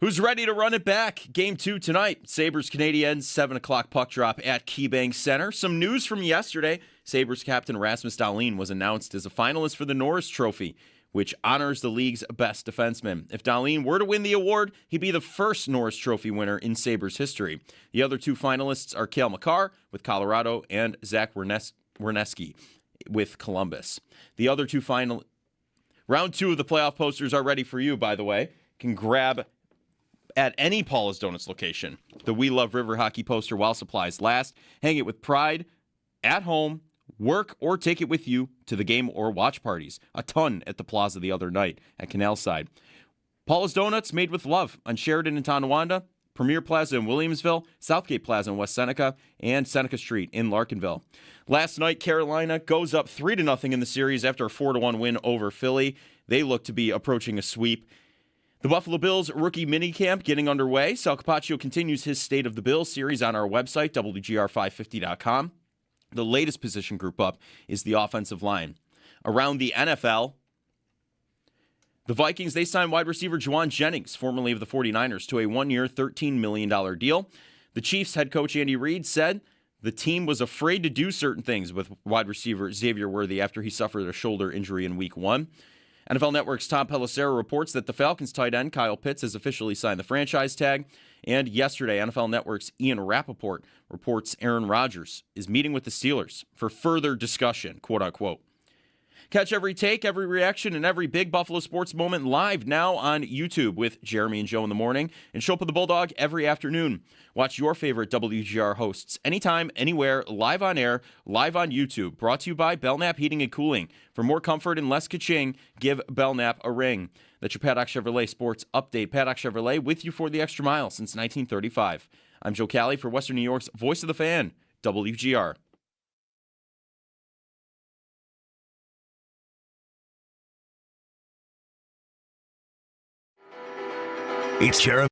Who's ready to run it back? Game 2 tonight. Sabres Canadiens, 7 o'clock puck drop at KeyBank Center. Some news from yesterday. Sabres captain Rasmus Dalene was announced as a finalist for the Norris Trophy, which honors the league's best defenseman. If Dalene were to win the award, he'd be the first Norris Trophy winner in Sabres history. The other 2 finalists are Cale Makar with Colorado and Zach Werenski with Columbus. The other 2 Round 2 of the playoff posters are ready for you, by the way. Can grab at any Paula's Donuts location the We Love River Hockey poster while supplies last. Hang it with pride at home, work, or take it with you to the game or watch parties. A ton at the Plaza the other night at Canal Side. Paula's Donuts, made with love on Sheridan in Tonawanda, Premier Plaza in Williamsville, Southgate Plaza in West Seneca, and Seneca Street in Larkinville. Last night, Carolina goes up 3-0 in the series after a 4-1 win over Philly. They look to be approaching a sweep. The Buffalo Bills rookie minicamp getting underway. Sal Kapacio continues his State of the Bills series on our website, WGR550.com. The latest position group up is the offensive line. Around the NFL, the Vikings, they signed wide receiver Juwan Jennings, formerly of the 49ers, to a 1-year, $13 million deal. The Chiefs head coach Andy Reid said the team was afraid to do certain things with wide receiver Xavier Worthy after he suffered a shoulder injury in Week 1. NFL Network's Tom Pelissero reports that the Falcons tight end Kyle Pitts has officially signed the franchise tag. And yesterday, NFL Network's Ian Rappaport reports Aaron Rodgers is meeting with the Steelers for further discussion, quote-unquote. Catch every take, every reaction, and every big Buffalo sports moment live now on YouTube with Jeremy and Joe in the morning and Show Up with the Bulldog every afternoon. Watch your favorite WGR hosts anytime, anywhere, live on air, live on YouTube. Brought to you by Belknap Heating and Cooling. For more comfort and less ka-ching, give Belknap a ring. That's your Paddock Chevrolet Sports Update. Paddock Chevrolet with you for the extra mile since 1935. I'm Joe Cali for Western New York's Voice of the Fan, WGR. It's Jeremy.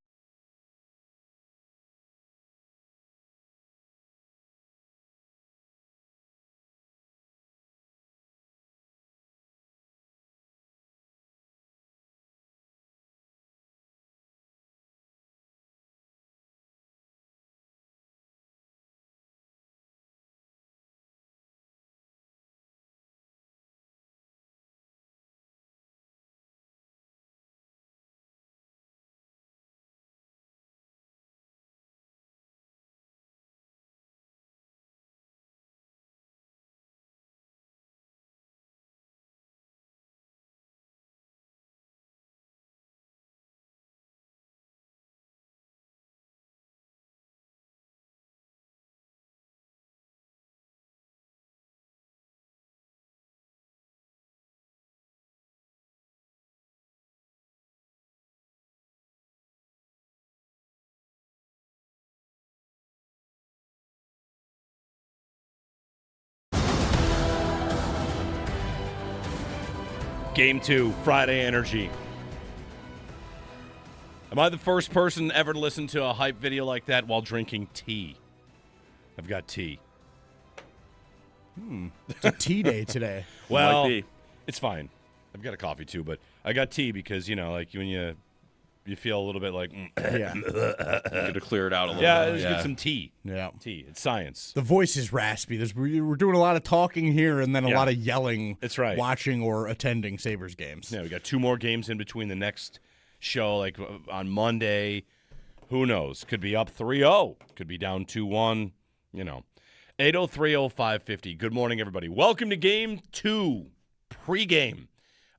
Game 2, Friday Energy. Am I the first person ever to listen to a hype video like that while drinking tea? I've got tea. It's a tea day today. Well, it's fine. I've got a coffee too, but I got tea because, you know, like when you feel a little bit like, Yeah. You got to clear it out a little yeah, bit. let's get some tea. Yeah. Tea. It's science. The voice is raspy. We're doing a lot of talking here and then a Yeah. lot of yelling. That's right. Watching or attending Sabres games. Yeah, we got 2 more games in between the next show, like on Monday. Who knows? Could be up 3-0. Could be down 2-1. You know. 8030550. Good morning, everybody. Welcome to Game 2, pregame.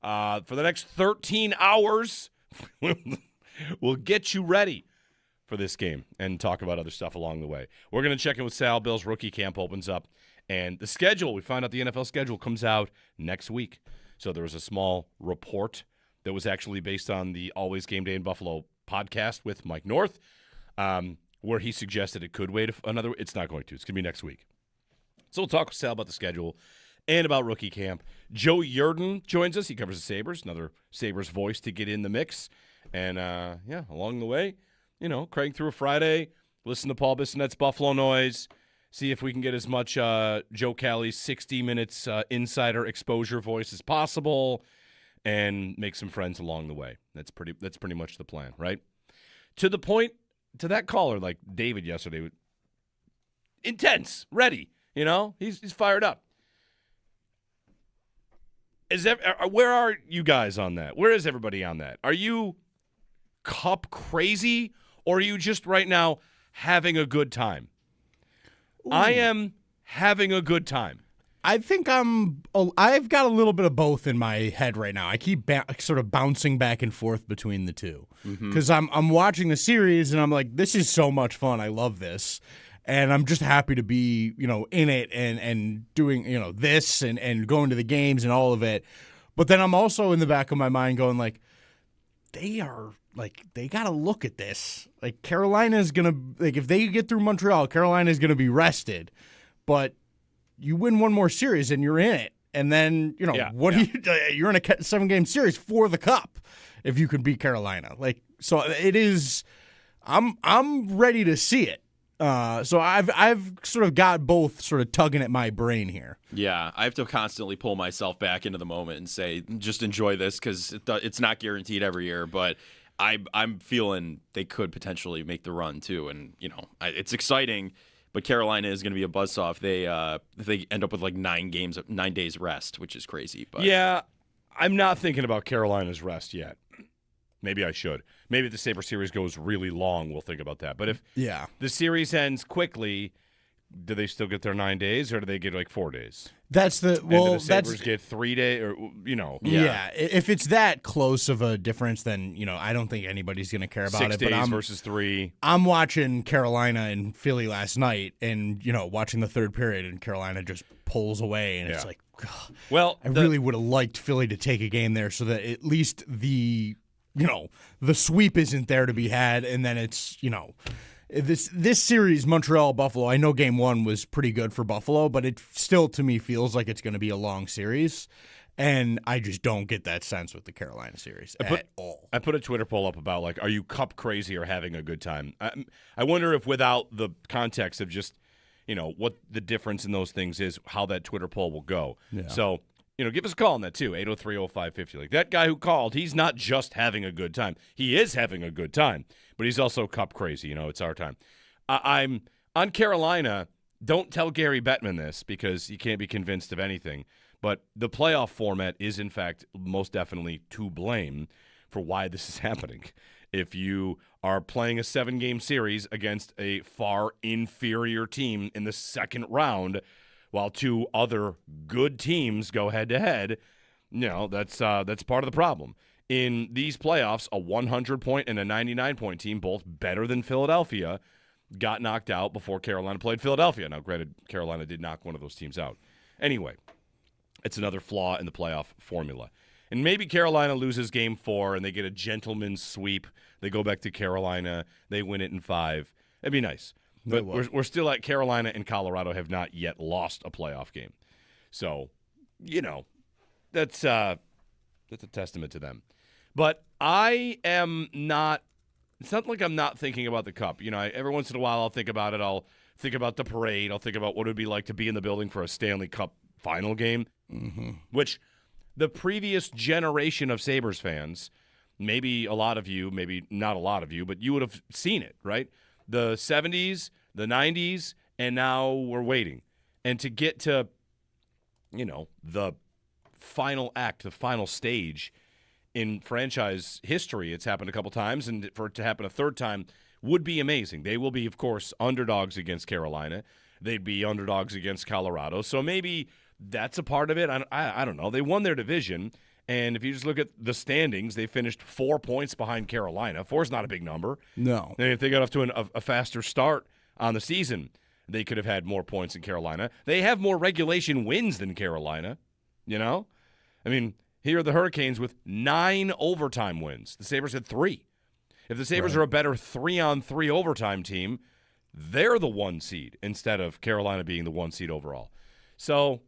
For the next 13 hours, we'll get you ready for this game and talk about other stuff along the way. We're going to check in with Sal. Bill's rookie camp opens up, and the schedule, we find out the NFL schedule comes out next week. So there was a small report that was actually based on the Always Game Day in Buffalo podcast with Mike North, where he suggested it could wait another. It's not going to. It's going to be next week. So we'll talk with Sal about the schedule and about rookie camp. Joe Yerdon joins us. He covers the Sabres, another Sabres voice to get in the mix. And, along the way, you know, crank through a Friday, listen to Paul Bissonnette's Buffalo Noise, see if we can get as much Joe Cali's 60 Minutes insider exposure voice as possible, and make some friends along the way. That's pretty much the plan, right? to the point, to that caller, like David yesterday, intense, ready. He's fired up. Where are you guys on that? Where is everybody on that? Are you cup crazy, or are you just right now having a good time? Ooh. I am having a good time. I think I've got a little bit of both in my head right now. I keep sort of bouncing back and forth between the two because I'm watching the series and I'm like, this is so much fun. I love this. And I'm just happy to be, in it and doing, this and going to the games and all of it. But then I'm also in the back of my mind going like, they got to look at this. Like Carolina's going to, if they get through Montreal, Carolina's going to be rested. But you win one more series and you're in it. And then, you're in a 7-game series for the cup if you can beat Carolina. So it is, I'm ready to see it. So I've sort of got both sort of tugging at my brain here. Yeah, I have to constantly pull myself back into the moment and say, just enjoy this because it's not guaranteed every year. But I'm feeling they could potentially make the run too, and it's exciting. But Carolina is going to be a buzzsaw if they end up with like 9 days rest, which is crazy. But yeah, I'm not thinking about Carolina's rest yet. Maybe I should. Maybe if the Sabres series goes really long, we'll think about that. But if the series ends quickly, do they still get their 9 days, or do they get like 4 days? That's the and do the Sabres get 3 days, or Yeah, if it's that close of a difference, then I don't think anybody's going to care about 6 it. days versus 3. I'm watching Carolina and Philly last night, and watching the third period, and Carolina just pulls away, and it's like, God, well, I really would have liked Philly to take a game there, so that at least the sweep isn't there to be had, and then it's This series, Montreal-Buffalo, I know Game 1 was pretty good for Buffalo, but it still, to me, feels like it's going to be a long series, and I just don't get that sense with the Carolina series at all. I put a Twitter poll up about, are you cup crazy or having a good time? I wonder if without the context of just, what the difference in those things is, how that Twitter poll will go. Yeah. So, give us a call on that, too, 803-0550. Like, that guy who called, he's not just having a good time. He is having a good time. But he's also cup crazy. It's our time. I'm on Carolina. Don't tell Gary Bettman this because he can't be convinced of anything. But the playoff format is, in fact, most definitely to blame for why this is happening. If you are playing a 7-game series against a far inferior team in the second round while 2 other good teams go head-to-head, that's part of the problem. In these playoffs, a 100-point and a 99-point team, both better than Philadelphia, got knocked out before Carolina played Philadelphia. Now, granted, Carolina did knock one of those teams out. Anyway, it's another flaw in the playoff formula. And maybe Carolina loses Game 4 and they get a gentleman's sweep. They go back to Carolina. They win it in 5. It'd be nice. But we're still at Carolina and Colorado have not yet lost a playoff game. So, that's a testament to them. But I am not – it's not like I'm not thinking about the Cup. Every once in a while I'll think about it. I'll think about the parade. I'll think about what it would be like to be in the building for a Stanley Cup final game, which the previous generation of Sabres fans, maybe a lot of you, maybe not a lot of you, but you would have seen it, right? The 70s, the 90s, and now we're waiting. And to get to, the final act, the final stage in franchise history, it's happened a couple times, and for it to happen a third time would be amazing. They will be, of course, underdogs against Carolina. They'd be underdogs against Colorado. So maybe that's a part of it. I don't know. They won their division, and if you just look at the standings, they finished 4 points behind Carolina. 4 is not a big number. No. And if they got off to a faster start on the season, they could have had more points than Carolina. They have more regulation wins than Carolina, I mean, here are the Hurricanes with 9 overtime wins. The Sabres had 3. If the Sabres are a better 3-on-3 overtime team, they're the 1 seed instead of Carolina being the 1 seed overall. So,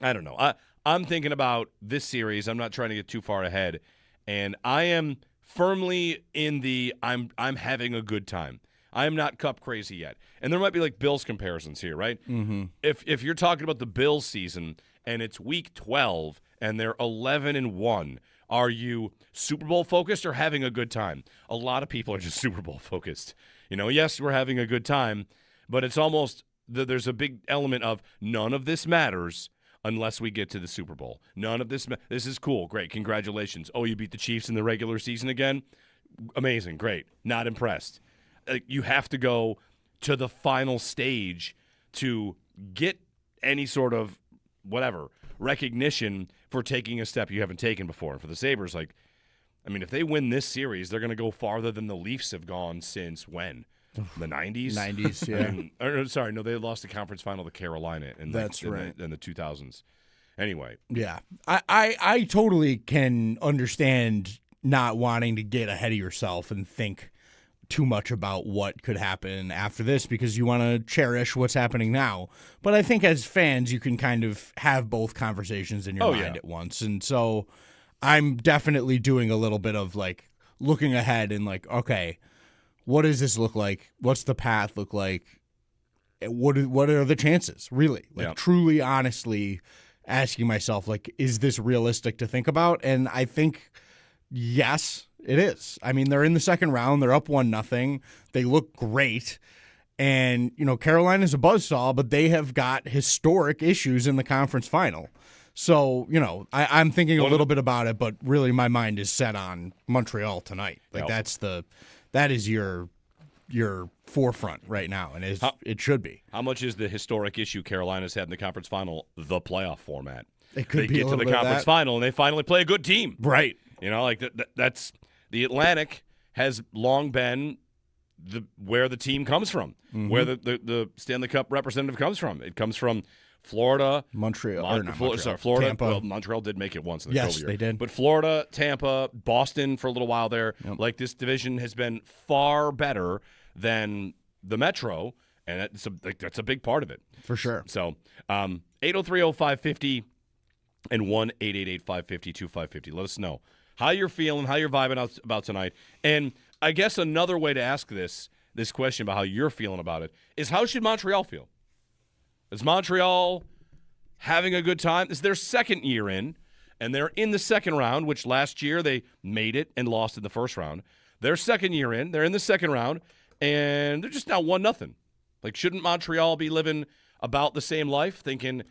I don't know. I'm thinking about this series. I'm not trying to get too far ahead. And I am firmly in the I'm having a good time. I am not cup crazy yet. And there might be like Bills comparisons here, right? Mm-hmm. If you're talking about the Bills season and it's week 12 and they're 11-1, Are you Super Bowl focused or having a good time? A lot of people are just Super Bowl focused. Yes, we're having a good time, but it's almost there's a big element of none of this matters unless we get to the Super Bowl. None of this this is cool. Great. Congratulations. Oh, you beat the Chiefs in the regular season again? Amazing. Great. Not impressed. You have to go to the final stage to get any sort of recognition for taking a step you haven't taken before. And for the Sabres, if they win this series, they're going to go farther than the Leafs have gone since when? The 90s? 90s, yeah. They lost the conference final to Carolina in the 2000s. Anyway. Yeah. I totally can understand not wanting to get ahead of yourself and think too much about what could happen after this because you want to cherish what's happening now. But I think as fans, you can kind of have both conversations in your mind at once. And so I'm definitely doing a little bit of looking ahead and okay, what does this look like? What's the path look like? What are the chances, really? Truly, honestly asking myself, is this realistic to think about? And I think, yes, it is. They're in the second round. They're up 1-0. They look great. And, Carolina's a buzzsaw, but they have got historic issues in the conference final. So, I'm thinking a little bit about it, but really my mind is set on Montreal tonight. That is your forefront right now, and it should be. How much is the historic issue Carolina's had in the conference final, the playoff format? It could they be get to the conference final, and they finally play a good team. Right. That's the Atlantic has long been where the team comes from, where the Stanley Cup representative comes from. It comes from Florida, Florida. Tampa. Well, Montreal did make it once in the COVID year. They did. But Florida, Tampa, Boston for a little while there. Yep. This division has been far better than the Metro, and that's a big part of it. For sure. So 803-0550 and 1-888-550-2550. Let us know how you're feeling, how you're vibing about tonight. And I guess another way to ask this question about how you're feeling about it is, how should Montreal feel? Is Montreal having a good time? It's their second year in, and they're in the second round, which last year they made it and lost in the first round. Their second year in, they're in the second round, and they're just now 1-0. Shouldn't Montreal be living about the same life, thinking,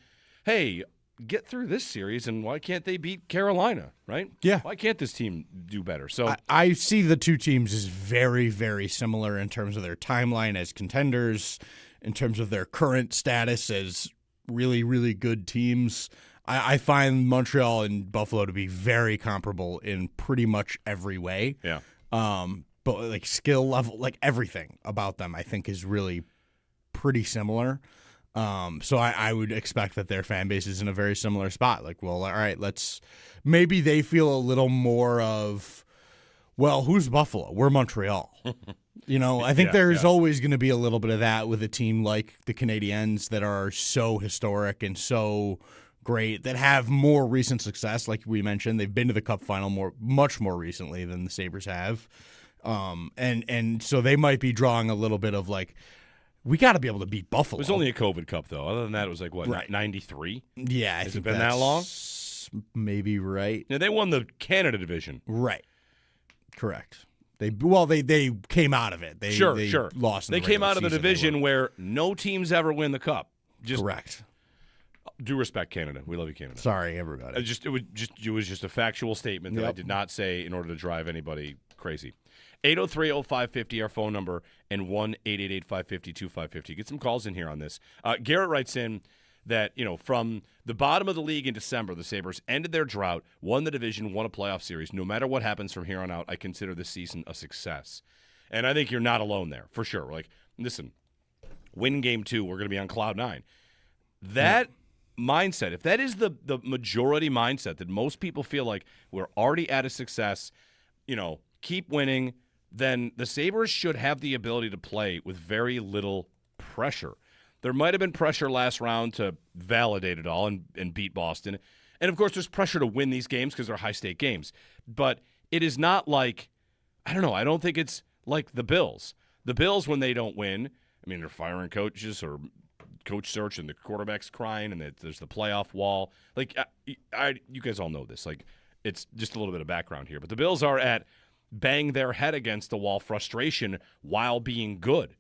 hey, get through this series, and why can't they beat Carolina, right? Yeah. Why can't this team do better? So I see the two teams as very, very similar in terms of their timeline as contenders, in terms of their current status as really, really good teams. I find Montreal and Buffalo to be very comparable in pretty much every way. Yeah. But skill level, everything about them, I think is really pretty similar. So I would expect that their fan base is in a very similar spot. All right, maybe they feel a little more of, well, who's Buffalo? We're Montreal. I think there's always going to be a little bit of that with a team like the Canadiens that are so historic and so great, that have more recent success. Like we mentioned, they've been to the Cup final much more recently than the Sabres have. And so they might be drawing a little bit of we got to be able to beat Buffalo. It was only a COVID Cup, though. Other than that, it was right. 93? Yeah, Has it been that long? Maybe right. Yeah, they won the Canada division. Right. Correct. They came out of it. They lost. They came out of the division where no teams ever win the Cup. Correct. Do respect Canada. We love you, Canada. Sorry, everybody. It was just a factual statement that I did not say in order to drive anybody crazy. 803-0550, our phone number, and 1-888-550-2550. Get some calls in here on this. Garrett writes in that, from the bottom of the league in December, the Sabres ended their drought, won the division, won a playoff series. No matter what happens from here on out, I consider this season a success. And I think you're not alone there, for sure. Listen, win game 2, we're going to be on cloud 9. That mindset, if that is the majority mindset, that most people feel like we're already at a success, keep winning, then the Sabres should have the ability to play with very little pressure. There might have been pressure last round to validate it all and beat Boston. And, of course, there's pressure to win these games because they're high-stake games. But it is not I don't think it's like the Bills. The Bills, when they don't win, they're firing coaches or coach search and the quarterback's crying and there's the playoff wall. You guys all know this. it's just a little bit of background here. But the Bills are at bang their head against the wall frustration while being good.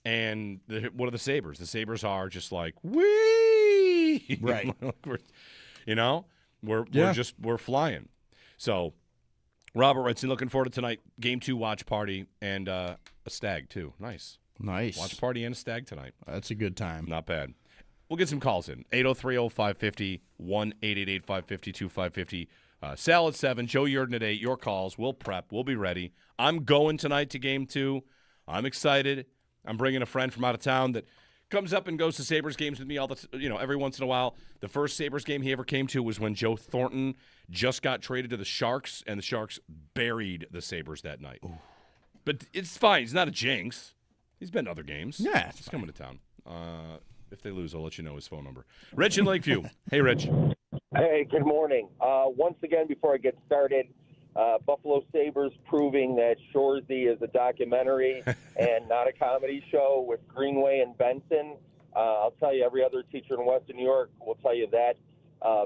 And what are the Sabres? The Sabres are just like, wee! Right. We're flying. So, Robert writes in, looking forward to tonight, Game 2 watch party and a stag, too. Nice. Watch party and a stag tonight. That's a good time. Not bad. We'll get some calls in. 803-0550, 1-888-550-2550. Sal at 7, Joe Yerdon at 8. Your calls. We'll prep. We'll be ready. I'm going tonight to Game 2. I'm excited. I'm bringing a friend from out of town that comes up and goes to Sabres games with me every once in a while. The first Sabres game he ever came to was when Joe Thornton just got traded to the Sharks, and the Sharks buried the Sabres that night. Ooh. But it's fine. He's not a jinx. He's been to other games. Yeah. He's coming to town. If they lose, I'll let you know his phone number. Rich in Lakeview. Hey, Rich. Hey, good morning. Once again, before I get started, Buffalo Sabres proving that Shoresy is a documentary and not a comedy show with Greenway and Benson. I'll tell you, every other teacher in Western New York will tell you that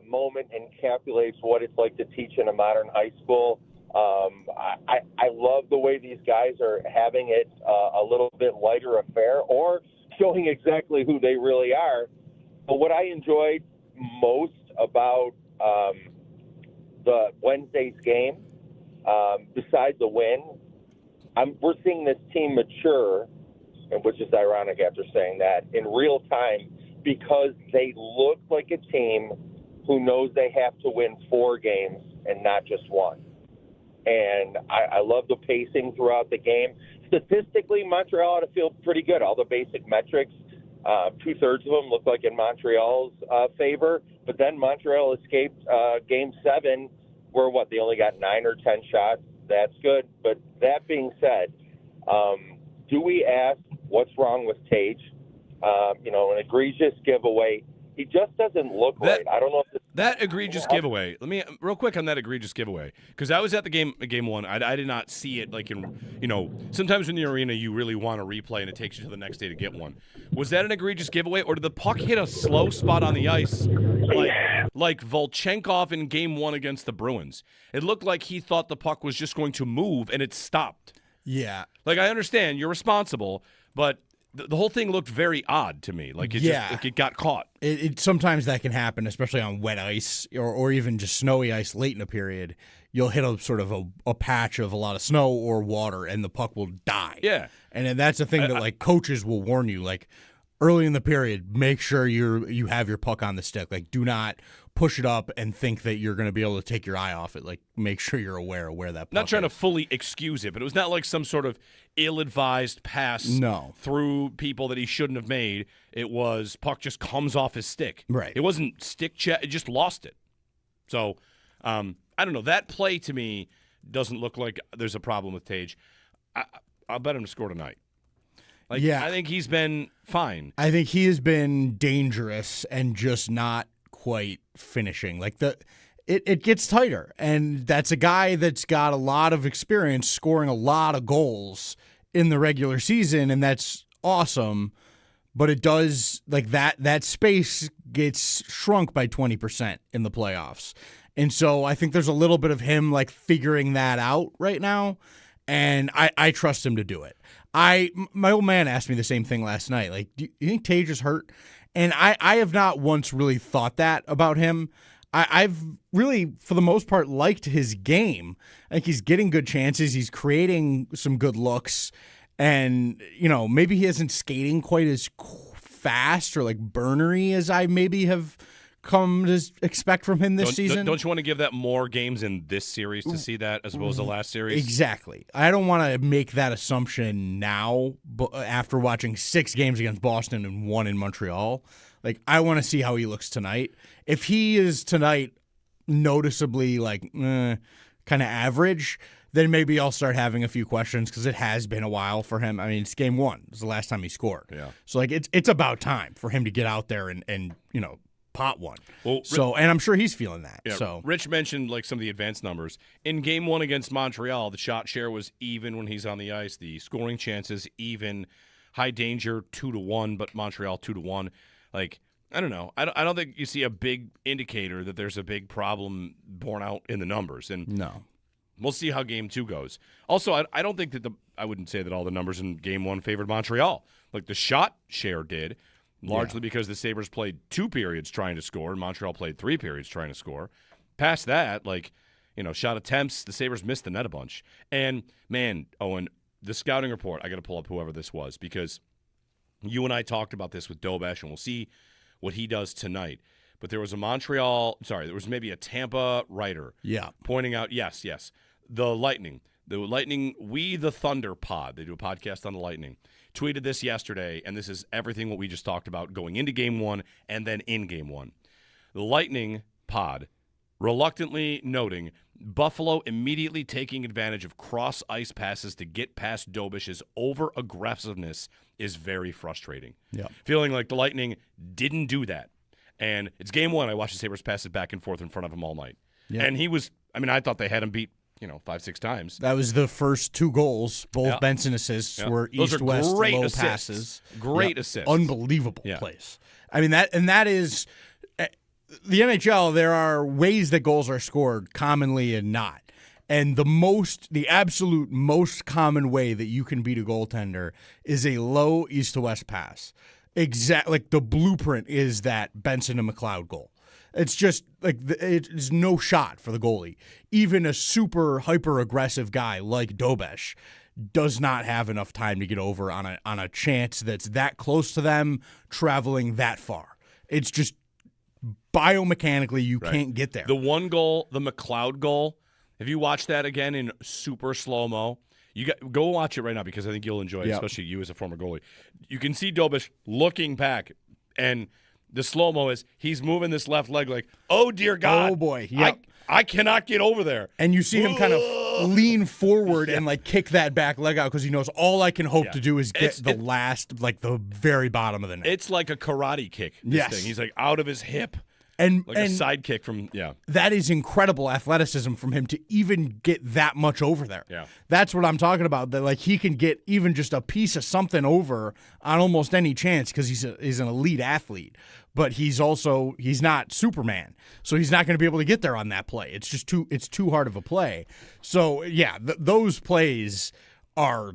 moment encapsulates what it's like to teach in a modern high school. I love the way these guys are having it a little bit lighter affair or showing exactly who they really are. But what I enjoyed most about the Wednesday's game, besides the win, we're seeing this team mature, and which is ironic after saying that, in real time because they look like a team who knows they have to win 4 games and not just 1. And I love the pacing throughout the game. Statistically, Montreal ought to feel pretty good. All the basic metrics, 2/3 of them look like in Montreal's favor. But then Montreal escaped Game 7 where, they only got 9 or 10 shots. That's good. But that being said, do we ask what's wrong with Tage? An egregious giveaway. He just doesn't look right. I don't know if that egregious giveaway. Let me real quick on that egregious giveaway because I was at the game 1. I did not see it sometimes in the arena you really want a replay and it takes you to the next day to get one. Was that an egregious giveaway or did the puck hit a slow spot on the ice like Volchenkov in Game 1 against the Bruins? It looked like he thought the puck was just going to move and it stopped. Yeah. I understand you're responsible, but the whole thing looked very odd to me. It got caught. It sometimes that can happen, especially on wet ice or even just snowy ice late in a period. You'll hit a sort of a patch of a lot of snow or water, and the puck will die. Yeah, and that's the thing that coaches will warn you early in the period. Make sure you have your puck on the stick. Do not push it up and think that you're going to be able to take your eye off it. Make sure you're aware of where that puck Not trying is. to fully excuse it, but it was not like some sort of ill-advised pass through people that he shouldn't have made. It was puck just comes off his stick. Right. It wasn't stick check. It just lost it. So, I don't know. That play to me doesn't look like there's a problem with Tage. I'll bet him to score tonight. I think he's been fine. I think he has been dangerous and just not quite finishing. It gets tighter, and that's a guy that's got a lot of experience scoring a lot of goals in the regular season, and that's awesome. But it does that space gets shrunk by 20% in the playoffs, and so I think there's a little bit of him figuring that out right now, and I trust him to do it. My old man asked me the same thing last night. Do you think Tage is hurt? And I have not once really thought that about him. I've really, for the most part, liked his game. I think he's getting good chances. He's creating some good looks. And, maybe he isn't skating quite as fast or burnery as I maybe have come to expect from him this season. Don't you want to give that more games in this series to see that as opposed to last series? Exactly. I don't want to make that assumption now, but after watching 6 games against Boston and 1 in Montreal. I want to see how he looks tonight. If he is tonight noticeably kind of average, then maybe I'll start having a few questions because it has been a while for him. I mean, it's Game 1. It's the last time he scored. Yeah. So it's about time for him to get out there and pot one. Well, and I'm sure he's feeling that. Yeah, so Rich mentioned some of the advanced numbers. In Game 1 against Montreal, the shot share was even when he's on the ice. The scoring chances even. High danger 2-1, but Montreal 2-1. I don't know. I don't think you see a big indicator that there's a big problem borne out in the numbers. And No. we'll see how Game 2 goes. Also, I don't think that I wouldn't say that all the numbers in Game 1 favored Montreal. Like the shot share did, largely because the Sabres played 2 periods trying to score, and Montreal played 3 periods trying to score. Past that, shot attempts, the Sabres missed the net a bunch. And, man, Owen, the scouting report, I got to pull up whoever this was because you and I talked about this with Dobesh, and we'll see what he does tonight. But there was there was maybe a Tampa writer pointing out, yes, the Lightning, We the Thunder pod, they do a podcast on the Lightning, tweeted this yesterday, and this is everything what we just talked about going into Game 1 and then in Game 1. The Lightning pod reluctantly noting Buffalo immediately taking advantage of cross-ice passes to get past Dobish's over-aggressiveness is very frustrating. Yeah. Feeling like the Lightning didn't do that. And it's Game 1. I watched the Sabres pass it back and forth in front of him all night. Yeah. And I thought they had him beat 5-6 times. That was the first 2 goals. Both Benson assists were east-west low passes. Great assists. Unbelievable plays. I mean, that is the NHL. There are ways that goals are scored commonly and not. And the absolute most common way that you can beat a goaltender is a low east-to-west pass. Like the blueprint is that Benson and McLeod goal. It's just it's no shot for the goalie. Even a super hyper aggressive guy like Dobesh does not have enough time to get over on a chance that's that close to them traveling that far. It's just biomechanically you can't get there. The one goal, the McLeod goal, if you watch that again in super slow-mo, go watch it right now because I think you'll enjoy it, especially you as a former goalie. You can see Dobish looking back, and the slow-mo is he's moving this left leg like, oh, dear God. Oh, boy. Yep. I cannot get over there. And you see him kind of lean forward and kick that back leg out because he knows all I can hope to do is get the very bottom of the net. It's like a karate kick, this thing. He's out of his hip. And a side kick from, that is incredible athleticism from him to even get that much over there. Yeah. That's what I'm talking about, that he can get even just a piece of something over on almost any chance because he's an elite athlete. But he's not Superman. So he's not going to be able to get there on that play. It's just too hard of a play. So, those plays are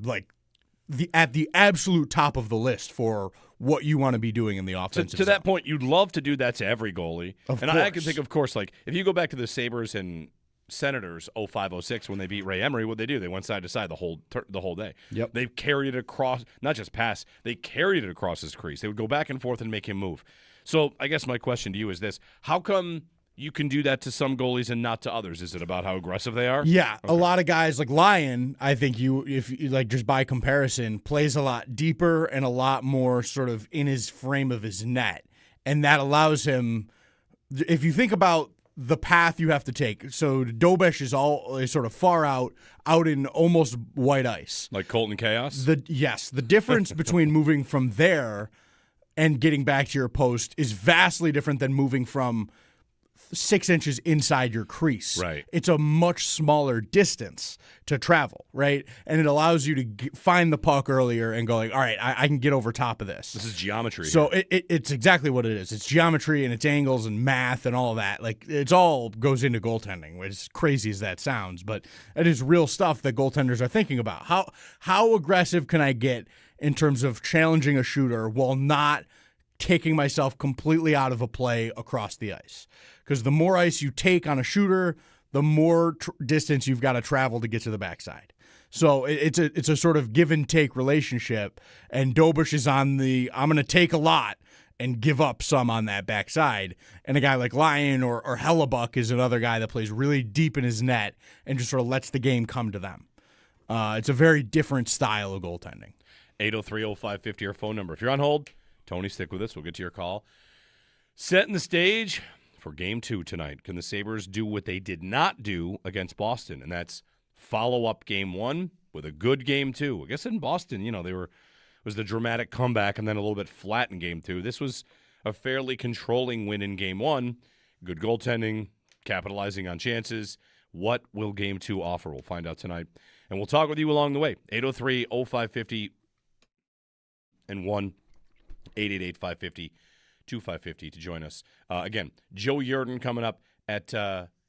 at the absolute top of the list for what you want to be doing in the offensive to that point, you'd love to do that to every goalie. Of course. I can think, of course, if you go back to the Sabres and Senators 05-06 when they beat Ray Emery, what they do? They went side to side the whole day. Yep. They carried it across, not just pass, they carried it across his crease. They would go back and forth and make him move. So I guess my question to you is this. How come you can do that to some goalies and not to others? Is it about how aggressive they are? Yeah, okay. A lot of guys like Lyon, I think if you just by comparison, plays a lot deeper and a lot more sort of in his frame of his net. And that allows him, if you think about the path you have to take. So Dobesh is sort of far out in almost white ice. Like Colton Chaos? The difference between moving from there and getting back to your post is vastly different than moving from 6 inches inside your crease. Right. It's a much smaller distance to travel, right? And it allows you to find the puck earlier and go all right, I can get over top of this. This is geometry. So it's exactly what it is. It's geometry and it's angles and math and all that. It's all goes into goaltending, as crazy as that sounds, but it is real stuff that goaltenders are thinking about. How aggressive can I get in terms of challenging a shooter while not taking myself completely out of a play across the ice? Because the more ice you take on a shooter, the more distance you've got to travel to get to the backside. So it's a sort of give and take relationship. And Dobish is on I'm going to take a lot and give up some on that backside. And a guy like Lyon or Hellebuck is another guy that plays really deep in his net and just sort of lets the game come to them. It's a very different style of goaltending. 803-0550, our phone number. If you're on hold, Tony, stick with us. We'll get to your call. Setting the stage for Game 2 tonight. Can the Sabres do what they did not do against Boston? And that's follow up Game 1 with a good Game 2. I guess in Boston, was the dramatic comeback and then a little bit flat in Game 2. This was a fairly controlling win in Game 1. Good goaltending, capitalizing on chances. What will Game 2 offer? We'll find out tonight. And we'll talk with you along the way. 803-0550 and 1-888-550 888-252-2550 to join us. Again, Joe Yerdon coming up at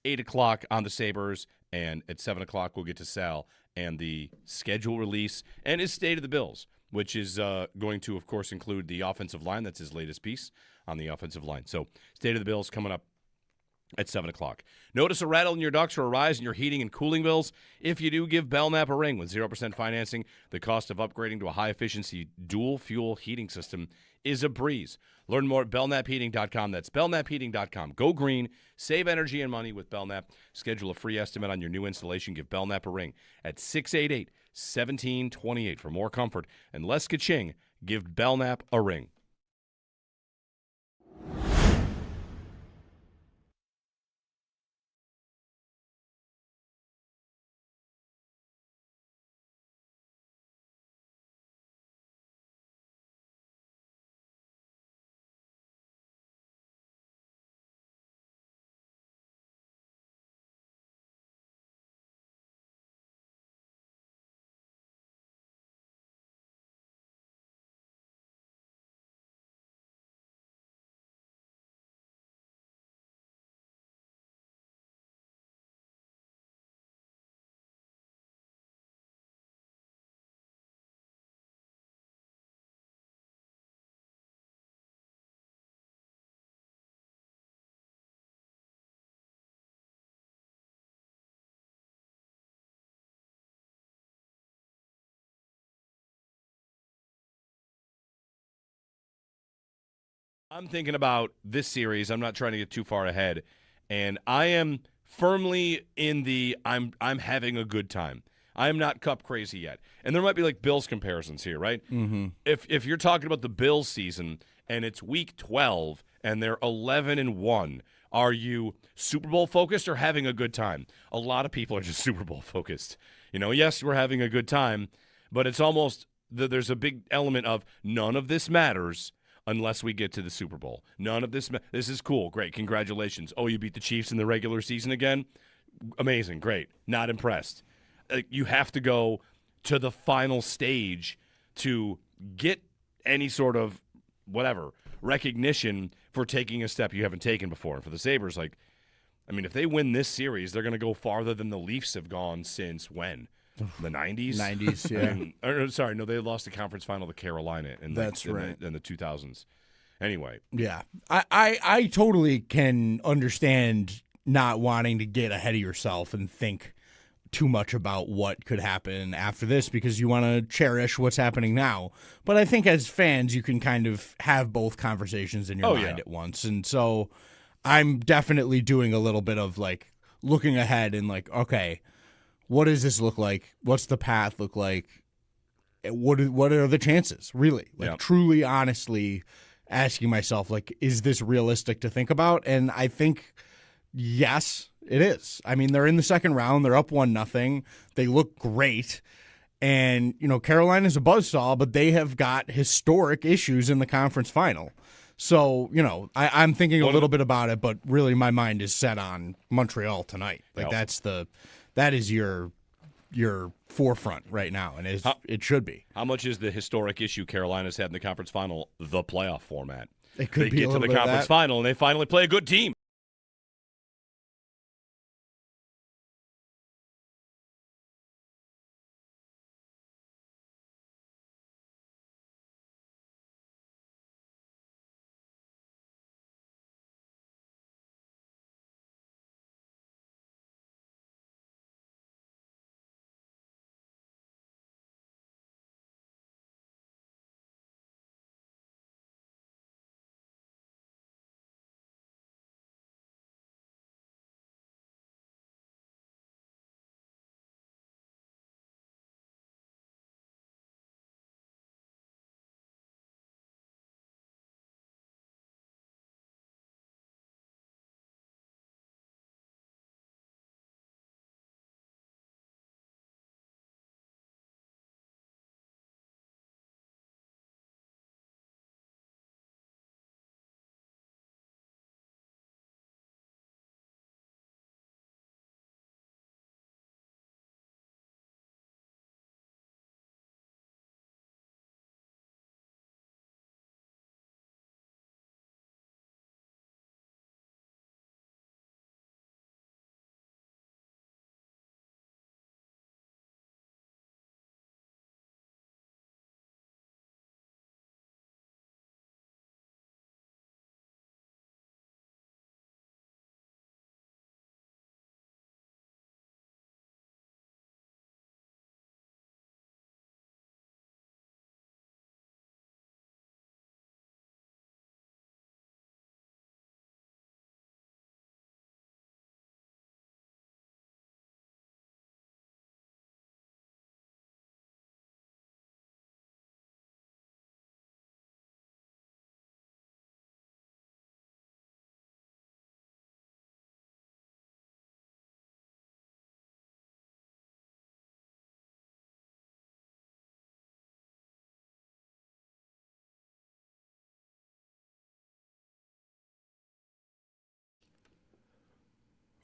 8 o'clock on the Sabres, and at 7 o'clock we'll get to Sal and the schedule release and his State of the Bills, which is going to, of course, include the offensive line. That's his latest piece on the offensive line. So State of the Bills coming up at 7 o'clock. Notice a rattle in your ducts or a rise in your heating and cooling bills? If you do, give Belknap a ring. With 0% financing, the cost of upgrading to a high-efficiency dual-fuel heating system is a breeze. Learn more at belknapheating.com. That's belknapheating.com. Go green. Save energy and money with Belknap. Schedule a free estimate on your new installation. Give Belknap a ring at 688-1728. For more comfort and less ka-ching, give Belknap a ring. I'm thinking about this series. I'm not trying to get too far ahead, and I am firmly in the I'm having a good time. I am not cup crazy yet. And there might be like Bills comparisons here, right? Mm-hmm. If you're talking about the Bills season and it's week 12 and they're 11-1, are you Super Bowl focused or having a good time? A lot of people are just Super Bowl focused. Yes, we're having a good time, but it's almost there's a big element of none of this matters unless we get to the Super Bowl. None of this. This is cool. Great. Congratulations. Oh, you beat the Chiefs in the regular season again? Amazing. Great. Not impressed. You have to go to the final stage to get any sort of recognition for taking a step you haven't taken before. And for the Sabres, if they win this series, they're going to go farther than the Leafs have gone since when? The 90s? 90s, yeah. They lost the conference final to Carolina in the 2000s. Anyway. Yeah. I totally can understand not wanting to get ahead of yourself and think too much about what could happen after this because you want to cherish what's happening now. But I think as fans, you can kind of have both conversations in your mind at once. And so I'm definitely doing a little bit of looking ahead and okay, what does this look like? What's the path look like? What are the chances, really? Truly, honestly asking myself, is this realistic to think about? And I think, yes, it is. I mean, they're in the second round. They're up 1-0. They look great. And, Carolina's a buzzsaw, but they have got historic issues in the conference final. So, I'm thinking a little bit about it, but really my mind is set on Montreal tonight. That is your forefront right now, and it should be. How much is the historic issue Carolina's had in the conference final, the playoff format? It could they be get a to little the bit of conference that. final, and they finally play a good team.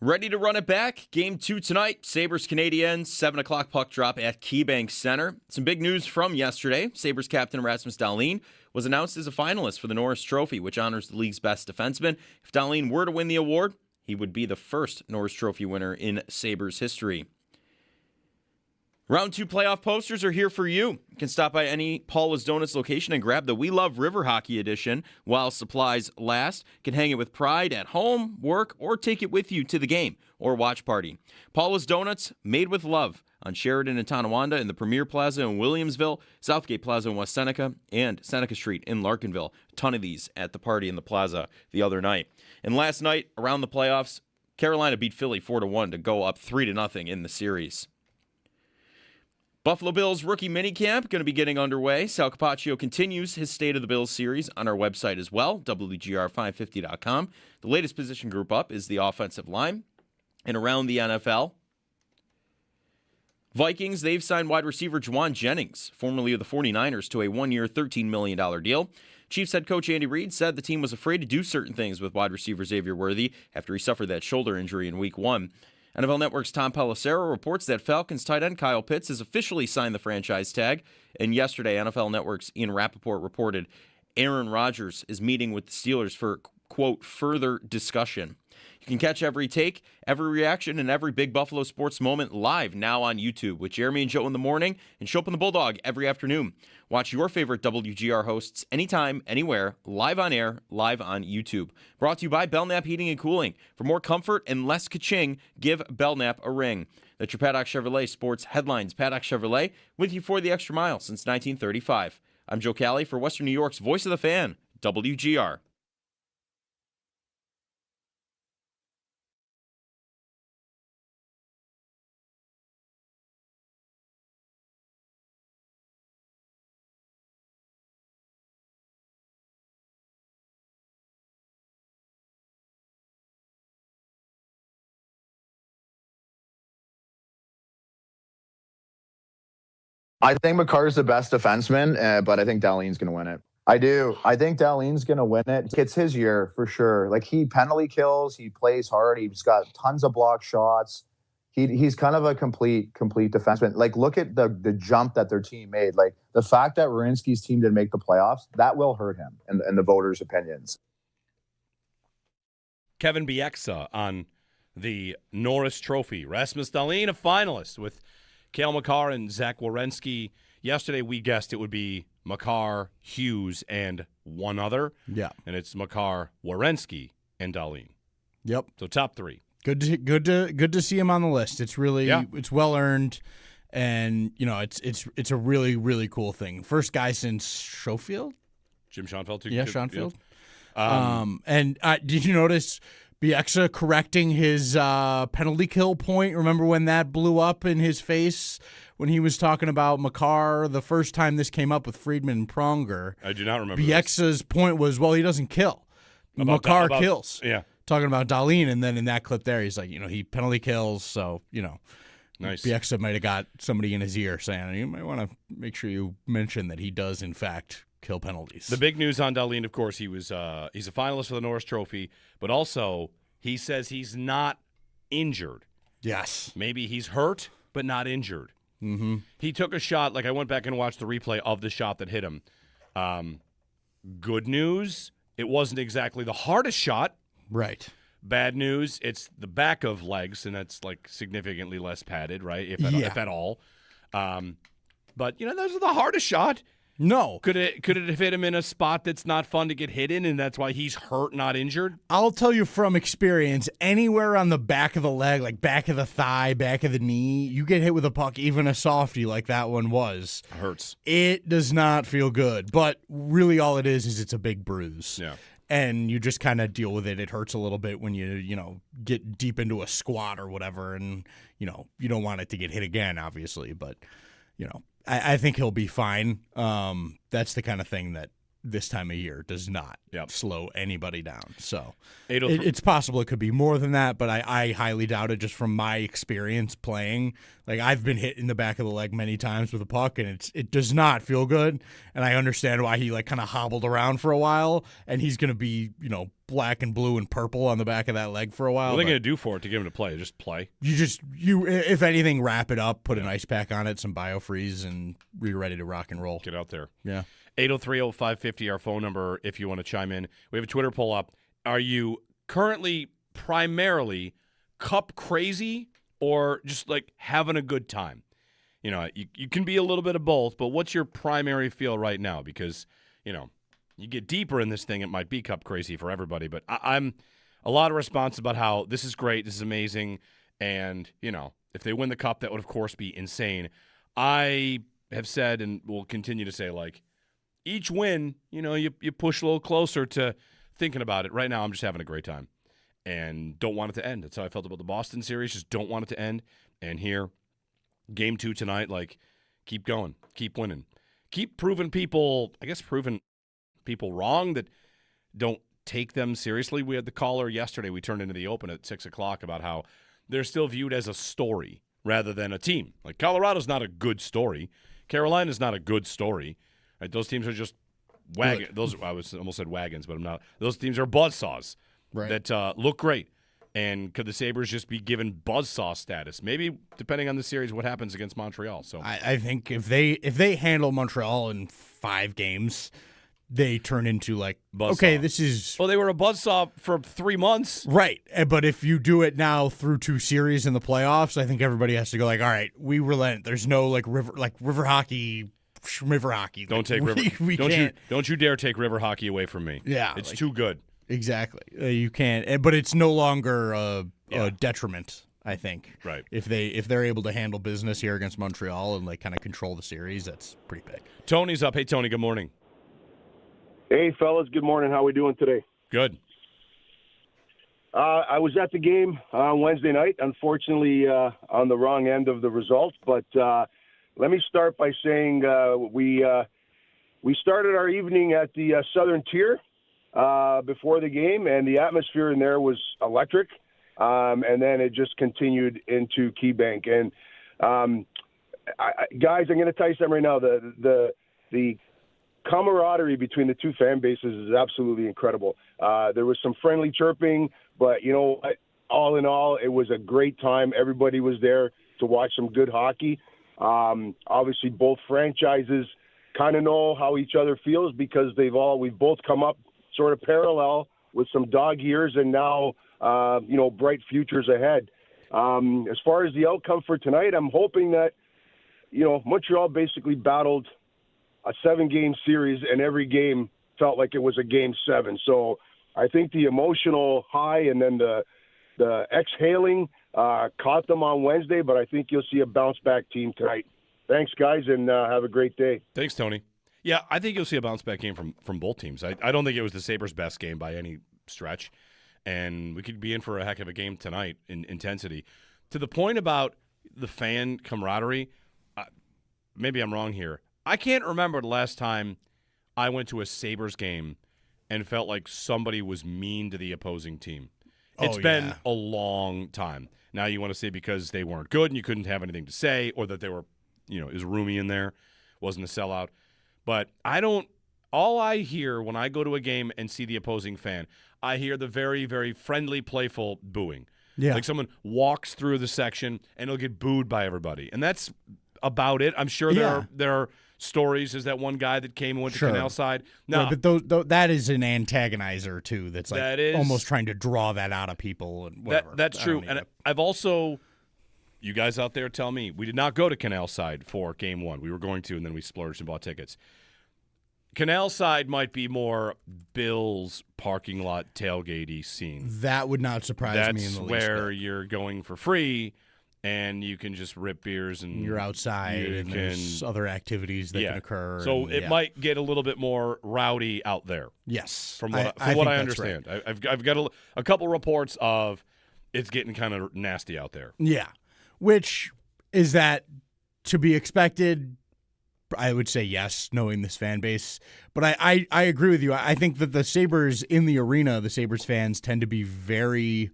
Ready to run it back? Game 2 tonight. Sabres Canadiens, 7 o'clock puck drop at KeyBank Center. Some big news from yesterday. Sabres captain Rasmus Dalene was announced as a finalist for the Norris Trophy, which honors the league's best defenseman. If Dalene were to win the award, he would be the first Norris Trophy winner in Sabres history. Round 2 playoff posters are here for you. You can stop by any Paula's Donuts location and grab the We Love River Hockey edition while supplies last. You can hang it with pride at home, work, or take it with you to the game or watch party. Paula's Donuts, made with love, on Sheridan in Tonawanda, in the Premier Plaza in Williamsville, Southgate Plaza in West Seneca, and Seneca Street in Larkinville. A ton of these at the party in the plaza the other night. And last night, around the playoffs, Carolina beat Philly 4-1 to go up 3-0 in the series. Buffalo Bills rookie minicamp going to be getting underway. Sal Kapacio continues his State of the Bills series on our website as well, WGR550.com. The latest position group up is the offensive line. And around the NFL, Vikings, they've signed wide receiver Juwan Jennings, formerly of the 49ers, to a one-year, $13 million deal. Chiefs head coach Andy Reid said the team was afraid to do certain things with wide receiver Xavier Worthy after he suffered that shoulder injury in Week 1. NFL Network's Tom Pelissero reports that Falcons tight end Kyle Pitts has officially signed the franchise tag. And yesterday, NFL Network's Ian Rappaport reported Aaron Rodgers is meeting with the Steelers for, quote, further discussion. You can catch every take, every reaction, and every big Buffalo sports moment live now on YouTube with Jeremy and Joe in the morning and Show Up on the Bulldog every afternoon. Watch your favorite WGR hosts anytime, anywhere, live on air, live on YouTube. Brought to you by Belknap Heating and Cooling. For more comfort and less ka-ching, give Belknap a ring. That's your Paddock Chevrolet Sports Headlines. Paddock Chevrolet, with you for the extra mile since 1935. I'm Joe Cali for Western New York's Voice of the Fan, WGR. I think McCarr's the best defenseman, but I think Dalene's going to win it. I do. I think Dalene's going to win it. It's his year for sure. Like, he penalty kills. He plays hard. He's got tons of block shots. He's kind of a complete defenseman. Like, look at the jump that their team made. Like, the fact that Werenski's team didn't make the playoffs, that will hurt him in the voters' opinions. Kevin Bieksa on the Norris Trophy. Rasmus Dalene, a finalist with Cale Makar and Zach Werenski. Yesterday, we guessed it would be Makar, Hughes, and one other. Yeah. And it's Makar, Werenski, and Dalene. Yep. So top three. Good to see him on the list. It's really it's well earned, and it's a really, really cool thing. First guy since Schofield. Jim Schoenfeld too. Yeah, Schoenfeld. Yeah. And did you notice Bieksa correcting his penalty kill point? Remember when that blew up in his face when he was talking about Makar the first time this came up with Friedman and Pronger? I do not remember. Bieksa's point was, well, he doesn't kill. Makar kills. Yeah. Talking about Dalene, and then in that clip there, he's like, he penalty kills, so, Nice. Bieksa might have got somebody in his ear saying, you might want to make sure you mention that he does, in fact, kill penalties. The big news on Dalene, of course, he's a finalist for the Norris Trophy, but also he says he's not injured. Yes. Maybe he's hurt, but not injured. Mm-hmm. He took a shot. Like, I went back and watched the replay of the shot that hit him. Good news, it wasn't exactly the hardest shot. Right. Bad news, it's the back of legs, and that's like significantly less padded, right? If at all. But those are the hardest shot. No. Could it have hit him in a spot that's not fun to get hit in, and that's why he's hurt, not injured? I'll tell you from experience, anywhere on the back of the leg, like back of the thigh, back of the knee, you get hit with a puck, even a softie like that one was. It hurts. It does not feel good. But really all it is it's a big bruise. Yeah. And you just kind of deal with it. It hurts a little bit when you get deep into a squat or whatever, and you don't want it to get hit again, obviously. But I think he'll be fine. That's the kind of thing that this time of year does not slow anybody down. So it's possible it could be more than that, but I highly doubt it just from my experience playing. Like, I've been hit in the back of the leg many times with a puck, and it does not feel good. And I understand why he kind of hobbled around for a while, and he's going to be, black and blue and purple on the back of that leg for a while. What are they but going to do for it to get him to play? Just play? You if anything, wrap it up, put an ice pack on it, some biofreeze, and you're ready to rock and roll. Get out there. Yeah. 803-0550, our phone number if you want to chime in. We have a Twitter poll up. Are you currently primarily cup crazy or just like having a good time? You know, you can be a little bit of both, but what's your primary feel right now? Because, you know, you get deeper in this thing, it might be cup crazy for everybody. But I'm a lot of response about how this is great, this is amazing, and, you know, if they win the cup, that would, of course, be insane. I have said and will continue to say, like, each win, you know, you push a little closer to thinking about it. Right now, I'm just having a great time and don't want it to end. That's how I felt about the Boston series, just don't want it to end. And here, Game 2 tonight, like, keep going, keep winning. Keep proving people wrong that don't take them seriously. We had the caller yesterday, we turned into the open at 6 o'clock about how they're still viewed as a story rather than a team. Like, Colorado's not a good story. Carolina's not a good story. Right? Those teams are just wagons. I almost said wagons, but I'm not. Those teams are buzzsaws that look great. And could the Sabres just be given buzzsaw status? Maybe, depending on the series, what happens against Montreal. So I think if they handle Montreal in 5 games, they turn into like buzzsaw. Okay, this is they were a buzzsaw for 3 months, right? But if you do it now through 2 series in the playoffs, I think everybody has to go like, all right, we relent. There's no river hockey. Don't take river. Don't you dare take river hockey away from me. Yeah, it's too good. Exactly. You can't. But it's no longer a detriment. I think. Right. If they're able to handle business here against Montreal and like kind of control the series, that's pretty big. Tony's up. Hey, Tony. Good morning. Hey, fellas. Good morning. How we doing today? Good. I was at the game on Wednesday night. Unfortunately, on the wrong end of the result, but. Let me start by saying we started our evening at the Southern Tier before the game, and the atmosphere in there was electric, and then it just continued into Keybank. And guys, I'm going to tell you something right now. The camaraderie between the two fan bases is absolutely incredible. There was some friendly chirping, but you know, all in all, it was a great time. Everybody was there to watch some good hockey. Obviously both franchises kind of know how each other feels because we've both come up sort of parallel with some dog years and now, bright futures ahead. As far as the outcome for tonight, I'm hoping that, Montreal basically battled a 7-game series and every game felt like it was a game 7. So I think the emotional high and then the exhaling caught them on Wednesday, but I think you'll see a bounce-back team tonight. Thanks, guys, and have a great day. Thanks, Tony. Yeah, I think you'll see a bounce-back game from both teams. I don't think it was the Sabres' best game by any stretch, and we could be in for a heck of a game tonight in intensity. To the point about the fan camaraderie, maybe I'm wrong here. I can't remember the last time I went to a Sabres game and felt like somebody was mean to the opposing team. It's been a long time. Now you want to say because they weren't good and you couldn't have anything to say, or that they were, it was roomy in there, wasn't a sellout. But all I hear when I go to a game and see the opposing fan, I hear the very, very friendly, playful booing. Yeah. Like someone walks through the section and it'll get booed by everybody. And that's about it. I'm sure there are stories. Is that one guy that came and went to Canal Side? No, right, but that is an antagonizer too. That's like almost trying to draw that out of people and whatever. That's true. And I've also, you guys out there, tell me, we did not go to Canal Side for Game 1. We were going to, and then we splurged and bought tickets. Canal Side might be more Bill's parking lot tailgate-y scene. That would not surprise me in the least. That's where you're going for free. And you can just rip beers and you're outside and there's other activities that can occur. So it might get a little bit more rowdy out there. Yes. From what I understand. Right. I've got a couple reports of it's getting kind of nasty out there. Yeah. Which is that to be expected? I would say yes, knowing this fan base. But I agree with you. I think that the Sabres in the arena, the Sabres fans tend to be very,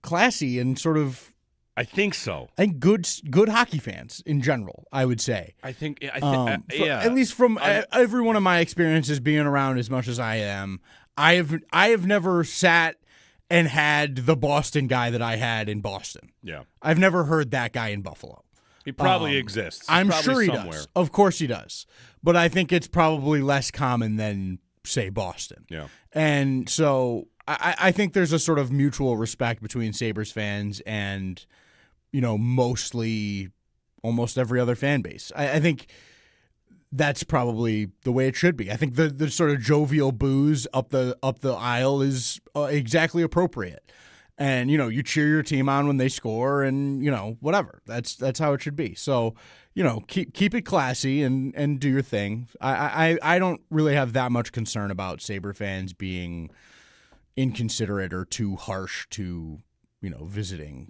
classy and sort of. I think so. I think good hockey fans in general, I would say. Yeah. At least from every one of my experiences being around as much as I am, I have never sat and had the Boston guy that I had in Boston. Yeah. I've never heard that guy in Buffalo. He probably exists. He's I'm probably sure he somewhere. does. Of course he does. But I think it's probably less common than, say, Boston. Yeah. And so I think there's a sort of mutual respect between Sabres fans and, mostly almost every other fan base. I think that's probably the way it should be. I think the sort of jovial booze up the aisle is exactly appropriate. And, you cheer your team on when they score and, whatever. That's how it should be. So, keep it classy and do your thing. I don't really have that much concern about Sabre fans being inconsiderate or too harsh to, visiting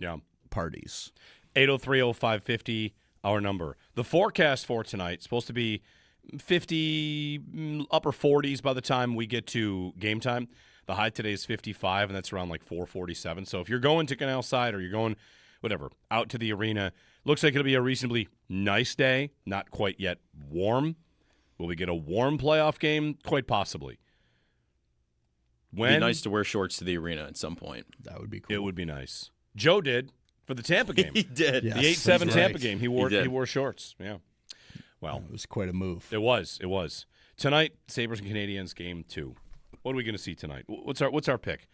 parties. 803-0550, our number. The forecast for tonight supposed to be 50, upper 40s by the time we get to game time. The high today is 55, and that's around like 447. So if you're going to Canal Side or you're going, whatever, out to the arena, looks like it'll be a reasonably nice day, not quite yet warm. Will we get a warm playoff game? Quite possibly. It'd be nice to wear shorts to the arena at some point. That would be cool. It would be nice. Joe did for the Tampa game. He did. Yes, The 8-7 that's Tampa right. game. He wore shorts. Yeah. Well, It was quite a move. it was. Tonight, Sabres and Canadiens game 2. What are we going to see tonight? What's our pick?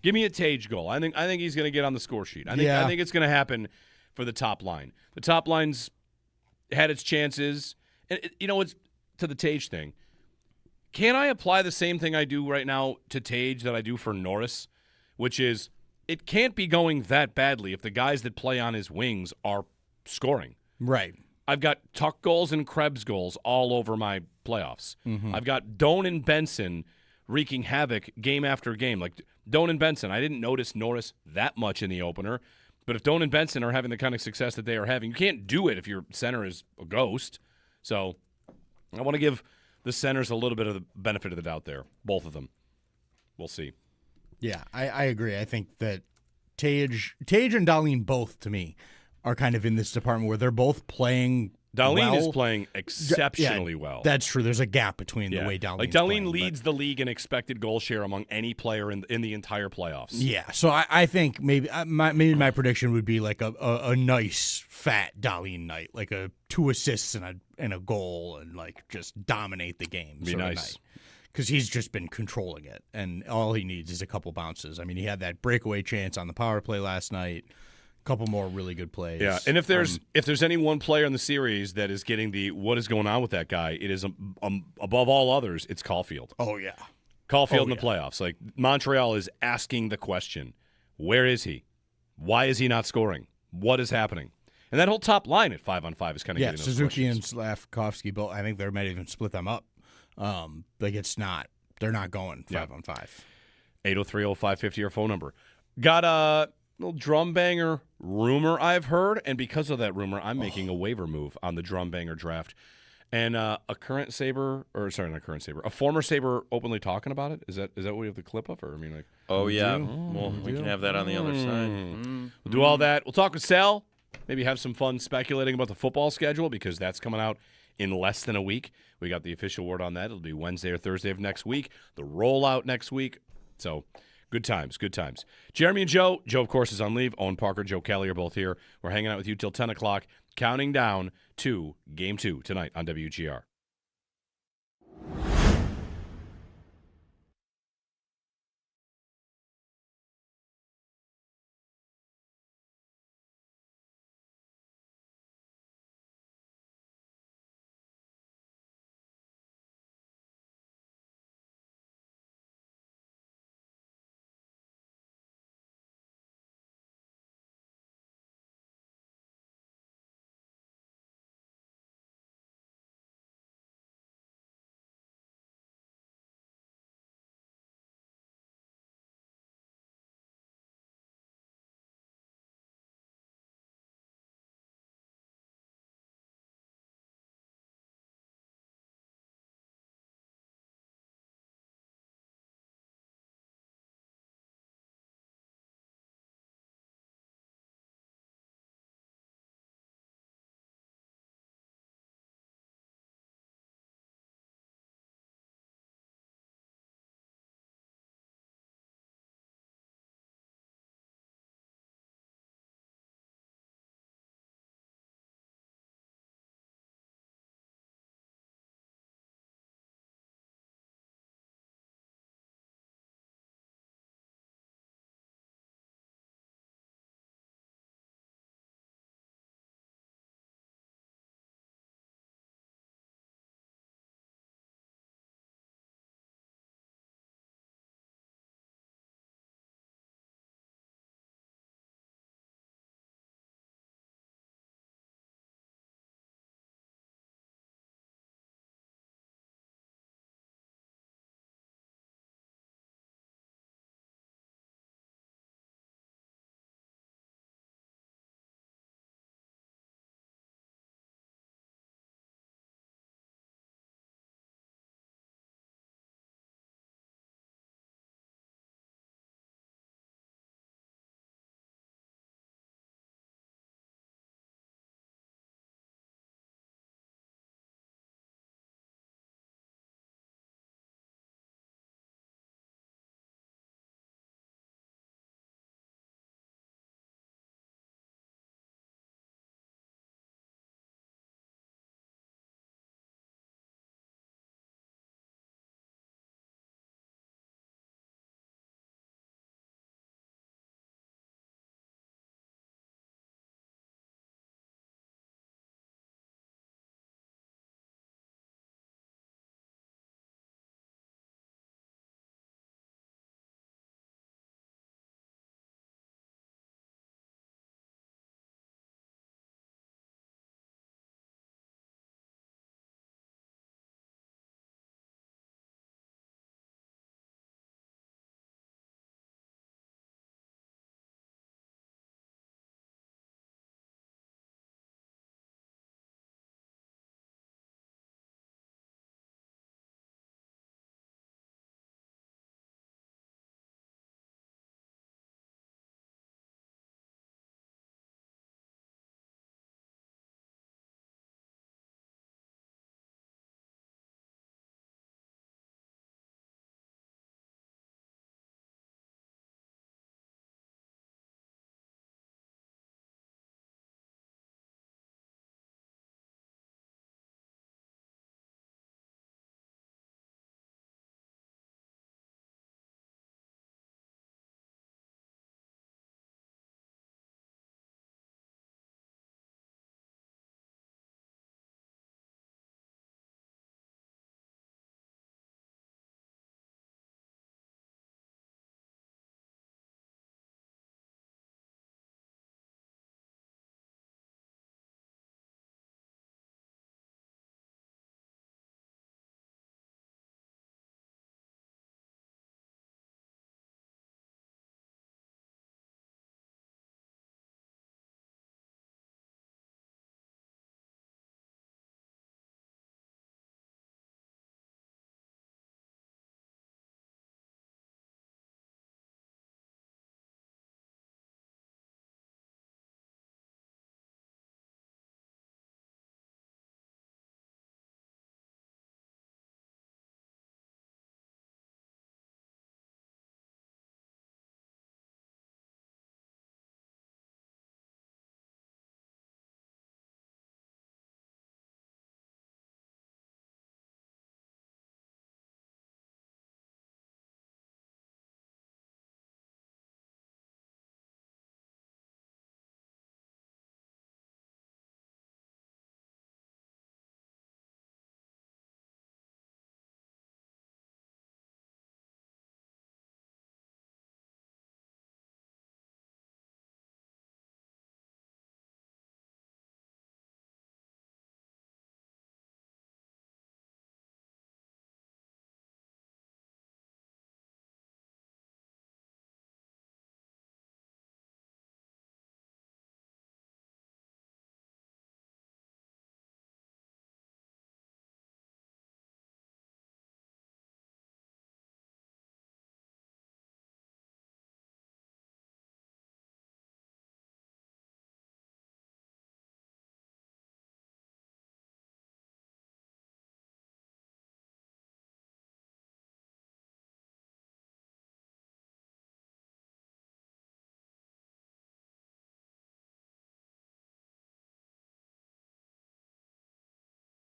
Give me a Tage goal. I think he's going to get on the score sheet. I think it's going to happen for the top line. The top line's had its chances. And it's to the Tage thing. Can I apply the same thing I do right now to Tage that I do for Norris, which is it can't be going that badly if the guys that play on his wings are scoring. Right. I've got Tuck goals and Krebs goals all over my playoffs. Mm-hmm. I've got Doan and Benson wreaking havoc game after game. Like Doan and Benson, I didn't notice Norris that much in the opener, but if Doan and Benson are having the kind of success that they are having, you can't do it if your center is a ghost. So I want to give the centers a little bit of the benefit of the doubt there, both of them. We'll see. Yeah, I agree. I think that Tage and Dalene both, to me, are kind of in this department where they're both playing Dalene is well. playing exceptionally well. That's true. There's a gap between the way Dalene Dalene leads the league in expected goal share among any player in the entire playoffs. Yeah, so I think maybe my prediction would be like a nice fat Dalene night, like 2 assists and a goal, and like just dominate the game. Be nice. Because he's just been controlling it, and all he needs is a couple bounces. I mean, he had that breakaway chance on the power play last night. A couple more really good plays. Yeah, and if there's any one player in the series that is getting the what is going on with that guy, it is above all others, it's Caulfield. Oh yeah, Caulfield in the playoffs. Like Montreal is asking the question, where is he? Why is he not scoring? What is happening? And that whole top line at 5-on-5 is kind of getting those Suzuki questions. and Slavkovsky both. I think they might even split them up. They're not going 5-on-5. 803-0550, our phone number. Got a little drum banger rumor I've heard, and because of that rumor, I'm making a waiver move on the drum banger draft. And a former Sabre openly talking about it. Is that what we have the clip of? Or I mean, like, Oh, yeah. Well, we can have that on the other side. we'll do all that. We'll talk with Sal. Maybe have some fun speculating about the football schedule because that's coming out in less than a week. We got the official word on that. It'll be Wednesday or Thursday of next week. The rollout next week. So good times, good times. Jeremy and Joe. Joe, of course, is on leave. Owen Parker, Joe Kelly are both here. We're hanging out with you till 10 o'clock, counting down to Game 2 tonight on WGR.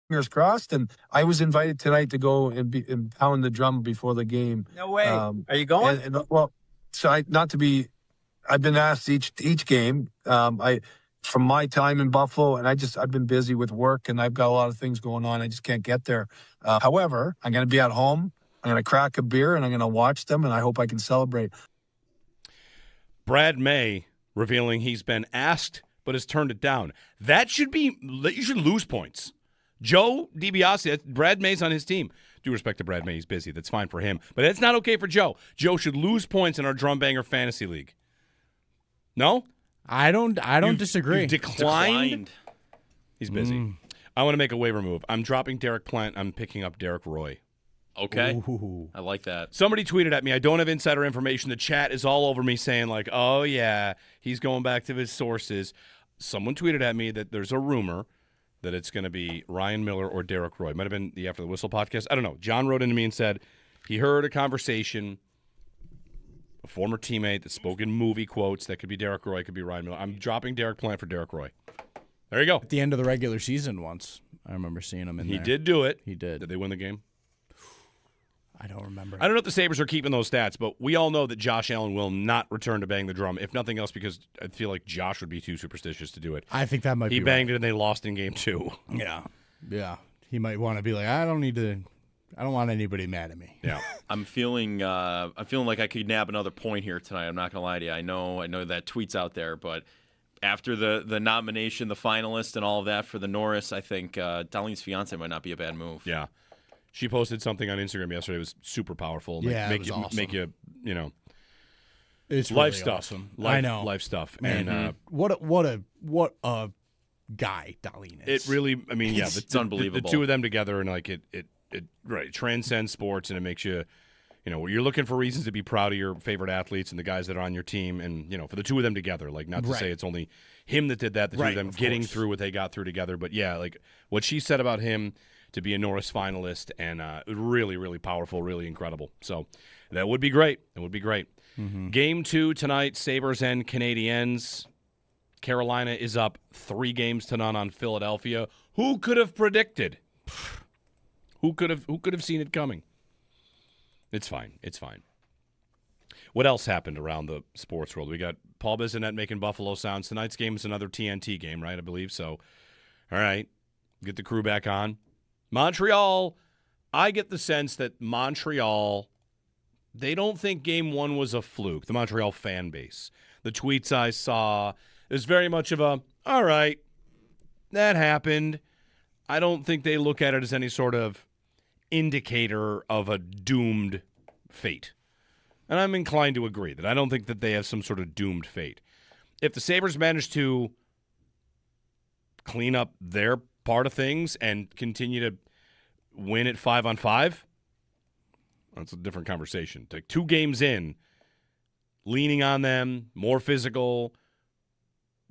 fingers crossed. And I was invited tonight to go and pound the drum before the game. No way. Are you going? I've been asked each game. From my time in Buffalo, and I've been busy with work, and I've got a lot of things going on. I just can't get there. However, I'm going to be at home. I'm going to crack a beer, and I'm going to watch them, and I hope I can celebrate. Brad May revealing he's been asked but has turned it down. You should lose points. Joe DiBiase, Brad May's on his team. Due respect to Brad May, he's busy. That's fine for him. But that's not okay for Joe. Joe should lose points in our Drum Banger Fantasy League. No? I don't disagree. You've declined. He's busy. I want to make a waiver move. I'm dropping Derek Plant. I'm picking up Derek Roy. Okay. Ooh. I like that. Somebody tweeted at me. I don't have insider information. The chat is all over me saying, like, oh, yeah, he's going back to his sources. Someone tweeted at me that there's a rumor that it's going to be Ryan Miller or Derek Roy. It might have been the After the Whistle podcast. I don't know. John wrote into me and said he heard a conversation, a former teammate that spoke in movie quotes. That could be Derek Roy, could be Ryan Miller. I'm dropping Derek Plant for Derek Roy. There you go. At the end of the regular season once, I remember seeing him in there. He did do it. He did. Did they win the game? I don't remember. I don't know if the Sabres are keeping those stats, but we all know that Josh Allen will not return to bang the drum, if nothing else because I feel like Josh would be too superstitious to do it. I think that might be He banged it and they lost in game 2. Yeah. He might want to be like, I don't want anybody mad at me. Yeah. I'm feeling like I could nab another point here tonight. I'm not going to lie to you. I know that tweet's out there, but after the nomination, the finalist, and all of that for the Norris, I think Dalene's fiance might not be a bad move. Yeah. She posted something on Instagram yesterday. It was super powerful. Yeah, make it was you, awesome. make you, It's life really stuff. awesome. Life, I know. Life stuff. Man, And what a guy Dalene is. it really, I mean, yeah, It's unbelievable. The two of them together, and like it transcends sports, and it makes you, you're looking for reasons to be proud of your favorite athletes and the guys that are on your team, and for the two of them together, like not to say it's only him that did that, the two of them getting through what they got through together, but yeah, like what she said about him to be a Norris finalist, and really, really powerful, really incredible. So that would be great. It would be great. Mm-hmm. Game 2 tonight, Sabres and Canadiens. Carolina is up 3-0 on Philadelphia. Who could have predicted? Who could have seen it coming? It's fine. It's fine. What else happened around the sports world? We got Paul Bissonnette making Buffalo sounds. Tonight's game is another TNT game, right? I believe so. All right. Get the crew back on. Montreal, I get the sense that Montreal, they don't think Game 1 was a fluke, the Montreal fan base. The tweets I saw, there's very much of a, all right, that happened. I don't think they look at it as any sort of indicator of a doomed fate. And I'm inclined to agree that I don't think that they have some sort of doomed fate. If the Sabres manage to clean up their part of things and continue to win at 5-on-5, that's a different conversation. Like 2 games in, leaning on them, more physical,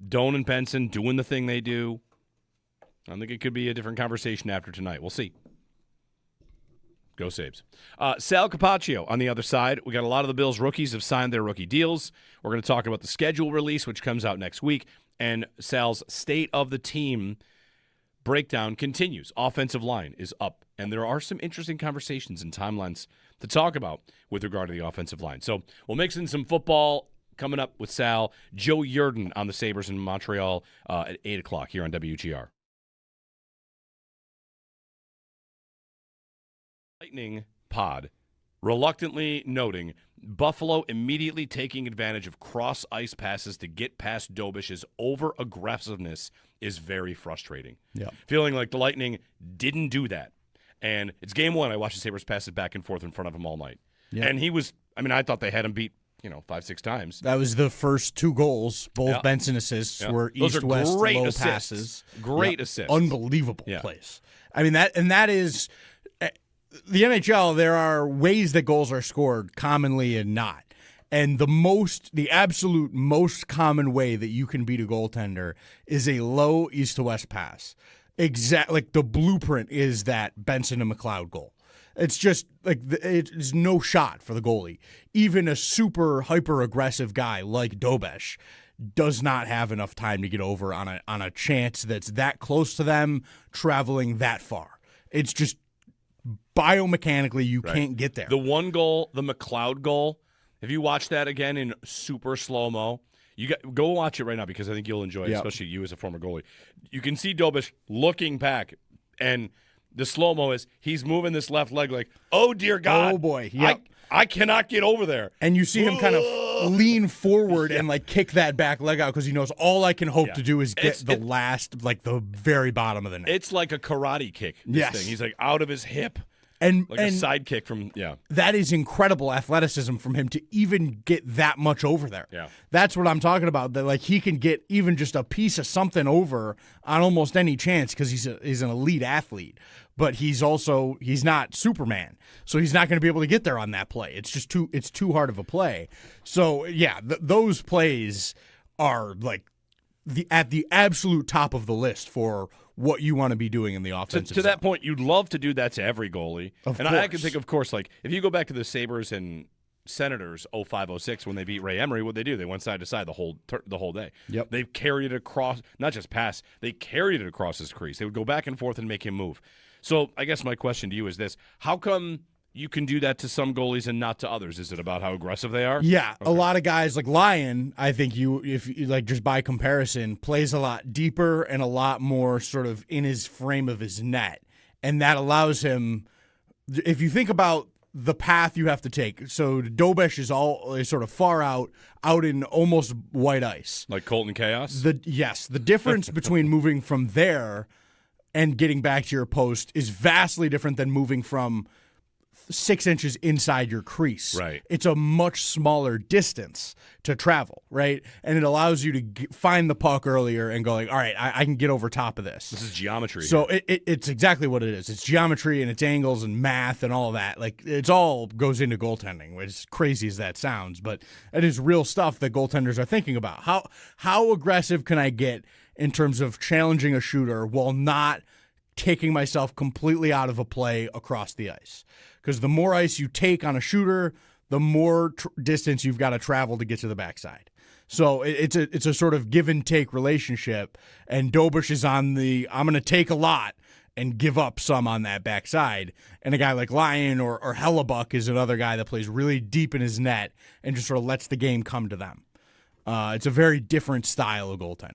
Doan and Benson doing the thing they do. I think it could be a different conversation after tonight. We'll see. Go Sabres. Sal Kapacio on the other side. We got a lot of the Bills rookies have signed their rookie deals. We're going to talk about the schedule release, which comes out next week, and Sal's state of the team breakdown continues. Offensive line is up, and there are some interesting conversations and timelines to talk about with regard to the offensive line. So we'll mix in some football coming up with Sal. Joe Yerdon on the Sabres in Montreal at 8 o'clock here on WGR. Lightning pod reluctantly noting Buffalo immediately taking advantage of cross ice passes to get past Dobish's over-aggressiveness is very frustrating. Yeah. Feeling like the Lightning didn't do that. And it's game 1. I watched the Sabres pass it back and forth in front of him all night. Yeah. And he was, I thought they had him beat, 5-6 times. That was the first 2 goals. Both Benson assists were east-west low assists. passes. Great assists. Unbelievable plays. that is the NHL. There are ways that goals are scored commonly and not. And the absolute most common way that you can beat a goaltender is a low east to west pass. Like the blueprint is that Benson and McLeod goal. It's just like it's no shot for the goalie. Even a super hyper aggressive guy like Dobesh does not have enough time to get over on a chance that's that close to them traveling that far. It's just biomechanically you can't get there. The one goal, the McLeod goal, if you watch that again in super slow-mo, go watch it right now because I think you'll enjoy it, especially you as a former goalie. You can see Dobish looking back, and the slow-mo is he's moving this left leg like, oh, dear God. Oh, boy. Yep. I cannot get over there. And you see him kind of lean forward and like kick that back leg out because he knows all I can hope to do is get the very bottom of the net. It's like a karate kick, this thing. He's like out of his hip. And a side kick from, that is incredible athleticism from him to even get that much over there. Yeah. That's what I'm talking about, that like he can get even just a piece of something over on almost any chance because he's an elite athlete. But he's not Superman, so he's not going to be able to get there on that play. It's just too hard of a play. So yeah, those plays are like at the absolute top of the list for what you want to be doing in the offensive to zone. that point, you'd love to do that to every goalie. Of and course. I can think, of course, like if you go back to the Sabres and Senators 05-06 when they beat Ray Emery, what they do? They went side to side the whole day. Yep. They carried it across, not just pass, they carried it across his crease. They would go back and forth and make him move. So I guess my question to you is this. How come you can do that to some goalies and not to others? Is it about how aggressive they are? Yeah, okay. A lot of guys like Lyon, I think if you like just by comparison, plays a lot deeper and a lot more sort of in his frame of his net. And that allows him, if you think about the path you have to take. So Dobish is sort of far out in almost white ice. Like Colton Chaos? The difference between moving from there and getting back to your post is vastly different than moving from 6 inches inside your crease. Right. It's a much smaller distance to travel, right? And it allows you to find the puck earlier and go like, all right, I can get over top of this. This is geometry. So it's exactly what it is. It's geometry and it's angles and math and all that. Like it's all goes into goaltending, as crazy as that sounds, but it is real stuff that goaltenders are thinking about. How aggressive can I get in terms of challenging a shooter while not taking myself completely out of a play across the ice? Because the more ice you take on a shooter, the more distance you've got to travel to get to the backside. So it's a sort of give and take relationship, and Dobish is on the I'm going to take a lot and give up some on that backside. And a guy like Lyon or Hellebuck is another guy that plays really deep in his net and just sort of lets the game come to them. It's a very different style of goaltending.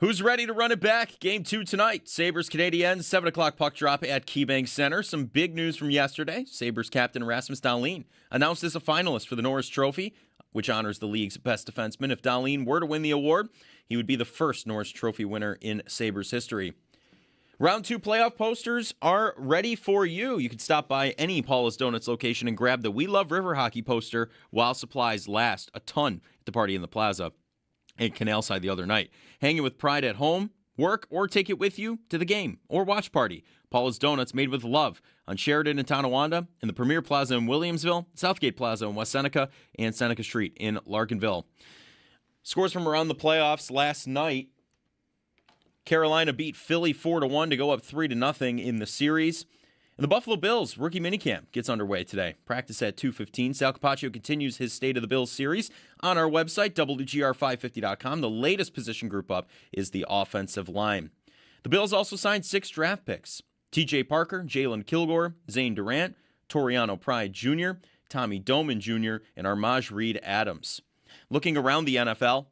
Who's ready to run it back? Game 2 tonight. Sabres Canadiens, 7 o'clock puck drop at KeyBank Center. Some big news from yesterday. Sabres captain Rasmus Dalene announced as a finalist for the Norris Trophy, which honors the league's best defenseman. If Dalene were to win the award, he would be the first Norris Trophy winner in Sabres history. Round 2 playoff posters are ready for you. You can stop by any Paula's Donuts location and grab the We Love River Hockey poster while supplies last. A ton at the Party in the Plaza and Canalside the other night. Hang it with pride at home, work, or take it with you to the game or watch party. Paula's Donuts, made with love, on Sheridan in Tonawanda, in the Premier Plaza in Williamsville, Southgate Plaza in West Seneca, and Seneca Street in Larkinville. Scores from around the playoffs last night. Carolina beat Philly 4-1 to go up 3-0 in the series. And the Buffalo Bills rookie minicamp gets underway today. Practice at 2:15. Sal Kapacio continues his State of the Bills series on our website, WGR550.com. The latest position group up is the offensive line. The Bills also signed 6 draft picks. TJ Parker, Jalen Kilgore, Zane Durant, Toriano Pride Jr., Tommy Doman Jr., and Armaj Reed Adams. Looking around the NFL,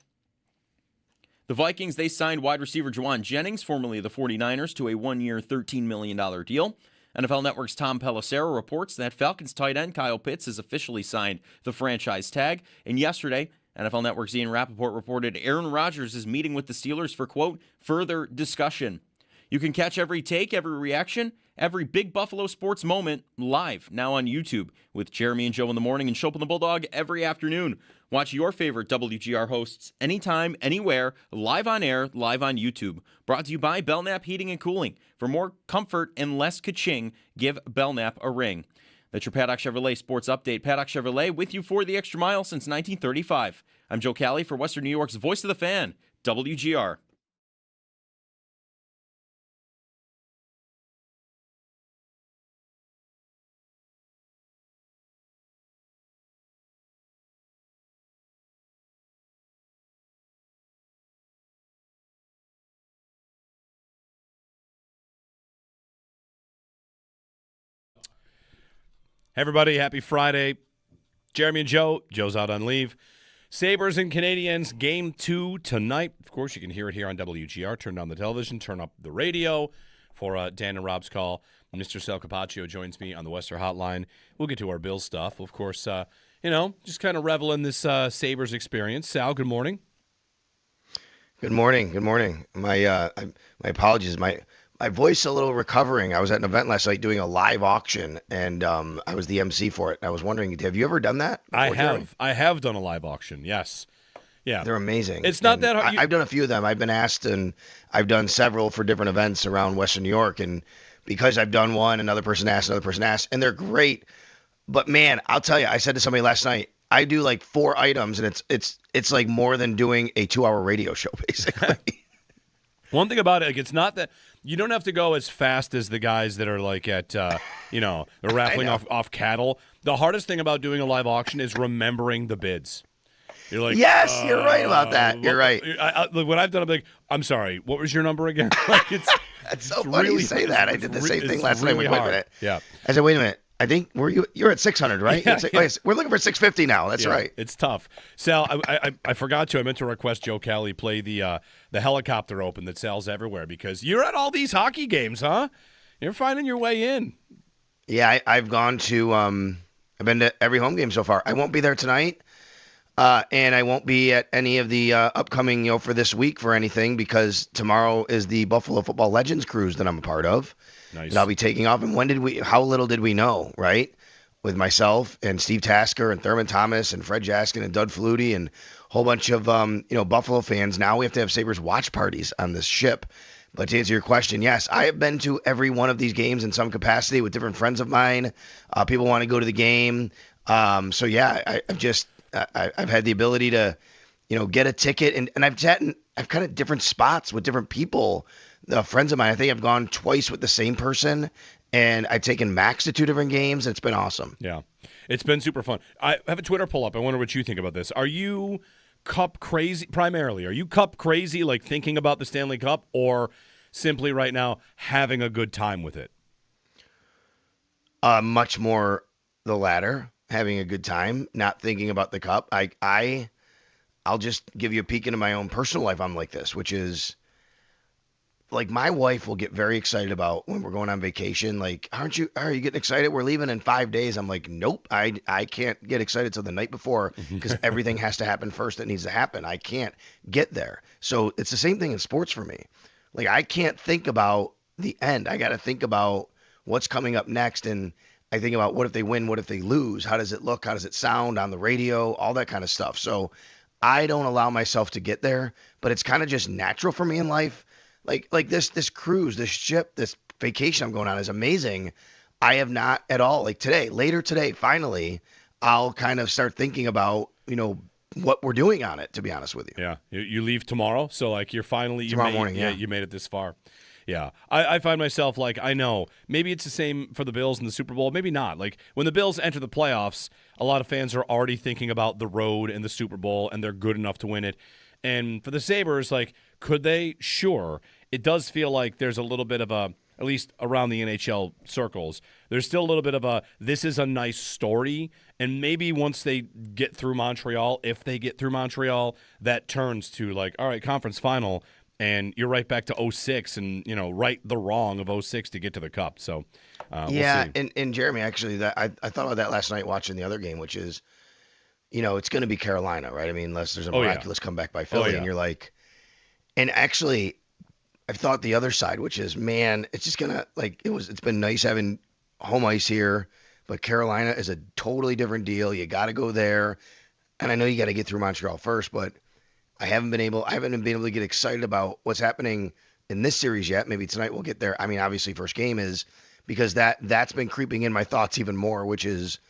the Vikings, they signed wide receiver Juwan Jennings, formerly of the 49ers, to a 1-year, $13 million deal. NFL Network's Tom Pelissero reports that Falcons tight end Kyle Pitts has officially signed the franchise tag. And yesterday, NFL Network's Ian Rappaport reported Aaron Rodgers is meeting with the Steelers for, quote, further discussion. You can catch every take, every reaction, every big Buffalo sports moment live now on YouTube with Jeremy and Joe in the morning and Shope and the Bulldog every afternoon. Watch your favorite WGR hosts anytime, anywhere, live on air, live on YouTube. Brought to you by Belknap Heating and Cooling. For more comfort and less ka-ching, give Belknap a ring. That's your Paddock Chevrolet Sports Update. Paddock Chevrolet with you for the extra mile since 1935. I'm Joe Cali for Western New York's Voice of the Fan, WGR. Hey everybody, happy Friday. Jeremy and Joe. Joe's out on leave. Sabres and Canadiens, Game 2 tonight. Of course, you can hear it here on WGR. Turn on the television, turn up the radio for Dan and Rob's call. Mr. Sal Kapacio joins me on the Western Hotline. We'll get to our Bill stuff. Of course, just kind of revel in this Sabres experience. Sal, good morning. Good morning. Good morning. My apologies. My voice a little recovering. I was at an event last night doing a live auction, and I was the MC for it. I was wondering, have you ever done that before, I have. Jeremy? I have done a live auction, yes. Yeah. They're amazing. It's not that hard. I've done a few of them. I've been asked, and I've done several for different events around Western New York, and because I've done one, another person asked, and they're great. But, man, I'll tell you, I said to somebody last night, I do like 4 items, and it's like more than doing a 2-hour radio show, basically. One thing about it, like, it's not that you don't have to go as fast as the guys that are like at, they're raffling off cattle. The hardest thing about doing a live auction is remembering the bids. You're like, yes, you're right about that. You're right. What I've done, I'm like, I'm sorry, what was your number again? Like, it's so funny you say that. I did the same thing last night. Wait a minute. Yeah. I said, wait a minute. I think you're at 600, right? Yeah, we're looking for 650 now. That's right. It's tough. Sal, I forgot to. I meant to request Joe Cali play the helicopter open that Sal's everywhere because you're at all these hockey games, huh? You're finding your way in. Yeah, I've gone to. I've been to every home game so far. I won't be there tonight, and I won't be at any of the upcoming for this week for anything because tomorrow is the Buffalo Football Legends cruise that I'm a part of. Nice. And I'll be taking off. And how little did we know, right? With myself and Steve Tasker and Thurman Thomas and Fred Jaskin and Doug Flutie and a whole bunch of, Buffalo fans. Now we have to have Sabres watch parties on this ship. But to answer your question, yes, I have been to every one of these games in some capacity with different friends of mine. People want to go to the game. I've had the ability to, get a ticket. And I've kind of different spots with different people. Friends of mine, I think I've gone twice with the same person, and I've taken Max to 2 different games, and it's been awesome. Yeah, it's been super fun. I have a Twitter pull up. I wonder what you think about this. Are you Cup crazy primarily? Are you Cup crazy, like thinking about the Stanley Cup, or simply right now having a good time with it? Much more the latter, having a good time, not thinking about the Cup. I'll just give you a peek into my own personal life. I'm like this, which is like my wife will get very excited about when we're going on vacation. Like, are you getting excited? We're leaving in 5 days. I'm like, nope, I can't get excited till the night before because everything has to happen first that needs to happen. I can't get there. So it's the same thing in sports for me. Like, I can't think about the end. I got to think about what's coming up next. And I think about what if they win? What if they lose? How does it look? How does it sound on the radio? All that kind of stuff. So I don't allow myself to get there, but it's kind of just natural for me in life. Like this cruise, this ship, this vacation I'm going on is amazing. I have not at all, like later today, finally, I'll kind of start thinking about, what we're doing on it, to be honest with you. Yeah. You leave tomorrow. So like you're finally, tomorrow morning. Yeah. You made it this far. Yeah. I find myself like, I know maybe it's the same for the Bills in the Super Bowl. Maybe not. Like when the Bills enter the playoffs, a lot of fans are already thinking about the road and the Super Bowl and they're good enough to win it. And for the Sabres, like, could they? Sure. It does feel like there's a little bit of a, at least around the NHL circles, there's still a little bit of a, this is a nice story. And maybe once they get through Montreal, if they get through Montreal, that turns to like, all right, conference final, and you're right back to 06 and, right the wrong of 06 to get to the Cup. So, we'll see. And Jeremy, actually, that I thought about that last night watching the other game, which is, it's going to be Carolina, right? I mean, unless there's a miraculous comeback by Philly, and you're like, and actually, I've thought the other side, which is, man, it's just gonna it's been nice having home ice here, but Carolina is a totally different deal. You got to go there, and I know you got to get through Montreal first, but I haven't been able to get excited about what's happening in this series yet. Maybe tonight we'll get there. I mean, obviously, first game is because that's been creeping in my thoughts even more, which is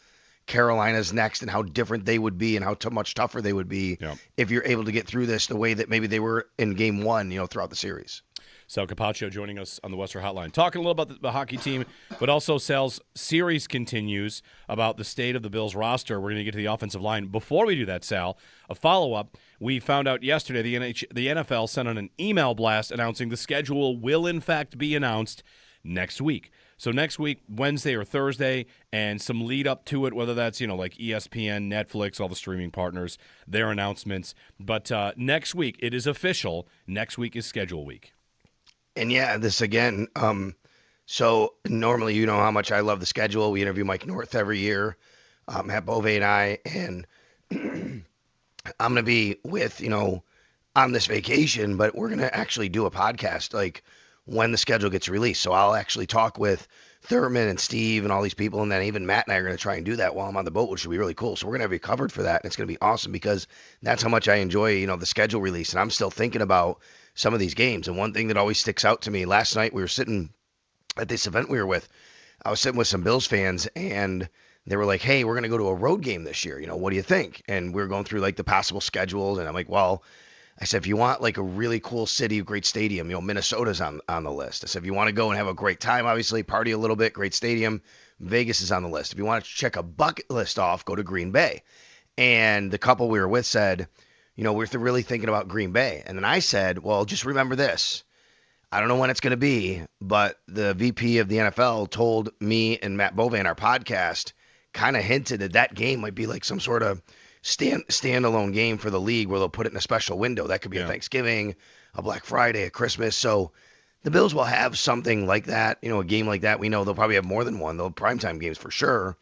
Carolina's next and how different they would be and how much tougher they would be if you're able to get through this the way that maybe they were in game one, throughout the series. Sal Kapacio joining us on the Western Hotline. Talking a little about the hockey team, but also Sal's series continues about the state of the Bills roster. We're going to get to the offensive line. Before we do that, Sal, a follow-up. We found out yesterday the NFL sent out an email blast announcing the schedule will, in fact, be announced next week. So next week, Wednesday or Thursday, and some lead up to it, whether that's, like ESPN, Netflix, all the streaming partners, their announcements. But next week, it is official. Next week is schedule week. And yeah, this again. So normally, you know how much I love the schedule. We interview Mike North every year, Matt Bove and I, and I'm going to be with, on this vacation, but we're going to actually do a podcast like when the schedule gets released. So I'll actually talk with Thurman and Steve and all these people, and then even Matt and I are going to try and do that while I'm on the boat, which will be really cool. So we're going to have you covered for that, and it's going to be awesome because that's how much I enjoy, the schedule release. And I'm still thinking about some of these games. And one thing that always sticks out to me, last night we were sitting at this event we were with, I was sitting with some Bills fans, and they were like, hey, we're going to go to a road game this year. What do you think? And we were going through like the possible schedules, and I'm like, well, I said, if you want like a really cool city, great stadium, Minnesota's on the list. I said, if you want to go and have a great time, obviously party a little bit, great stadium, Vegas is on the list. If you want to check a bucket list off, go to Green Bay. And the couple we were with said, we're really thinking about Green Bay. And then I said, well, just remember this. I don't know when it's going to be, but the VP of the NFL told me and Matt Bove in our podcast, kind of hinted that game might be like some sort of standalone game for the league where they'll put it in a special window. That could be a Thanksgiving, a Black Friday, a Christmas. So the Bills will have something like that, a game like that. We know they'll probably have more than one. They'll have primetime games for sure.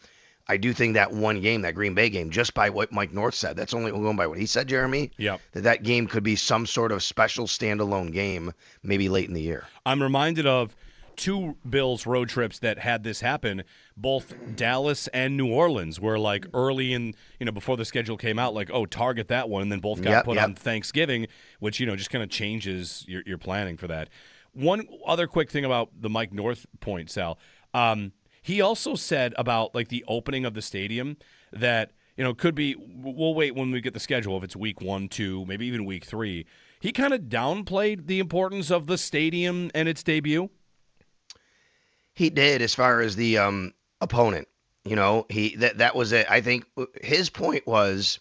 I do think that one game, that Green Bay game, just by what Mike North said, that's only going by what he said, Jeremy. Yep. That game could be some sort of special standalone game, maybe late in the year. I'm reminded of two Bills road trips that had this happen, both Dallas and New Orleans, where like early in, before the schedule came out, like, oh, target that one, and then both got put on Thanksgiving, which, just kind of changes your planning for that. One other quick thing about the Mike North point, Sal. He also said about like the opening of the stadium that, could be, we'll wait when we get the schedule, if it's week 1, 2, maybe even week 3. He kind of downplayed the importance of the stadium and its debut. He did, as far as the opponent. That was it. I think his point was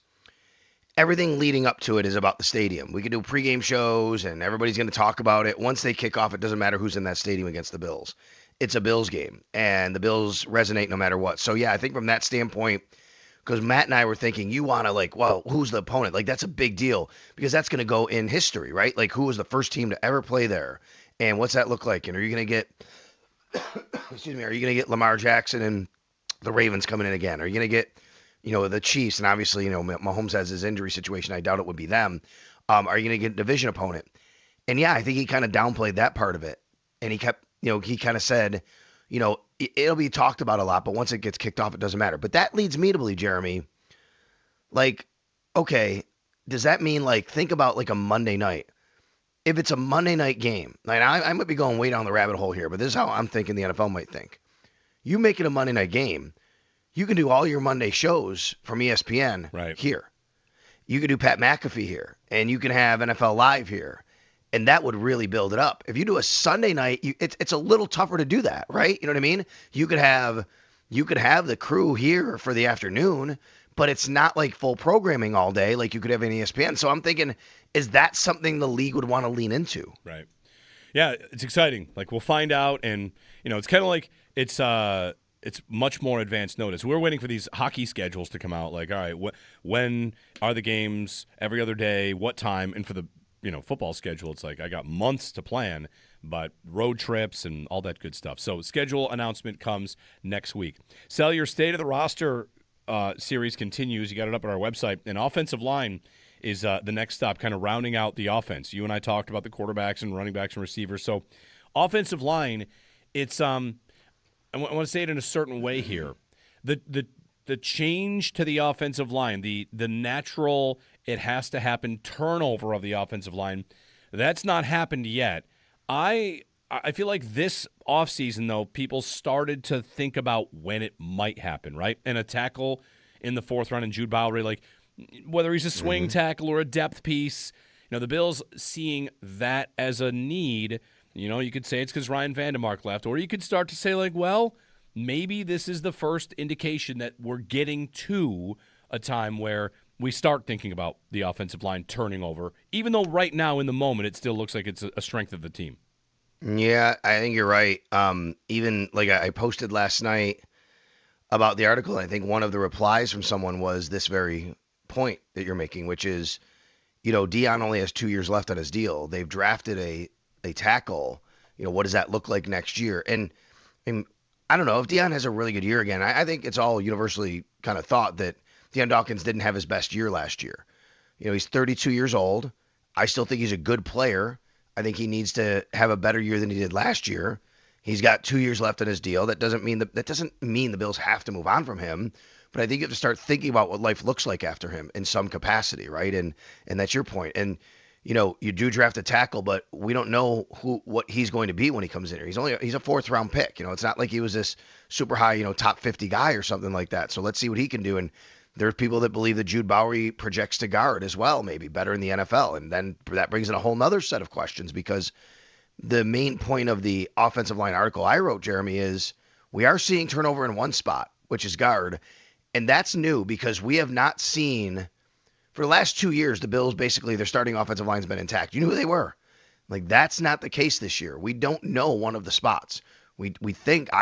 everything leading up to it is about the stadium. We could do pregame shows, and everybody's going to talk about it. Once they kick off, it doesn't matter who's in that stadium against the Bills. It's a Bills game, and the Bills resonate no matter what. So, yeah, I think from that standpoint, because Matt and I were thinking, you want to, like, well, who's the opponent? Like, that's a big deal because that's going to go in history, right? Like, who was the first team to ever play there? And what's that look like? And are you going to get, excuse me, are you going to get Lamar Jackson and the Ravens coming in again? Are you going to get, the Chiefs? And obviously, Mahomes has his injury situation. I doubt it would be them. Are you going to get a division opponent? And yeah, I think he kind of downplayed that part of it. And he kept, he kind of said, it'll be talked about a lot, but once it gets kicked off, it doesn't matter. But that leads me to believe, Jeremy, like, okay, does that mean, like, think about like a Monday night? If it's a Monday night game, and I might be going way down the rabbit hole here, but this is how I'm thinking the NFL might think. You make it a Monday night game, you can do all your Monday shows from ESPN here. You can do Pat McAfee here, and you can have NFL Live here, and that would really build it up. If you do a Sunday night, it's a little tougher to do that, right? You know what I mean? You could have the crew here for the afternoon, but it's not like full programming all day like you could have in ESPN. So I'm thinking, is that something the league would want to lean into? Right. Yeah, it's exciting. Like, we'll find out, and it's kind of like it's much more advanced notice. We're waiting for these hockey schedules to come out. Like, all right, when are the games? Every other day? What time? And for the football schedule, it's like I got months to plan, but road trips and all that good stuff. So schedule announcement comes next week. Sal, your State of the Roster series continues. You got it up on our website. And offensive line is the next stop, kind of rounding out the offense. You and I talked about the quarterbacks and running backs and receivers. So offensive line, it's I want to say it in a certain way here. The change to the offensive line, the natural, it has to happen turnover of the offensive line, that's not happened yet. I feel like this offseason, though, people started to think about when it might happen, right? And a tackle in the fourth round, and Jude Bowery, like, whether he's a swing tackle or a depth piece, the Bills seeing that as a need, you could say it's because Ryan Vandemark left, or you could start to say, like, well, maybe this is the first indication that we're getting to a time where we start thinking about the offensive line turning over, even though right now in the moment it still looks like it's a strength of the team. Yeah, I think you're right. Even like I posted last night about the article, and I think one of the replies from someone was this very point that you're making, which is, Deion only has 2 years left on his deal. They've drafted a tackle. What does that look like next year? And I don't know if Deion has a really good year again. I think it's all universally kind of thought that Deion Dawkins didn't have his best year last year. He's 32 years old. I still think he's a good player. I think he needs to have a better year than he did last year. He's got 2 years left on his deal. That doesn't mean the Bills have to move on from him. But I think you have to start thinking about what life looks like after him in some capacity, right? And that's your point. And you do draft a tackle, but we don't know what he's going to be when he comes in here. He's a fourth round pick. It's not like he was this super high, top 50 guy or something like that. So let's see what he can do. And there's people that believe that Jude Bowery projects to guard as well, maybe better in the NFL. And then that brings in a whole nother set of questions, because the main point of the offensive line article I wrote, Jeremy, is we are seeing turnover in one spot, which is guard. And that's new because we have not seen, for the last 2 years, the Bills, basically their starting offensive line's been intact. You knew who they were. Like, that's not the case this year. We don't know one of the spots. I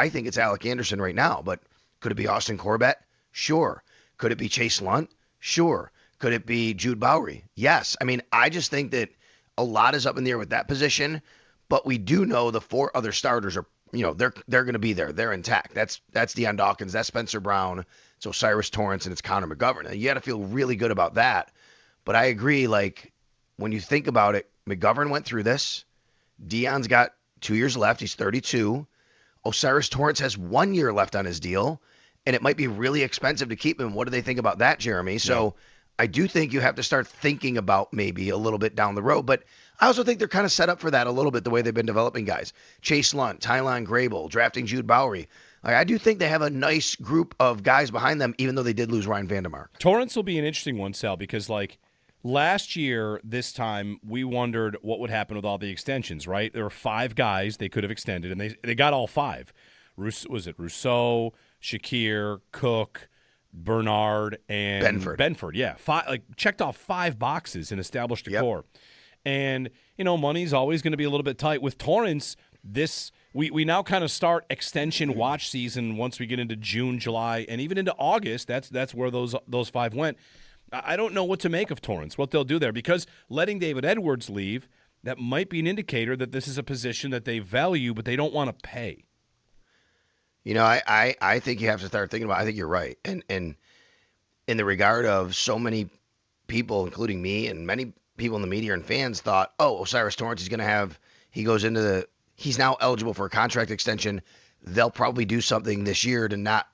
think it's Alec Anderson right now, but could it be Austin Corbett? Sure. Could it be Chase Lunt? Sure. Could it be Jude Bowery? Yes. I mean, I just think that a lot is up in the air with that position, but we do know the four other starters are, they're going to be there. They're intact. That's Deion Dawkins. That's Spencer Brown. It's Osiris Torrance, and it's Connor McGovern. Now, you got to feel really good about that. But I agree, like, when you think about it, McGovern went through this. Deion's got 2 years left. He's 32. Osiris Torrance has 1 year left on his deal, and it might be really expensive to keep him. What do they think about that, Jeremy? So I do think you have to start thinking about maybe a little bit down the road. But I also think they're kind of set up for that a little bit, the way they've been developing guys. Chase Lunt, Tylan Grable, drafting Jude Bowery. I do think they have a nice group of guys behind them, even though they did lose Ryan Vandemark. Torrance will be an interesting one, Sal, because, like, last year, this time, we wondered what would happen with all the extensions, right? There were 5 guys they could have extended, and they got all 5. Was it Rousseau, Shakir, Cook, Bernard, and Benford? Yeah, 5, like, checked off 5 boxes and established a core. And, money's always going to be a little bit tight. With Torrance, we now kind of start extension watch season once we get into June, July, and even into August. That's where those 5 went. I don't know what to make of Torrance, what they'll do there, because letting David Edwards leave, that might be an indicator that this is a position that they value, but they don't want to pay. You know, I think you have to start thinking about. I think you're right, and in the regard of so many people, including me and many people in the media and fans, thought, oh, O'Cyrus Torrence he's now eligible for a contract extension. They'll probably do something this year to not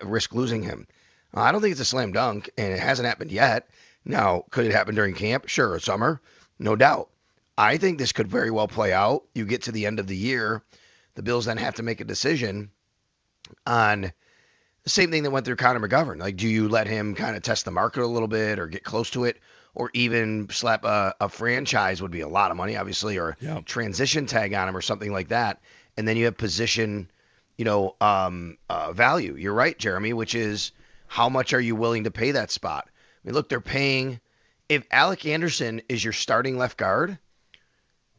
risk losing him. I don't think it's a slam dunk, and it hasn't happened yet. Now, could it happen during camp? Sure, summer, no doubt. I think this could very well play out. You get to the end of the year, the Bills then have to make a decision on the same thing that went through Connor McGovern. Like, do you let him kind of test the market a little bit or get close to it, or even slap a franchise would be a lot of money, obviously, or transition tag on him or something like that. And then you have position, value. You're right, Jeremy, which is how much are you willing to pay that spot? I mean, look, they're paying – if Alec Anderson is your starting left guard,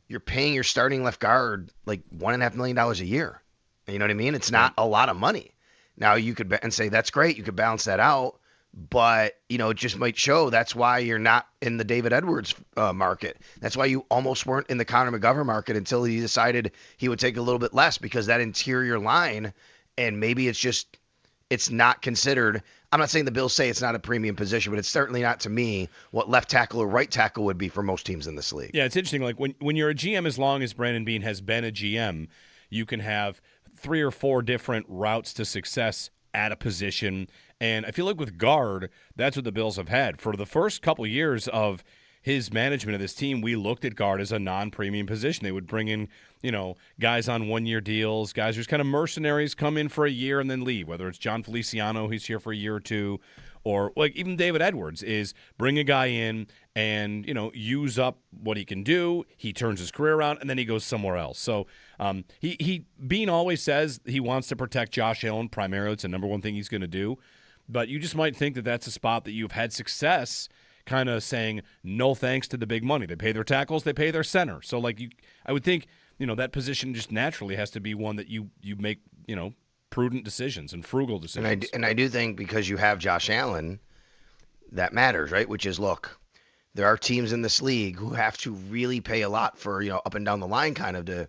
you're paying your starting left guard like $1.5 million a year. You know what I mean? It's not a lot of money. Now you could and say that's great. You could balance that out, but it just might show that's why you're not in the David Edwards market. That's why you almost weren't in the Connor McGovern market until he decided he would take a little bit less, because that interior line, and maybe it's not considered. I'm not saying the Bills say it's not a premium position, but it's certainly not, to me, what left tackle or right tackle would be for most teams in this league. Yeah, it's interesting. Like when you're a GM, as long as Brandon Beane has been a GM, you can have 3 or 4 different routes to success at a position. And I feel like with guard, that's what the Bills have had. For the first couple years of his management of this team, we looked at guard as a non-premium position. They would bring in, guys on 1-year deals, guys who's kind of mercenaries, come in for a year and then leave, whether it's John Feliciano, who's here for a year or two, or like even David Edwards is bring a guy in and, use up what he can do. He turns his career around and then he goes somewhere else. So Beane always says he wants to protect Josh Allen primarily. It's the number one thing he's going to do. But you just might think that that's a spot that you've had success kind of saying no thanks to the big money. They pay their tackles, they pay their center. So I would think, that position just naturally has to be one that you make, prudent decisions and frugal decisions. And I do think because you have Josh Allen, that matters, right? Which is, look, there are teams in this league who have to really pay a lot for, up and down the line kind of to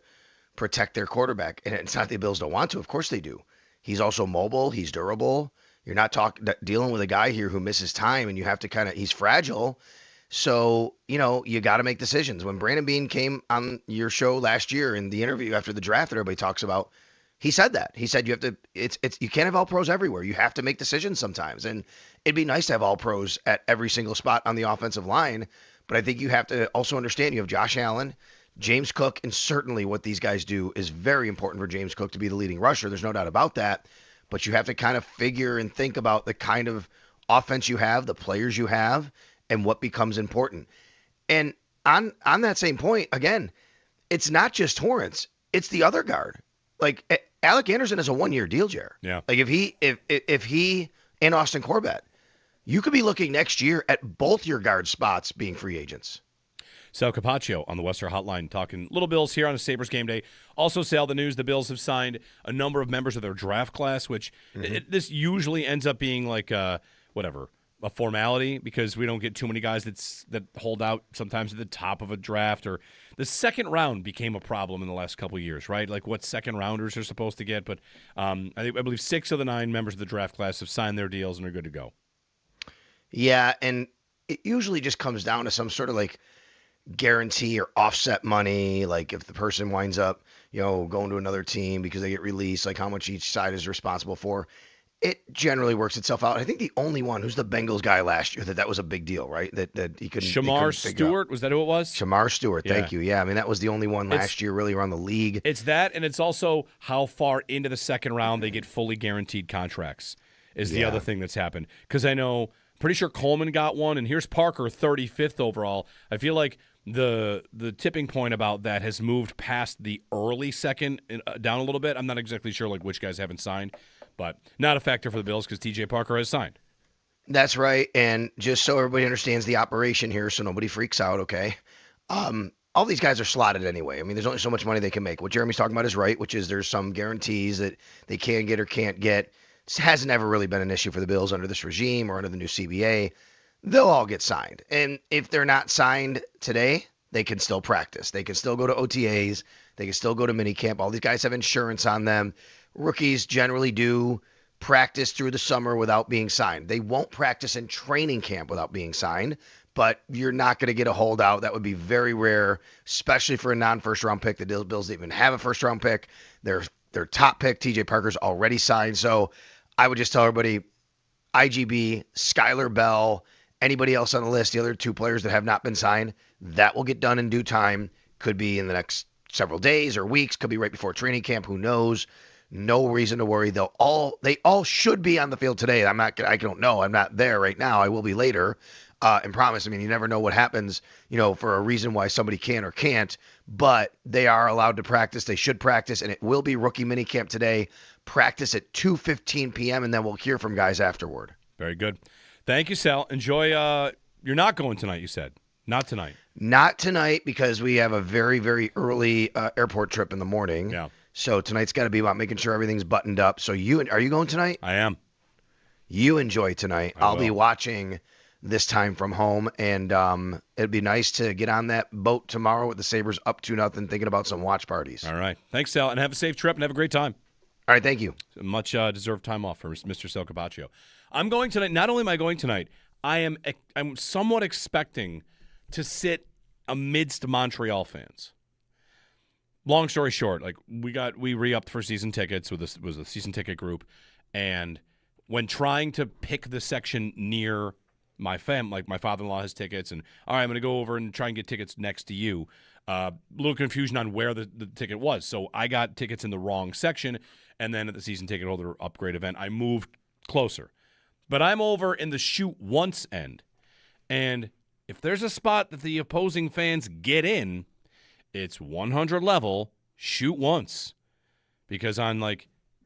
protect their quarterback. And it's not the Bills don't want to. Of course they do. He's also mobile. He's durable. You're not dealing with a guy here who misses time, and you have to he's fragile. So, you got to make decisions. When Brandon Beane came on your show last year in the interview after the draft that everybody talks about, he said that. He said you have to you can't have all pros everywhere. You have to make decisions sometimes. And it'd be nice to have all pros at every single spot on the offensive line, but I think you have to also understand you have Josh Allen, James Cook, and certainly what these guys do is very important for James Cook to be the leading rusher. There's no doubt about that. But you have to kind of figure and think about the kind of offense you have, the players you have, and what becomes important. And on that same point, again, it's not just Torrance, it's the other guard. Like Alec Anderson is a 1-year deal, Jer. Yeah. Like if he and Austin Corbett, you could be looking next year at both your guard spots being free agents. Sal Kapacio on the Western Hotline talking Little Bills here on a Sabres game day. Also, Sal, the news, the Bills have signed a number of members of their draft class, which this usually ends up being like a formality because we don't get too many guys that hold out sometimes at the top of a draft. Or the second round became a problem in the last couple of years, right? Like what second rounders are supposed to get. But I believe 6 of the 9 members of the draft class have signed their deals and are good to go. Yeah, and it usually just comes down to some sort of guarantee or offset money, like if the person winds up, going to another team because they get released, like how much each side is responsible for. It generally works itself out. I think the only one who's the Bengals guy last year that was a big deal, right? That he couldn't. Shamar Stewart, was that who it was? Shamar Stewart, thank you. Yeah, I mean that was the only one last year really around the league. It's that, and it's also how far into the second round they get fully guaranteed contracts is the other thing that's happened. Because I know, pretty sure Coleman got one, and here's Parker, 35th overall. I feel like the tipping point about that has moved past the early second down a little bit. I'm not exactly sure which guys haven't signed, but not a factor for the Bills because TJ Parker has signed. That's right, and just so everybody understands the operation here, so nobody freaks out, okay? All these guys are slotted anyway. I mean, there's only so much money they can make. What Jeremy's talking about is right, which is there's some guarantees that they can get or can't get. This has never really been an issue for the Bills under this regime or under the new CBA. They'll all get signed. And if they're not signed today, they can still practice. They can still go to OTAs. They can still go to minicamp. All these guys have insurance on them. Rookies generally do practice through the summer without being signed. They won't practice in training camp without being signed, but you're not going to get a holdout. That would be very rare, especially for a non-first round pick. The Bills didn't even have a first round pick. Their top pick, TJ Parker's already signed. So I would just tell everybody, IGB, Skylar Bell, anybody else on the list, the other 2 players that have not been signed, that will get done in due time. Could be in the next several days or weeks. Could be right before training camp. Who knows? No reason to worry. They all should be on the field today. I don't know. I'm not there right now. I will be later. And promise. I mean, you never know what happens, for a reason why somebody can or can't. But they are allowed to practice. They should practice, and it will be rookie minicamp today. Practice at 2:15 p.m. and then we'll hear from guys afterward. Very good. Thank you, Sal. Enjoy. You're not going tonight, you said. Not tonight. Not tonight because we have a very, very early airport trip in the morning. Yeah. So tonight's got to be about making sure everything's buttoned up. So are you going tonight? I am. You enjoy tonight. I'll be watching this time from home, and it'd be nice to get on that boat tomorrow with the Sabres up 2-0, thinking about some watch parties. All right. Thanks, Sal, and have a safe trip and have a great time. All right, thank you. Much deserved time off for Mr. Sal Kapacio. I'm going tonight. Not only am I going tonight, I'm somewhat expecting to sit amidst Montreal fans. Long story short, we re-upped for season tickets with a season ticket group, and when trying to pick the section near my my father-in-law has tickets, and all right, I'm going to go over and try and get tickets next to you. Little confusion on where the ticket was, so I got tickets in the wrong section, and then at the season ticket holder upgrade event, I moved closer. But I'm over in the shoot once end, and if there's a spot that the opposing fans get in, it's 100 level, shoot once. Because on,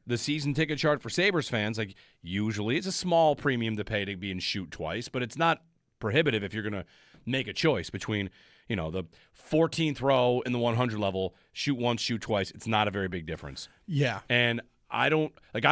the season ticket chart for Sabres fans, usually it's a small premium to pay to be in shoot twice, but it's not prohibitive if you're going to make a choice between, the 14th row in the 100 level, shoot once, shoot twice. It's not a very big difference. Yeah. And I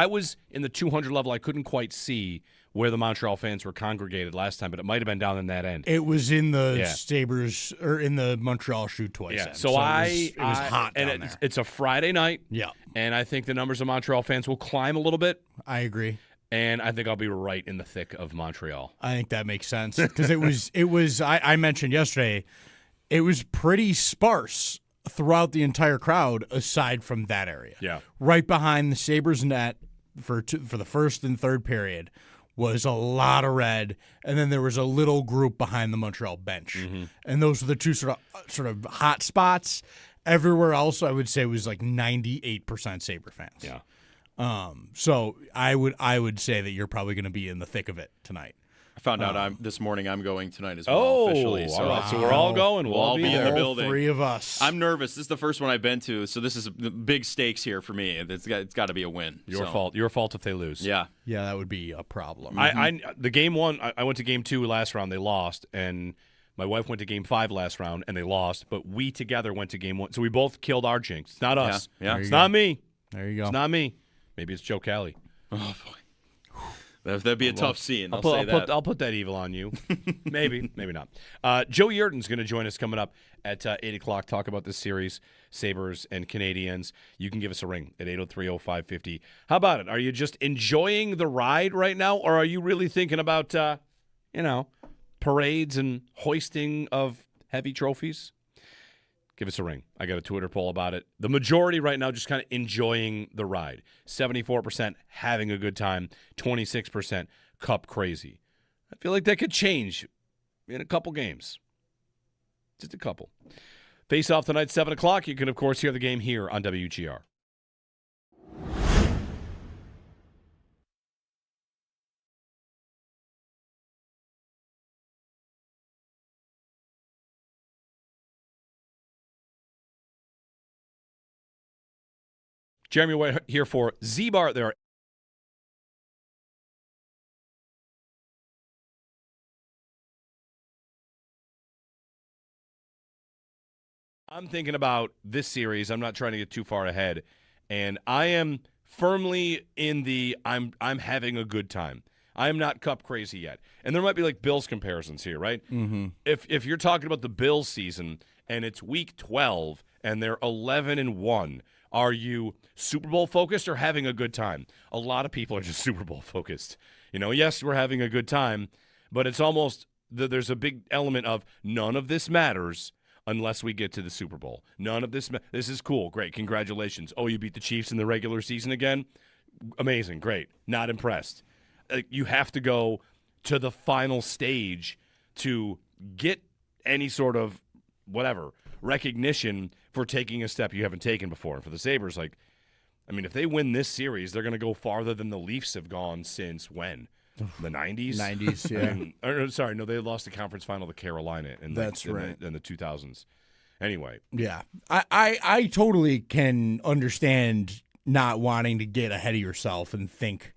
was in the 200 level. I couldn't quite see where the Montreal fans were congregated last time, but it might have been down in that end. It was in the Sabres, or in the Montreal shoot twice. Yeah, end. So it was hot and down there. It's a Friday night. Yeah. And I think the numbers of Montreal fans will climb a little bit. I agree. And I think I'll be right in the thick of Montreal. I think that makes sense because it was. I mentioned yesterday, it was pretty sparse throughout the entire crowd, aside from that area. Yeah. Right behind the Sabres net for the first and third period was a lot of red, and then there was a little group behind the Montreal bench, and those were the two sort of hot spots. Everywhere else, I would say, was 98% Sabre fans. Yeah. So I would say that you're probably going to be in the thick of it tonight. I found out this morning I'm going tonight as well, officially. So, all right. So we're all going. We'll all be in the All building. 3 of us. I'm nervous. This is the first one I've been to, so this is big stakes here for me. It's got to be a win. Your fault. Your fault if they lose. Yeah. Yeah, that would be a problem. The game 1, I went to game 2 last round. They lost, and my wife went to game 5 last round, and they lost. But we together went to game 1, so we both killed our jinx. It's not us. Yeah. It's not me. There you go. It's not me. Maybe it's Joe Kelly. Oh boy. That'd be a tough scene. I'll say that. I'll put that evil on you. Maybe not. Joe Yerdon's going to join us coming up at 8 o'clock, talk about this series, Sabres and Canadiens. You can give us a ring at 803-0550. How about it? Are you just enjoying the ride right now, or are you really thinking about, parades and hoisting of heavy trophies? Give us a ring. I got a Twitter poll about it. The majority right now just kind of enjoying the ride. 74% having a good time. 26% cup crazy. I feel like that could change in a couple games. Just a couple. Face off tonight, 7 o'clock. You can, of course, hear the game here on WGR. Jeremy White here for Z-Bar. There are I'm thinking about this series. I'm not trying to get too far ahead, and I am firmly in the I'm having a good time. I am not cup crazy yet. And there might be Bills comparisons here, right? Mm-hmm. If you're talking about the Bills season and it's week 12 and they're 11-1. Are you Super Bowl focused or having a good time? A lot of people are just Super Bowl focused. Yes, we're having a good time, but it's almost there's a big element of none of this matters unless we get to the Super Bowl. None of this this is cool. Great. Congratulations. Oh, you beat the Chiefs in the regular season again? Amazing. Great. Not impressed. You have to go to the final stage to get any sort of recognition for taking a step you haven't taken before. And for the Sabres, if they win this series, they're going to go farther than the Leafs have gone since when? The 90s? 90s, yeah. They lost the conference final to Carolina in the 2000s. Anyway. Yeah. I totally can understand not wanting to get ahead of yourself and think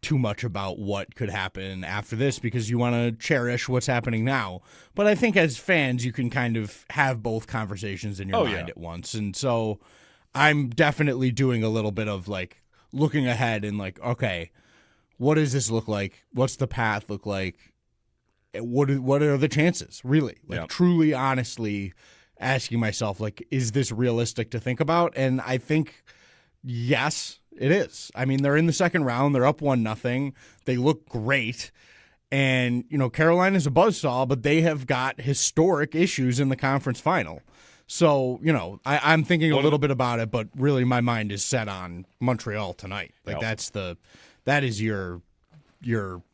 too much about what could happen after this because you want to cherish what's happening now. But I think as fans, you can kind of have both conversations in your mind at once. And so I'm definitely doing a little bit of looking ahead and okay, what does this look like? What's the path look like? What are the chances, really? Truly, honestly asking myself, is this realistic to think about? And I think, yes, it is. They're in the second round. They're up 1-0. They look great. And, Carolina's a buzzsaw, but they have got historic issues in the conference final. So, I'm thinking a little bit about it, but really my mind is set on Montreal tonight. That is your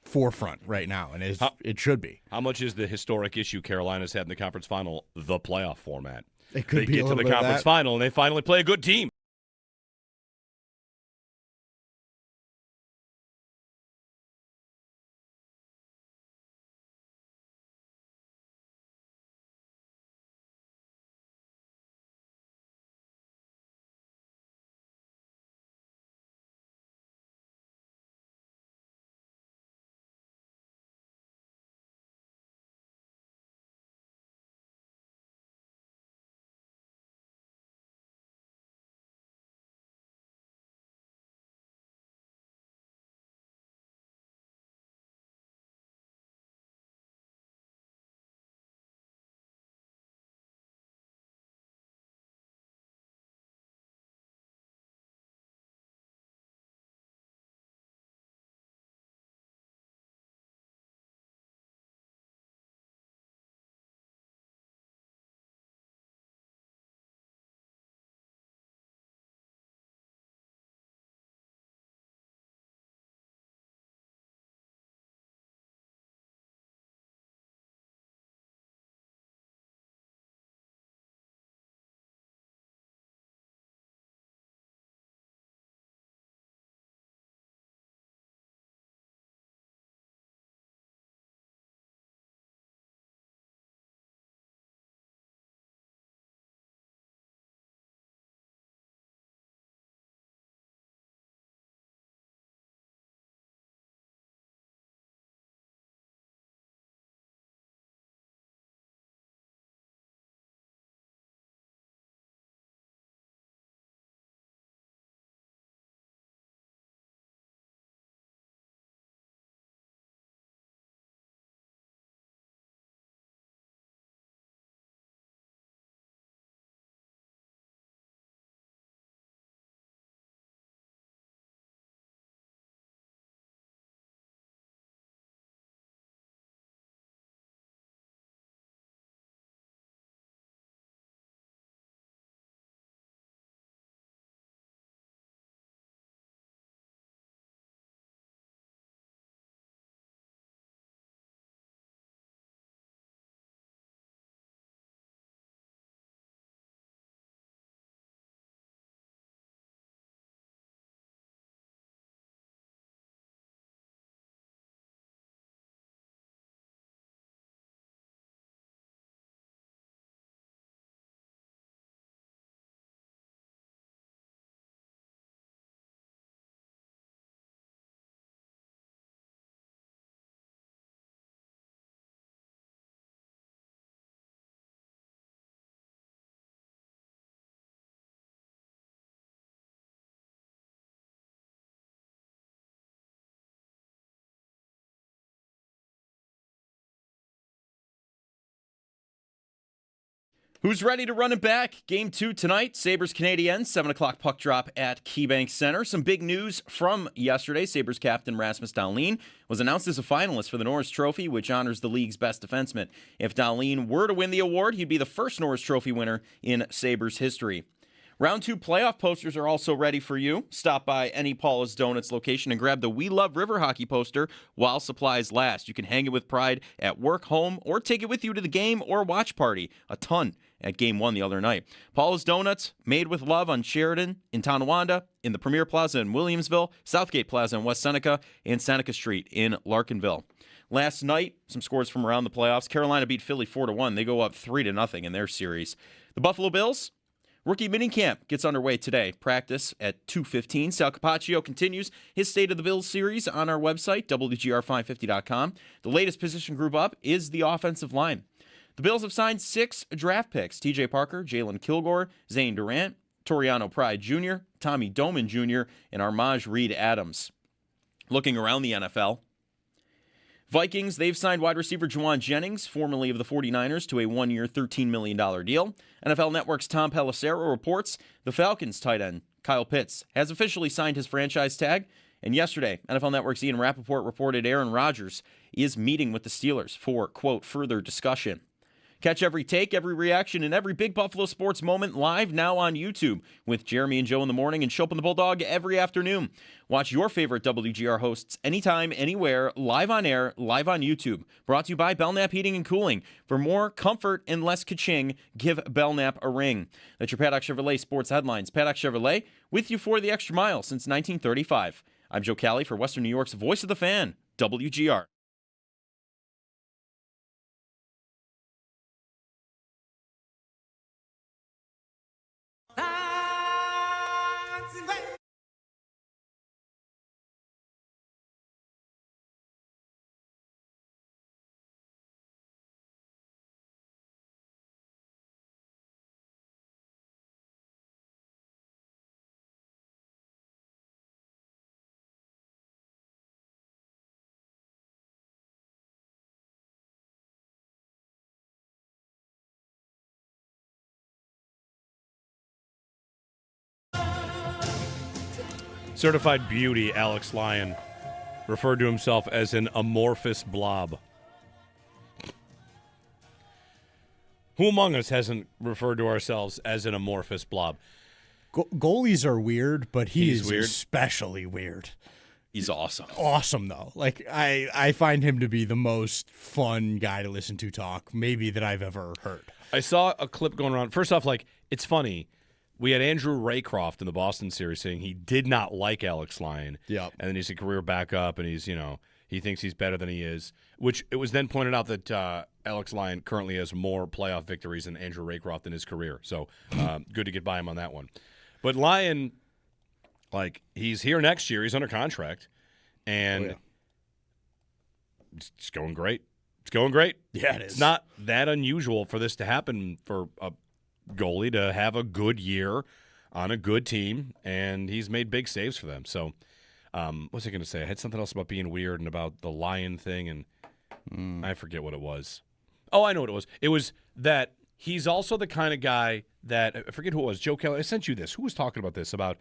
forefront right now, and it should be. How much is the historic issue Carolina's had in the conference final the playoff format? It could they be get to the conference final, and they finally play a good team. Who's ready to run it back? Game 2 tonight, Sabres Canadiens, 7 o'clock puck drop at KeyBank Center. Some big news from yesterday. Sabres captain Rasmus Dalene was announced as a finalist for the Norris Trophy, which honors the league's best defenseman. If Dalene were to win the award, he'd be the first Norris Trophy winner in Sabres history. Round 2 playoff posters are also ready for you. Stop by any Paula's Donuts location and grab the We Love River Hockey poster while supplies last. You can hang it with pride at work, home, or take it with you to the game or watch party. A ton at Game 1 the other night. Paula's Donuts, made with love on Sheridan, in Tonawanda, in the Premier Plaza in Williamsville, Southgate Plaza in West Seneca, and Seneca Street in Larkinville. Last night, some scores from around the playoffs. Carolina beat Philly 4-1. They go up 3-0 in their series. The Buffalo Bills, rookie minicamp gets underway today. Practice at 2:15. Sal Kapacio continues his State of the Bills series on our website, WGR550.com. The latest position group up is the offensive line. The Bills have signed 6 draft picks: TJ Parker, Jalen Kilgore, Zane Durant, Toriano Pride Jr., Tommy Doman Jr., and Armaj Reed Adams. Looking around the NFL, Vikings, they've signed wide receiver Juwan Jennings, formerly of the 49ers, to a 1-year, $13 million deal. NFL Network's Tom Pelissero reports the Falcons tight end Kyle Pitts has officially signed his franchise tag. And yesterday, NFL Network's Ian Rappaport reported Aaron Rodgers is meeting with the Steelers for, quote, further discussion. Catch every take, every reaction, and every big Buffalo sports moment live now on YouTube with Jeremy and Joe in the morning and Shope and the Bulldog every afternoon. Watch your favorite WGR hosts anytime, anywhere, live on air, live on YouTube. Brought to you by Belknap Heating and Cooling. For more comfort and less ka-ching, give Belknap a ring. That's your Paddock Chevrolet sports headlines. Paddock Chevrolet, with you for the extra mile since 1935. I'm Joe Cali for Western New York's Voice of the Fan, WGR. Certified beauty Alex Lyon referred to himself as an amorphous blob. Who among us hasn't referred to ourselves as an amorphous blob? Goalies are weird, but He's is weird. especially weird. He's awesome. Awesome, though. Like, I find him to be the most fun guy to listen to talk, maybe, that I've ever heard. I saw a clip going around. First off, like, it's funny. We had Andrew Raycroft in the Boston series saying he did not like Alex Lyon. Yep. And then he's a career backup, and he's, he thinks he's better than he is. Which it was then pointed out that Alex Lyon currently has more playoff victories than Andrew Raycroft in his career. So good to get by him on that one. But Lyon, like, he's here next year. He's under contract. And it's going great. It's going great. Yeah, it is. It's not that unusual for this to happen for a goalie to have a good year on a good team, and he's made big saves for them. So what was I going to say? I had something else about being weird and about the Lion thing, and I forget what it was. Oh, I know what it was. It was that he's also the kind of guy that, I forget who it was, Joe Kelly. I sent you this. Who was talking about this? About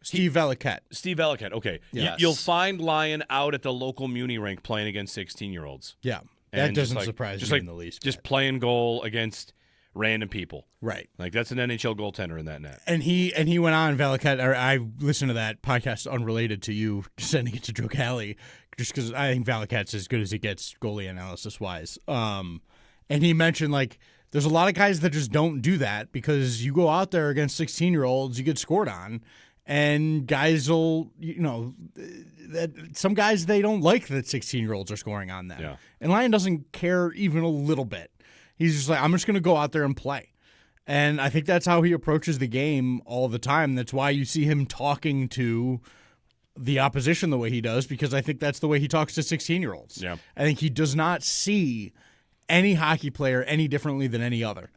Steve Veliquette. Steve Veliquette. Okay. Yes. You'll find Lyon out at the local Muni rink playing against 16-year-olds. Yeah, that And doesn't just surprise me me in the least. Just playing goal against random people. Right. Like, that's an NHL goaltender in that net. And he went on, Veliquette, or I listened to that podcast unrelated to you sending it to Joe Cali, just because I think Veliquette's as good as it gets goalie analysis-wise. And he mentioned, like, there's a lot of guys that just don't do that because you go out there against 16-year-olds, you get scored on, and guys will, some guys, they don't like that 16-year-olds are scoring on them. Yeah. And Lyon doesn't care even a little bit. He's just like, I'm just going to go out there and play. And I think that's how he approaches the game all the time. That's why you see him talking to the opposition the way he does, because I think that's the way he talks to 16-year-olds. Yeah. I think he does not see any hockey player any differently than any other,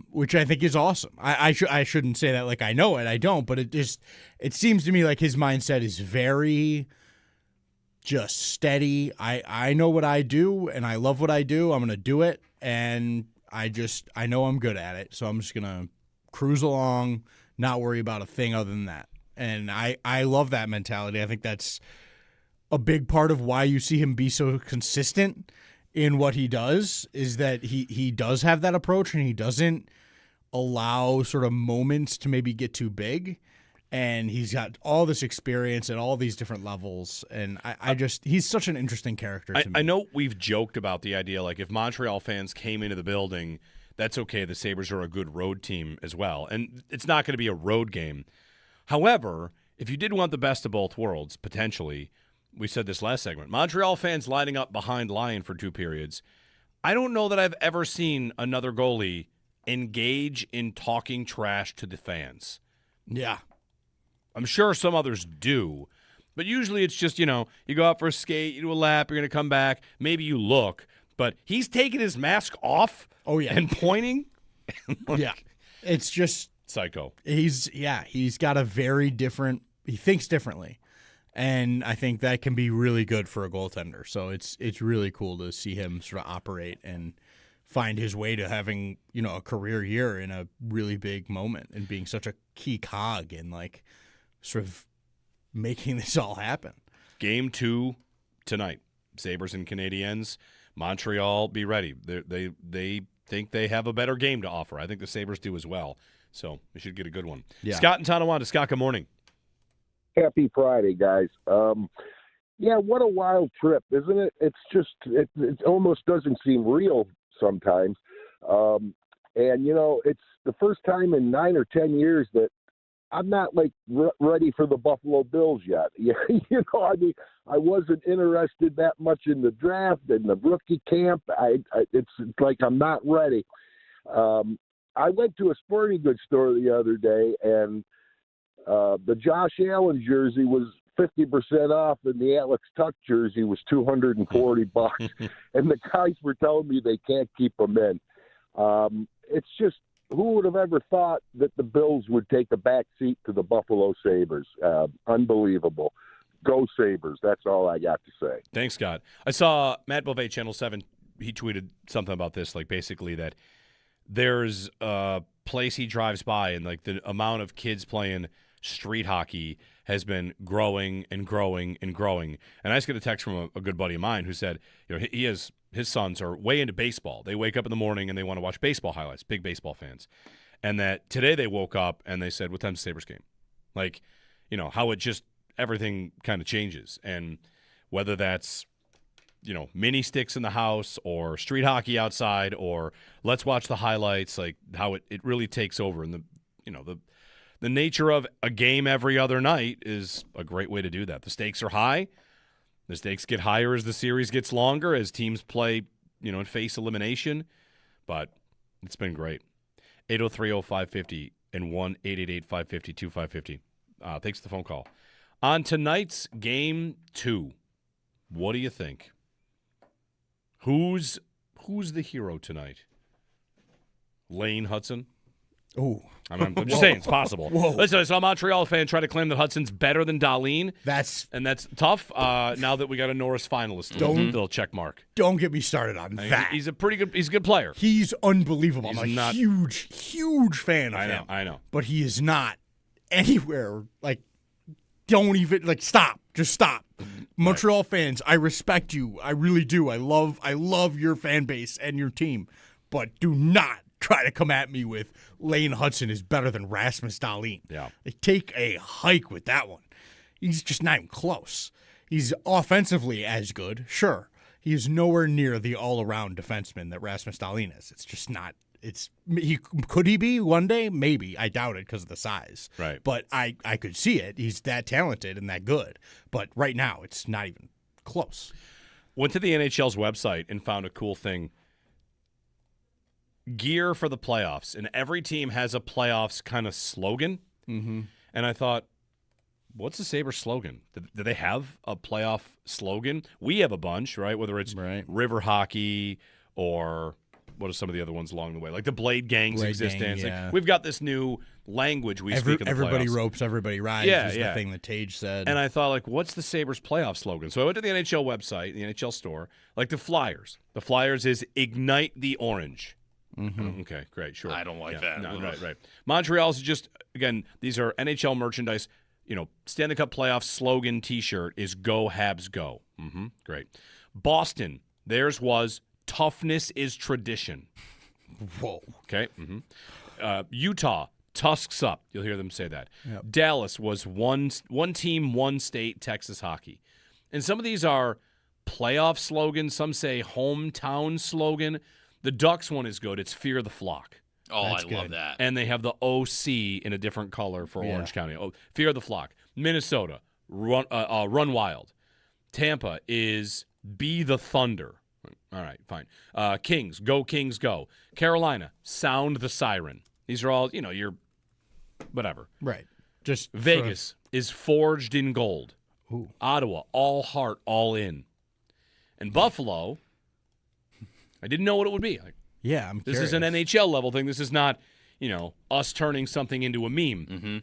which I think is awesome. I shouldn't say that like I know it. I don't, but it seems to me like his mindset is very just steady. I know what I do, and I love what I do. I'm going to do it, and I know I'm good at it, so I'm just gonna cruise along, not worry about a thing other than that. And I love that mentality. I think that's a big part of why you see him be so consistent in what he does, is that he does have that approach, and he doesn't allow sort of moments to maybe get too big. And he's got all this experience at all these different levels, and he's such an interesting character to me. I know we've joked about the idea, like, if Montreal fans came into the building, that's okay. The Sabres are a good road team as well, and it's not going to be a road game. However, if you did want the best of both worlds, potentially, we said this last segment, Montreal fans lining up behind Lyon for 2 periods, I don't know that I've ever seen another goalie engage in talking trash to the fans. Yeah. I'm sure some others do, but usually it's just, you go out for a skate, you do a lap, you're going to come back, maybe you look, but he's taking his mask off and pointing. Yeah. It's just psycho. He's got a very different, he thinks differently, and I think that can be really good for a goaltender. So it's really cool to see him sort of operate and find his way to having, a career year in a really big moment and being such a key cog in, like, sort of making this all happen. Game 2 tonight. Sabres and Canadiens. Montreal, be ready. They think they have a better game to offer. I think the Sabres do as well. So we should get a good one. Yeah. Scott in Tonawanda. Scott, good morning. Happy Friday, guys. What a wild trip, isn't it? It's just, it almost doesn't seem real sometimes. It's the first time in 9 or 10 years that I'm not ready for the Buffalo Bills yet. I wasn't interested that much in the draft and the rookie camp. It's like I'm not ready. I went to a sporting goods store the other day, and the Josh Allen jersey was 50% off, and the Alex Tuck jersey was $240. And the guys were telling me they can't keep them in. It's just, who would have ever thought that the Bills would take a back seat to the Buffalo Sabres? Unbelievable. Go Sabres. That's all I got to say. Thanks, Scott. I saw Matt Bovee, Channel 7, he tweeted something about this, like basically that there's a place he drives by, and like the amount of kids playing street hockey has been growing and growing and growing. And I just get a text from a good buddy of mine who said, his sons are way into baseball. They wake up in the morning and they want to watch baseball highlights, big baseball fans. And that today they woke up and they said, what time's the Sabres game? Like, how it just, everything kind of changes. And whether that's, mini sticks in the house or street hockey outside or let's watch the highlights, like how it really takes over. And the nature of a game every other night is a great way to do that. The stakes are high. The stakes get higher as the series gets longer, as teams play, and face elimination. But it's been great. 803-0550 and 1-888-550-2550. Thanks for the phone call. On tonight's Game 2, what do you think? Who's the hero tonight? Lane Hudson? Oh, I'm just saying it's possible. Listen, I saw a Montreal fan try to claim that Hudson's better than Dalene. That's tough. Now that we got a Norris finalist, little check mark. Don't get me started on that. He's a good player. He's unbelievable. I'm a huge fan of him. I know. But he is not anywhere. Don't even stop. Just stop. Montreal fans, I respect you. I really do. I love your fan base and your team. But do not try to come at me with Lane Hudson is better than Rasmus Dalene. Yeah. Take a hike with that one. He's just not even close. He's offensively as good, sure. He is nowhere near the all-around defenseman that Rasmus Dalene is. It's just not. Could he be one day? Maybe. I doubt it because of the size. Right. But I could see it. He's that talented and that good. But right now, it's not even close. Went to the NHL's website and found a cool thing. Gear for the playoffs, and every team has a playoffs kind of slogan. Mm-hmm. And I thought, what's the Sabres slogan? Do they have a playoff slogan? We have a bunch, right? Whether it's river hockey or what are some of the other ones along the way, like the Blade Gang's existence. Yeah. We've got this new language we speak in the everybody playoffs. Ropes, everybody rides is the thing that Tage said. And I thought, what's the Sabres playoff slogan? So I went to the NHL website, the NHL store, like the Flyers. The Flyers is Ignite the Orange. Okay, great, sure. I don't like that. No, right. Montreal's just, again, these are NHL merchandise. Stanley Cup playoff slogan T-shirt is "Go Habs Go." Great. Boston, theirs was "Toughness is tradition." Whoa. Okay. Utah, "Tusks up." You'll hear them say that. Yep. Dallas was one team, one state, Texas hockey. And some of these are playoff slogans. Some say hometown slogan. The Ducks one is good. It's "Fear the Flock." Oh, That's I love good. that. And they have the OC in a different color for Orange County. Oh, "Fear the Flock." Minnesota, Run Wild. Tampa is "Be the Thunder." All right, fine. Kings, "Go Kings Go." Carolina, "Sound the Siren." These are all, your whatever. Right. Just Vegas is "Forged in Gold." Ooh. Ottawa, "All Heart, All In." And Buffalo, I didn't know what it would be. Yeah, I'm This is an NHL level thing. This is not, us turning something into a meme.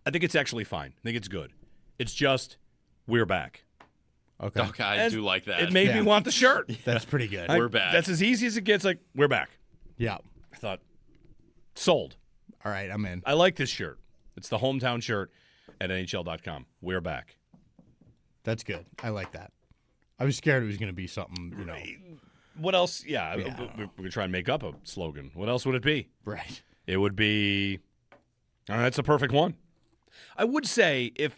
I think it's actually fine. I think it's good. It's just, we're back. Okay. Okay, I do like that. It made me want the shirt. That's pretty good. We're back. That's as easy as it gets. Like, we're back. Yeah. I thought, sold. All right, I'm in. I like this shirt. It's the hometown shirt at NHL.com. We're back. That's good. I like that. I was scared it was going to be something, What else? Yeah, we're going to try and make up a slogan. What else would it be? Right. It would be, that's a perfect one. I would say, if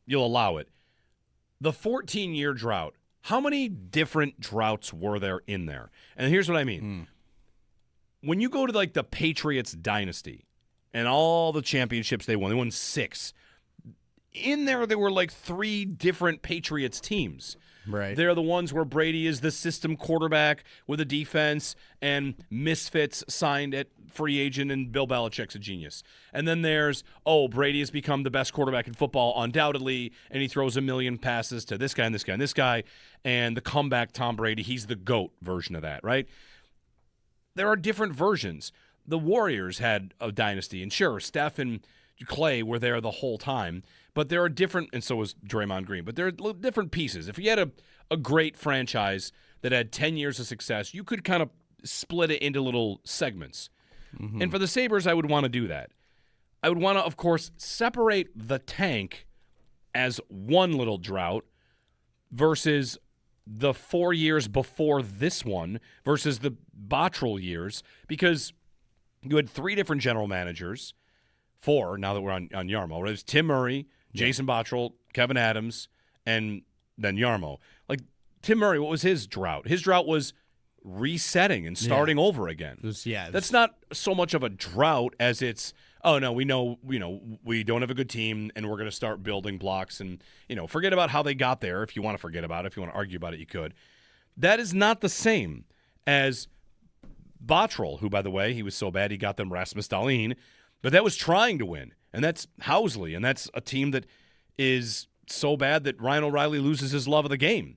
you'll allow it, the 14-year drought, how many different droughts were there in there? And here's what I mean. When you go to the Patriots dynasty and all the championships they won 6. In there were 3 different Patriots teams. Right. They're the ones where Brady is the system quarterback with a defense and misfits signed at free agent and Bill Belichick's a genius. And then there's, Brady has become the best quarterback in football undoubtedly, and he throws 1 million passes to this guy and this guy and this guy, and the comeback Tom Brady, he's the GOAT version of that, right? There are different versions. The Warriors had a dynasty, and sure, Steph and Clay were there the whole time, but there are different, and so was Draymond Green, but there are different pieces. If you had a great franchise that had 10 years of success, you could kind of split it into little segments. And for the Sabres, I would want to do that. I would want to, of course, separate the tank as one little drought versus the 4 years before this one versus the Bottrell years, because you had 3 different general managers, 4 now that we're on Yarmo. It was Tim Murray, Jason Bottrell, Kevin Adams, and then Yarmo. Tim Murray, what was his drought? His drought was resetting and starting over again. That's not so much of a drought as it's, we know, we don't have a good team and we're going to start building blocks and, forget about how they got there. If you want to forget about it, if you want to argue about it, you could. That is not the same as Bottrell, who, by the way, he was so bad he got them Rasmus Dalene, but that was trying to win. And that's Housley, and that's a team that is so bad that Ryan O'Reilly loses his love of the game.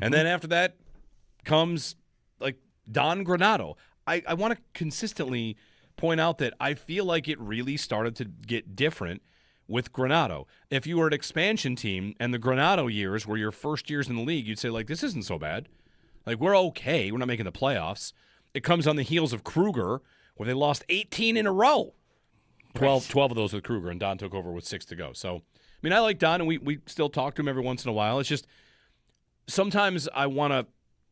And then after that comes Don Granato. I want to consistently point out that I feel like it really started to get different with Granato. If you were an expansion team and the Granato years were your first years in the league, you'd say, this isn't so bad. We're okay. We're not making the playoffs. It comes on the heels of Kruger, where they lost 18 in a row. 12 of those with Kruger, and Don took over with 6 to go. So, I like Don, and we still talk to him every once in a while. It's just sometimes I want to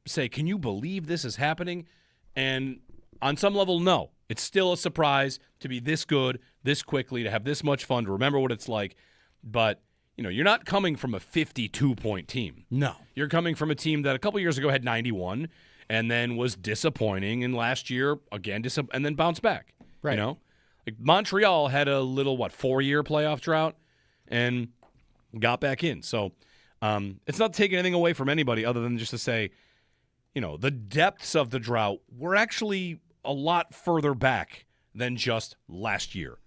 say, can you believe this is happening? And on some level, no. It's still a surprise to be this good, this quickly, to have this much fun, to remember what it's like. But, you're not coming from a 52-point team. No. You're coming from a team that a couple years ago had 91 and then was disappointing, and last year, again, and then bounced back. Right. Montreal had a little, 4-year playoff drought and got back in. So it's not taking anything away from anybody other than just to say, the depths of the drought were actually a lot further back than just last year.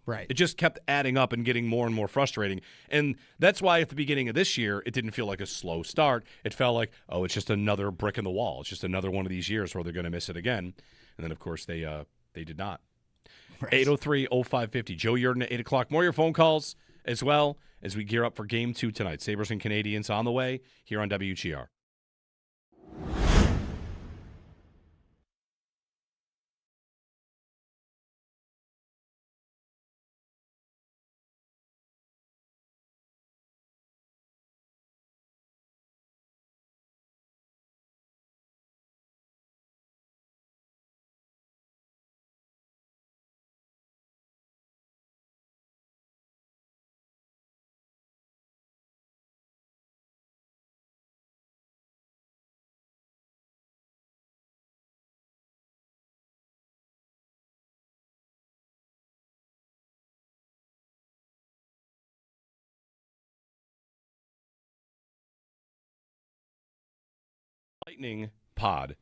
Right. It just kept adding up and getting more and more frustrating. And that's why at the beginning of this year, it didn't feel like a slow start. It felt like, it's just another brick in the wall. It's just another one of these years where they're going to miss it again. And then, of course, they did not. Right. 803-0550. Joe Yerdon at 8 o'clock. More of your phone calls as well as we gear up for Game 2 tonight. Sabres and Canadiens on the way here on WGR. Lightning pod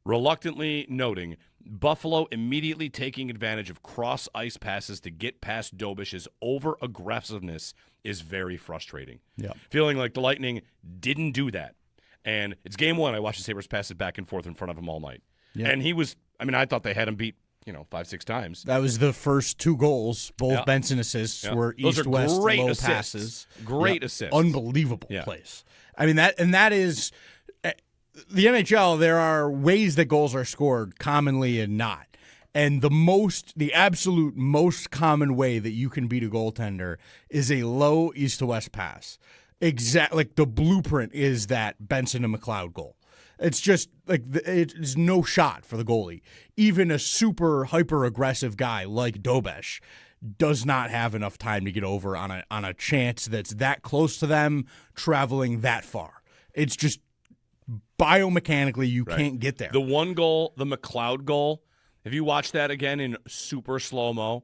reluctantly noting Buffalo immediately taking advantage of cross ice passes to get past Dobish's over aggressiveness is very frustrating. Yeah. Feeling like the Lightning didn't do that. And it's game one. I watched the Sabres pass it back and forth in front of him all night. Yeah. And he was, I thought they had him beat, 5-6 times. That was the first 2 goals. Both Yeah. Benson assists Yeah. were Those are east-west great low assists. passes. Great assists. Unbelievable Yeah. plays. I mean, that is the NHL. There are ways that goals are scored commonly and not. And the absolute most common way that you can beat a goaltender is a low east to west pass. Like the blueprint is that Benson and McLeod goal. It's just like it's no shot for the goalie. Even a super hyper aggressive guy like Dobesh does not have enough time to get over on a chance that's that close to them traveling that far. It's just biomechanically you can't get there. The one goal, the McLeod goal, if you watch that again in super slow-mo,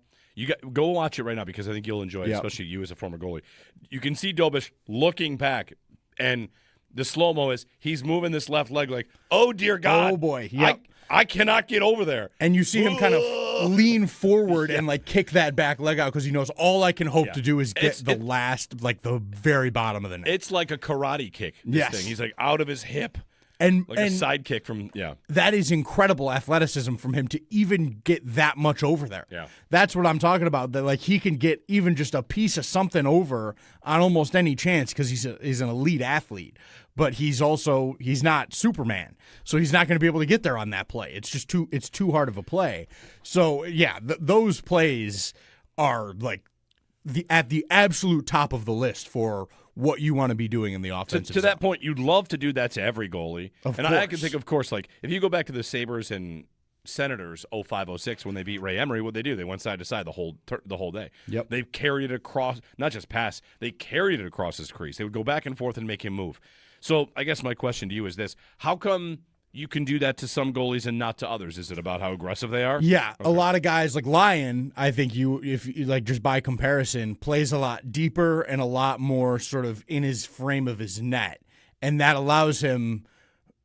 go watch it right now because I think you'll enjoy it, especially you as a former goalie. You can see Dobish looking back, and the slow-mo is he's moving this left leg like, oh, dear God. Oh, boy. Yep. I cannot get over there. And you see him kind of lean forward and like kick that back leg out because he knows all I can hope to do is get the very bottom of the net. It's like a karate kick, this thing. He's like out of his hip. And a side kick from, that is incredible athleticism from him to even get that much over there. Yeah. That's what I'm talking about, that like he can get even just a piece of something over on almost any chance because he's an elite athlete. But he's not Superman, so he's not going to be able to get there on that play. It's just too hard of a play. So yeah, those plays are like at the absolute top of the list for what you want to be doing in the offensive to zone. that point, you'd love to do that to every goalie. Of and course. I can think, of course, like if you go back to the Sabres and Senators 05-06 when they beat Ray Emery, what they do? They went side to side the whole day. Yep. They carried it across, not just pass, they carried it across his crease. They would go back and forth and make him move. So I guess my question to you is this. How come you can do that to some goalies and not to others? Is it about how aggressive they are? Yeah, okay. A lot of guys like Lyon, I think if you like just by comparison, plays a lot deeper and a lot more sort of in his frame of his net. And that allows him,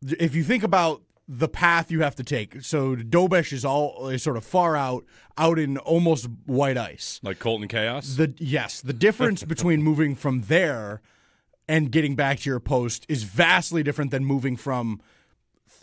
if you think about the path you have to take. So Dobesh is sort of far out in almost white ice. Like Colton Chaos? The difference between moving from there and getting back to your post is vastly different than moving from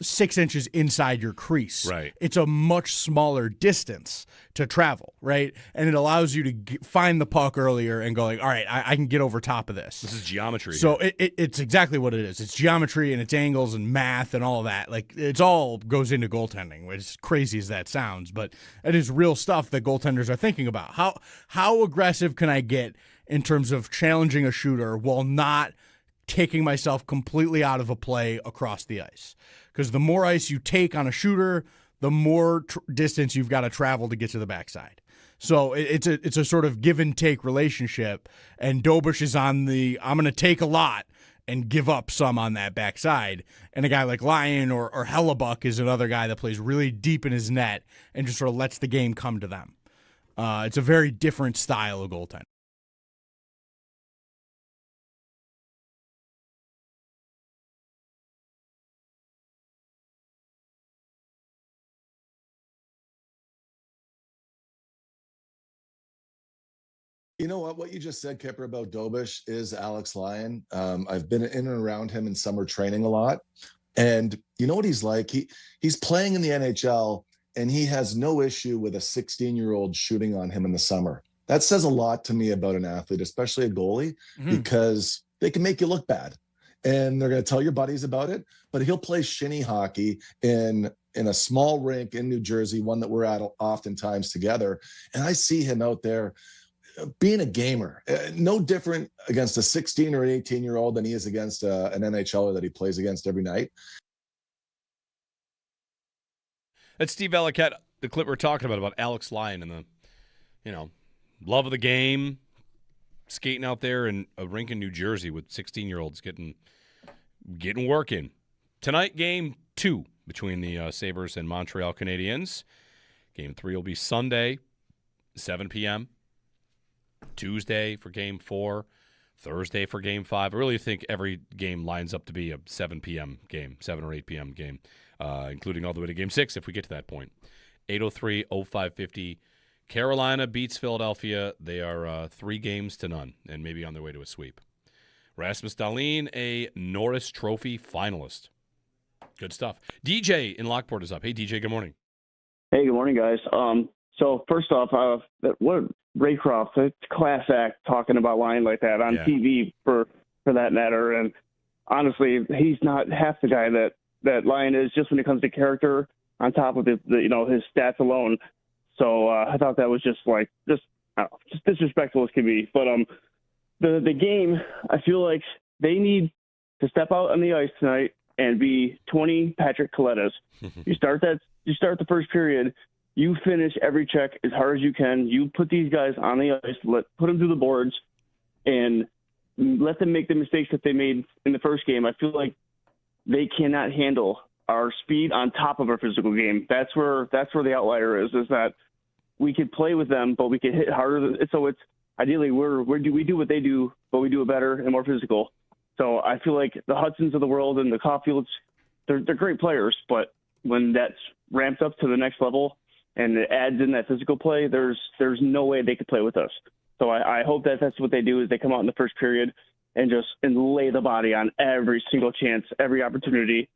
6 inches inside your crease. Right. It's a much smaller distance to travel, right? And it allows you to find the puck earlier and go like, all right, I can get over top of this. This is geometry. So it's exactly what it is. It's geometry and it's angles and math and all of that. Like it's all goes into goaltending, as crazy as that sounds, but it is real stuff that goaltenders are thinking about. How aggressive can I get in terms of challenging a shooter while not taking myself completely out of a play across the ice? Because the more ice you take on a shooter, the more distance you've got to travel to get to the backside. So it's a sort of give and take relationship. And Dobish is on the I'm going to take a lot and give up some on that backside. And a guy like Lyon or Hellebuck is another guy that plays really deep in his net and just sort of lets the game come to them. It's a very different style of goaltending. You know what you just said, Kipper, about Dobish is Alex Lyon. I've been in and around him in summer training a lot. And you know what he's like? He's playing in the NHL, and he has no issue with a 16-year-old shooting on him in the summer. That says a lot to me about an athlete, especially a goalie, because they can make you look bad. And they're going to tell your buddies about it. But he'll play shinny hockey in a small rink in New Jersey, one that we're at oftentimes together. And I see him out there being a gamer, no different against a 16 or 18-year-old than he is against an NHLer that he plays against every night. That's Steve Valiquette, the clip we're talking about Alex Lyon and the, love of the game, skating out there in a rink in New Jersey with 16-year-olds getting work in. Tonight, game 2 between the Sabres and Montreal Canadiens. Game 3 will be Sunday, 7 p.m. Tuesday for game 4, Thursday for Game 5. I really think every game lines up to be a 7 p.m. game, 7 or 8 p.m. game, including all the way to Game 6 if we get to that point. 803-0550. Carolina beats Philadelphia. They are 3-0 and maybe on their way to a sweep. Rasmus Dalene, a Norris Trophy finalist. Good stuff. DJ in Lockport is up. Hey, DJ, good morning. Hey, good morning, guys. So first off, what Raycroft, it's class act talking about lying like that on TV for that matter. And honestly, he's not half the guy that Lyon is just when it comes to character on top of his stats alone. So I thought that was just disrespectful as can be. But the game, I feel like they need to step out on the ice tonight and be 20 Patrick Colettas. You start the first period. You finish every check as hard as you can. You put these guys on the ice, put them through the boards, and let them make the mistakes that they made in the first game. I feel like they cannot handle our speed on top of our physical game. That's where the outlier is that we could play with them, but we could hit harder. So it's ideally we do what they do, but we do it better and more physical. So I feel like the Hudsons of the world and the Caulfields, they're great players, but when that's ramped up to the next level and it adds in that physical play, there's no way they could play with us. So I hope that's what they do is they come out in the first period and lay the body on every single chance, every opportunity.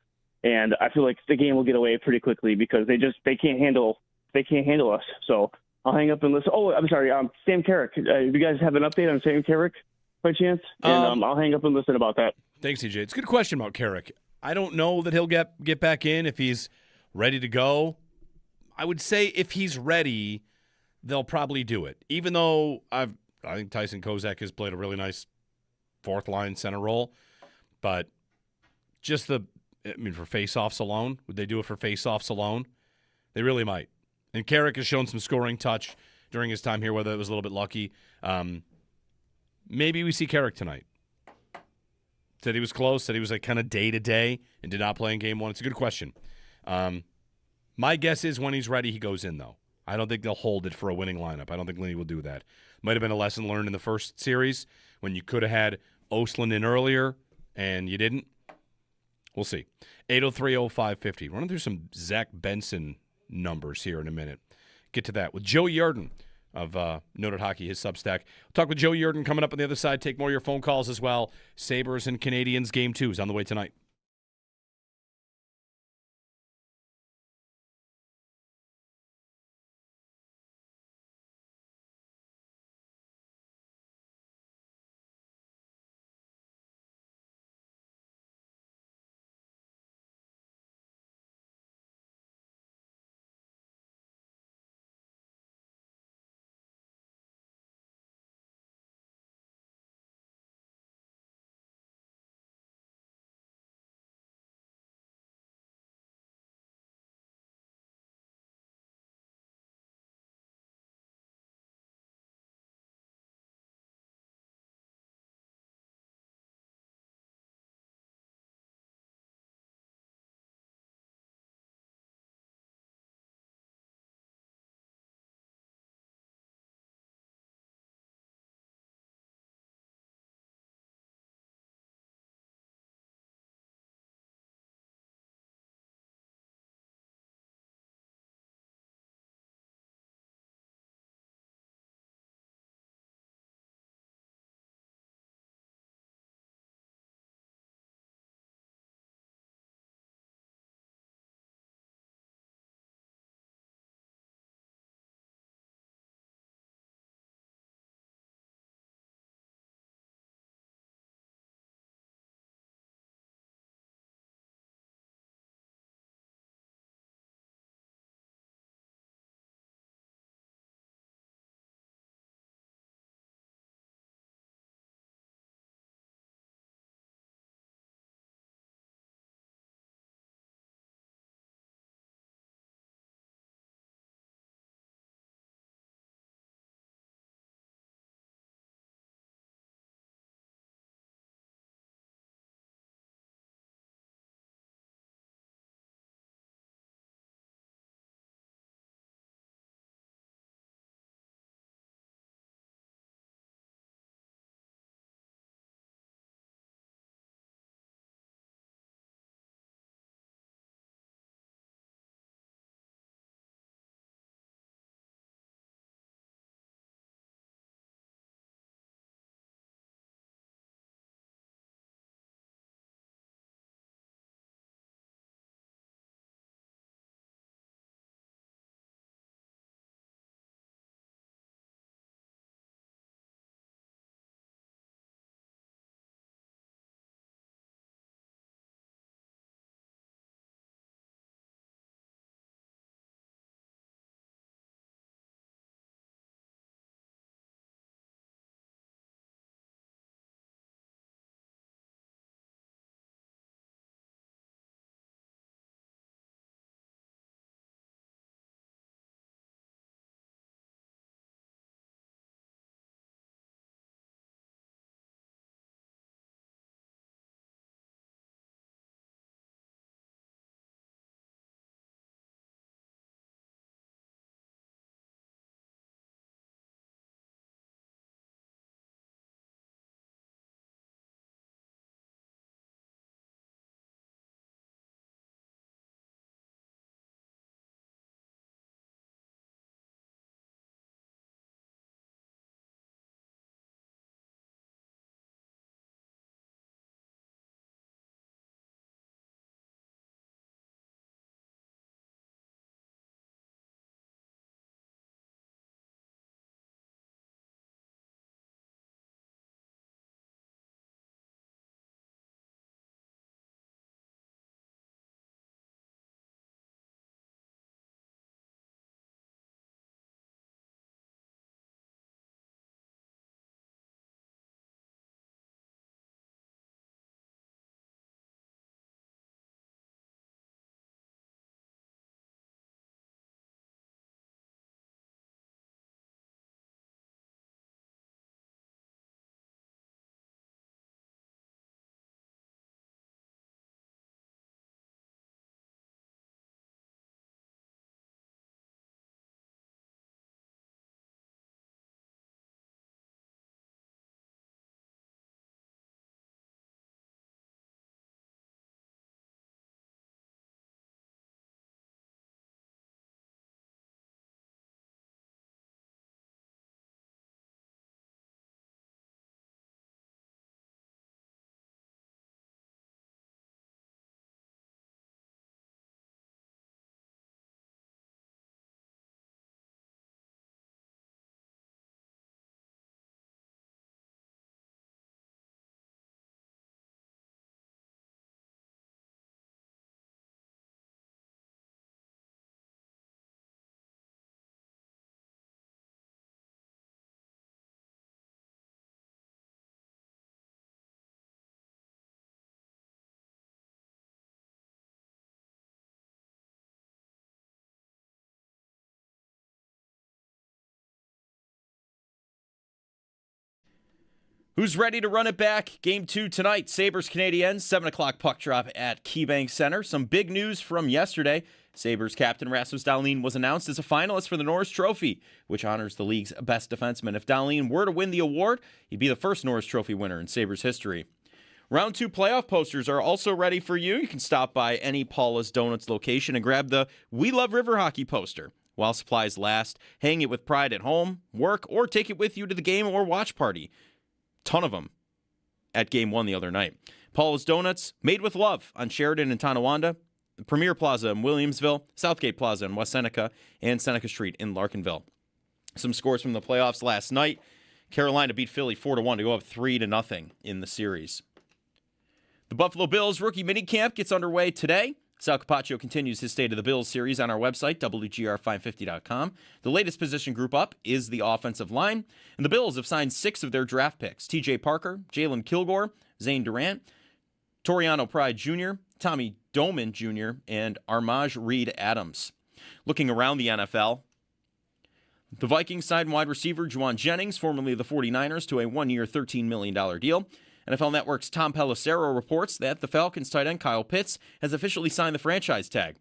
And I feel like the game will get away pretty quickly because they can't handle us. So I'll hang up and listen. Oh, I'm sorry. Sam Carrick. Do you guys have an update on Sam Carrick by chance? And I'll hang up and listen about that. Thanks, CJ. It's a good question about Carrick. I don't know that he'll get back in if he's ready to go. I would say if he's ready, they'll probably do it. Even though I think Tyson Kozak has played a really nice fourth-line center role. But just for face-offs alone, would they do it for face-offs alone? They really might. And Carrick has shown some scoring touch during his time here, whether it was a little bit lucky. Maybe we see Carrick tonight. Said he was close, said he was kind of day-to-day and did not play in Game 1. It's a good question. My guess is when he's ready, he goes in, though. I don't think they'll hold it for a winning lineup. I don't think Lindy will do that. Might have been a lesson learned in the first series when you could have had Ostlund in earlier and you didn't. We'll see. 803-0550. Running through some Zack Benson numbers here in a minute. Get to that with Joe Yerdon of Noted Hockey, his Substack. We'll talk with Joe Yerdon coming up on the other side. Take more of your phone calls as well. Sabres and Canadiens Game 2 is on the way tonight. Who's ready to run it back? Game 2 tonight. Sabres Canadiens, 7 o'clock puck drop at KeyBank Center. Some big news from yesterday. Sabres captain Rasmus Dalene was announced as a finalist for the Norris Trophy, which honors the league's best defenseman. If Dalene were to win the award, he'd be the first Norris Trophy winner in Sabres history. Round 2 playoff posters are also ready for you. You can stop by any Paula's Donuts location and grab the We Love River Hockey poster. While supplies last, hang it with pride at home, work, or take it with you to the game or watch party. Ton of them at Game 1 the other night. Paula's Donuts, made with love on Sheridan and Tonawanda, Premier Plaza in Williamsville, Southgate Plaza in West Seneca, and Seneca Street in Larkinville. Some scores from the playoffs last night. Carolina beat Philly 4-1 to go up 3-0 in the series. The Buffalo Bills rookie minicamp gets underway today. Sal Kapacio continues his State of the Bills series on our website, WGR550.com. The latest position group up is the offensive line, and the Bills have signed 6 of their draft picks: TJ Parker, Jalen Kilgore, Zane Durant, Toriano Pride Jr., Tommy Doman Jr., and Armaj Reed Adams. Looking around the NFL, the Vikings signed wide receiver Juwan Jennings, formerly of the 49ers, to a 1-year, $13 million deal. NFL Network's Tom Pelissero reports that the Falcons tight end Kyle Pitts has officially signed the franchise tag.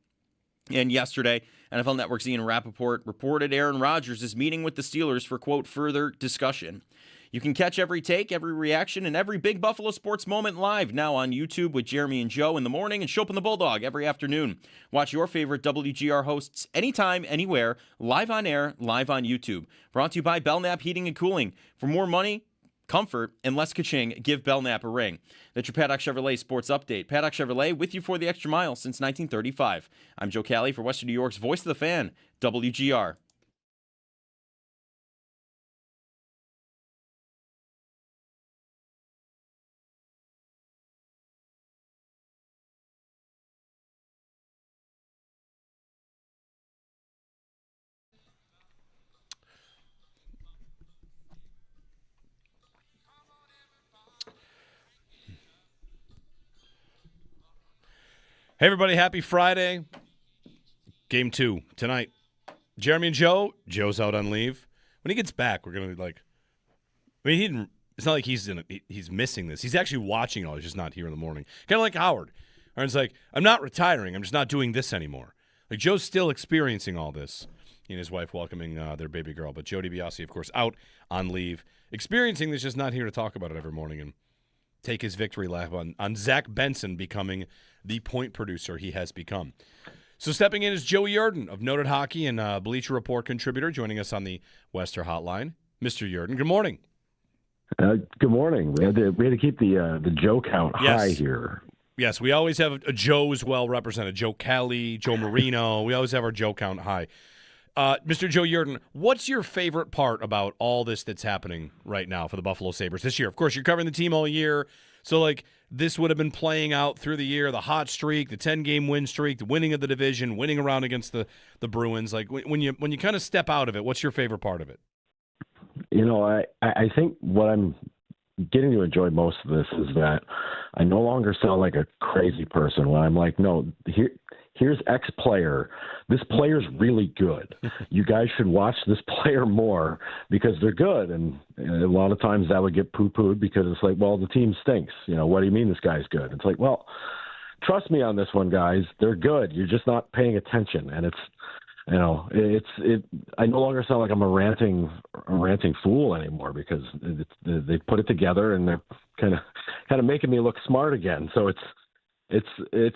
And yesterday, NFL Network's Ian Rappaport reported Aaron Rodgers is meeting with the Steelers for, quote, further discussion. You can catch every take, every reaction, and every big Buffalo sports moment live now on YouTube with Jeremy and Joe in the morning and Shope and the Bulldog every afternoon. Watch your favorite WGR hosts anytime, anywhere, live on air, live on YouTube. Brought to you by Belknap Heating and Cooling. For more money, comfort, and less ka-ching, give Belknap a ring. That's your Paddock Chevrolet Sports Update. Paddock Chevrolet, with you for the extra mile since 1935. I'm Joe Cali for Western New York's Voice of the Fan, WGR. Hey, everybody. Happy Friday. Game 2 tonight. Jeremy and Joe. Joe's out on leave. When he gets back, we're going to be like, I mean, it's not like he's missing this. He's actually watching all. He's just not here in the morning. Kind of like Howard. Howard's like, I'm not retiring. I'm just not doing this anymore. Like, Joe's still experiencing all this. He and his wife welcoming their baby girl. But Joe DiBiase, of course, out on leave. Experiencing this, just not here to talk about it every morning and take his victory lap on Zack Benson becoming the point producer he has become. So stepping in is Joe Yerdon of Noted Hockey and Bleacher Report contributor, joining us on the Wester Hotline. Mr. Yerdon, good morning. Good morning. We had to keep the Joe count high here. Yes, we always have a Joe as well represented. Joe Kelly, Joe Marino. We always have our Joe count high. Mr. Joe Yerdon, what's your favorite part about all this that's happening right now for the Buffalo Sabres this year? Of course, you're covering the team all year, so like this would have been playing out through the year, the hot streak, the 10-game win streak, the winning of the division, winning around against the Bruins. Like when you kind of step out of it, what's your favorite part of it? You know, I think what I'm getting to enjoy most of this is that I no longer sound like a crazy person when I'm like, no, here's X player. This player's really good. You guys should watch this player more because they're good. And a lot of times that would get poo-pooed because it's like, well, the team stinks. You know, what do you mean this guy's good? It's like, well, trust me on this one, guys. They're good. You're just not paying attention. And it's, you know, I no longer sound like I'm a ranting fool anymore because they put it together and they're kind of making me look smart again. So it's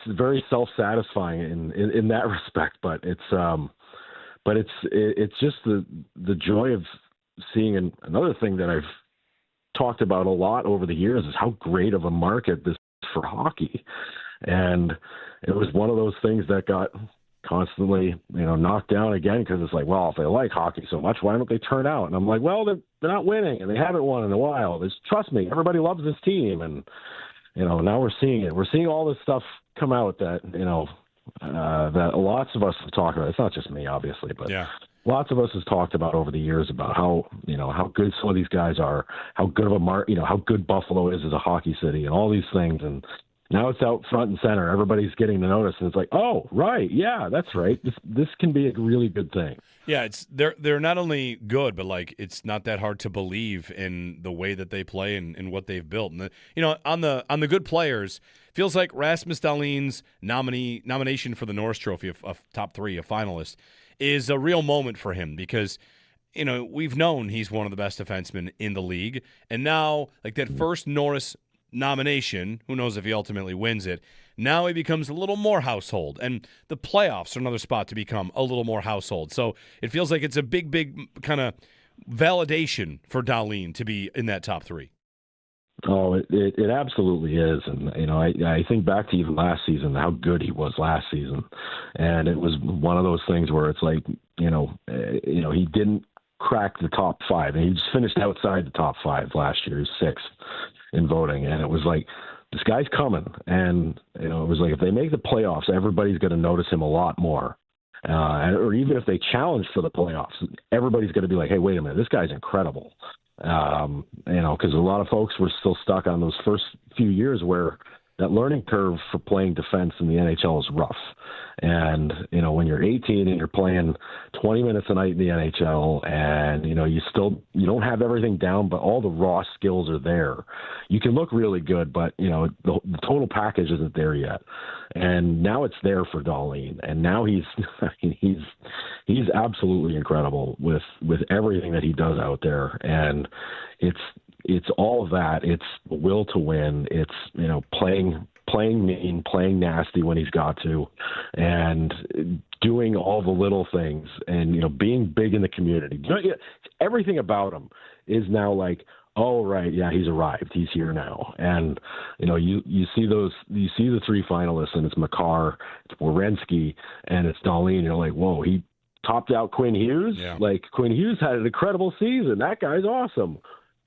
very self-satisfying in that respect, but it's just the joy of seeing another thing that I've talked about a lot over the years is how great of a market this is for hockey. And it was one of those things that got constantly, knocked down again because it's like, well, if they like hockey so much, why don't they turn out? And I'm like, well, they're not winning and they haven't won in a while. Trust me, everybody loves this team. And, now we're seeing it. We're seeing all this stuff come out that, that lots of us have talked about. It's not just me, obviously, but yeah. Lots of us has talked about over the years about how good some of these guys are, how good of how good Buffalo is as a hockey city and all these things. And Now it's out front and center. Everybody's getting the notice, and it's like, oh, right, yeah, that's right. This can be a really good thing. Yeah, they're not only good, but like it's not that hard to believe in the way that they play and what they've built. And on the good players, feels like Rasmus Dahlene's nomination for the Norris Trophy of top 3, a finalist, is a real moment for him because we've known he's one of the best defensemen in the league, and now like that first Norris nomination, who knows if he ultimately wins it, now he becomes a little more household, and the playoffs are another spot to become a little more household. So it feels like it's a big kind of validation for Dalene to be in that top 3. Oh, it absolutely is, and I think back to even last season, how good he was last season, and it was one of those things where it's like he didn't crack the top 5, and he just finished outside the top 5 last year. He was 6th in voting, and it was like, this guy's coming, and it was like if they make the playoffs, everybody's going to notice him a lot more, or even if they challenge for the playoffs, everybody's going to be like, hey, wait a minute, this guy's incredible, because a lot of folks were still stuck on those first few years where that learning curve for playing defense in the NHL is rough. And, when you're 18 and you're playing 20 minutes a night in the NHL and, you don't have everything down, but all the raw skills are there. You can look really good, but, the total package isn't there yet. And now it's there for Dalene. And now he's absolutely incredible with everything that he does out there. And it's all of that. It's the will to win. It's, playing mean, playing nasty when he's got to, and doing all the little things and, being big in the community. Everything about him is now like, oh, right, yeah, he's arrived. He's here now. And, you see the 3 finalists, and it's Makar, it's Werenski, and it's Dalene. You're like, whoa, he topped out Quinn Hughes? Yeah. Like, Quinn Hughes had an incredible season. That guy's awesome.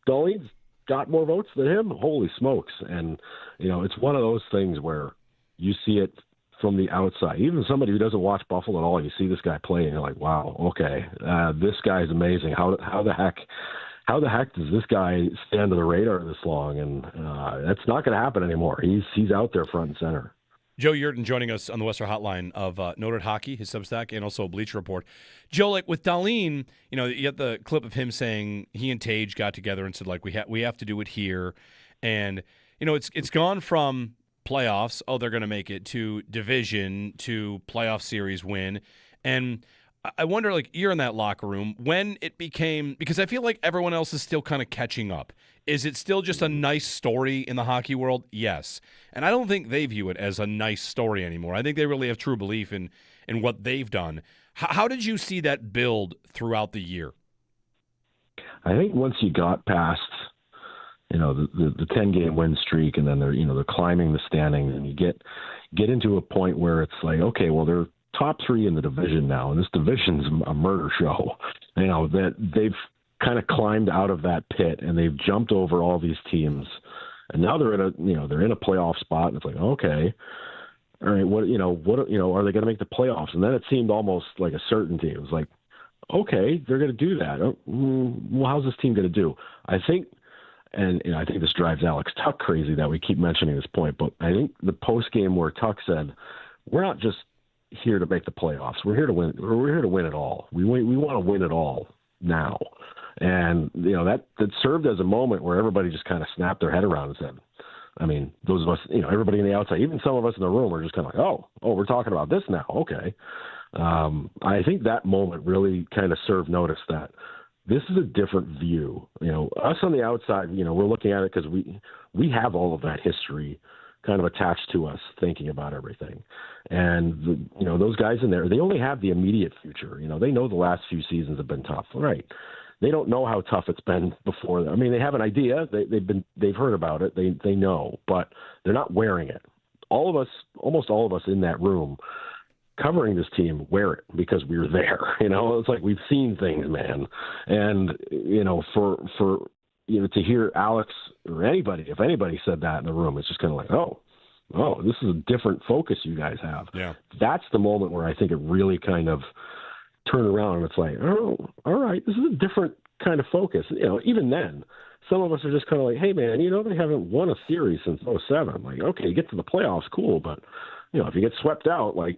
Dalene's got more votes than him. Holy smokes. And, it's one of those things where you see it from the outside. Even somebody who doesn't watch Buffalo at all, you see this guy play and you're like, wow, okay, this guy's amazing. How the heck does this guy stay under the radar this long? And that's not going to happen anymore. He's out there front and center. Joe Yerdon joining us on the Western Hotline of Noted Hockey, his Substack, and also Bleacher Report. Joe, like with Dalene, you have the clip of him saying he and Tage got together and said, like, we have to do it here. And, it's gone from playoffs, they're going to make it, to division, to playoff series win. And I wonder, like, you're in that locker room, when it became, because I feel like everyone else is still kind of catching up. Is it still just a nice story in the hockey world? Yes. And I don't think they view it as a nice story anymore. I think they really have true belief in what they've done. How did you see that build throughout the year? I think once you got past, the 10-game win streak, and then they're climbing the standings, and you get into a point where it's like, okay, well, they're top 3 in the division now, and this division's a murder show. That they've kind of climbed out of that pit, and they've jumped over all these teams, and now they're in a playoff spot, and it's like, okay, all right, what are they going to make the playoffs? And then it seemed almost like a certainty. It was like, okay, they're going to do that. Well, how's this team going to do? I think this drives Alex Tuck crazy that we keep mentioning this point, but I think the post game where Tuck said, we're not just here to make the playoffs. We're here to win. We're here to win it all. We want to win it all now. And, that served as a moment where everybody just kind of snapped their head around and said, I mean, those of us, everybody in the outside, even some of us in the room are just kind of like, oh, we're talking about this now. Okay. I think that moment really kind of served notice that this is a different view. Us on the outside, we're looking at it because we have all of that history kind of attached to us, thinking about everything. And, those guys in there, they only have the immediate future. They know the last few seasons have been tough. Right. They don't know how tough it's been before. I mean, they have an idea. They've heard about it. They know, but they're not wearing it. Almost all of us in that room covering this team wear it because we were there. It's like we've seen things, man. And, for to hear Alex or anybody, if anybody said that in the room, it's just kind of like, oh, this is a different focus you guys have. Yeah. That's the moment where I think it really kind of turn around and it's like, oh, all right, this is a different kind of focus. Even then, some of us are just kind of like, hey, man, they haven't won a series since '07. Like, okay, you get to the playoffs, cool, but, if you get swept out, like,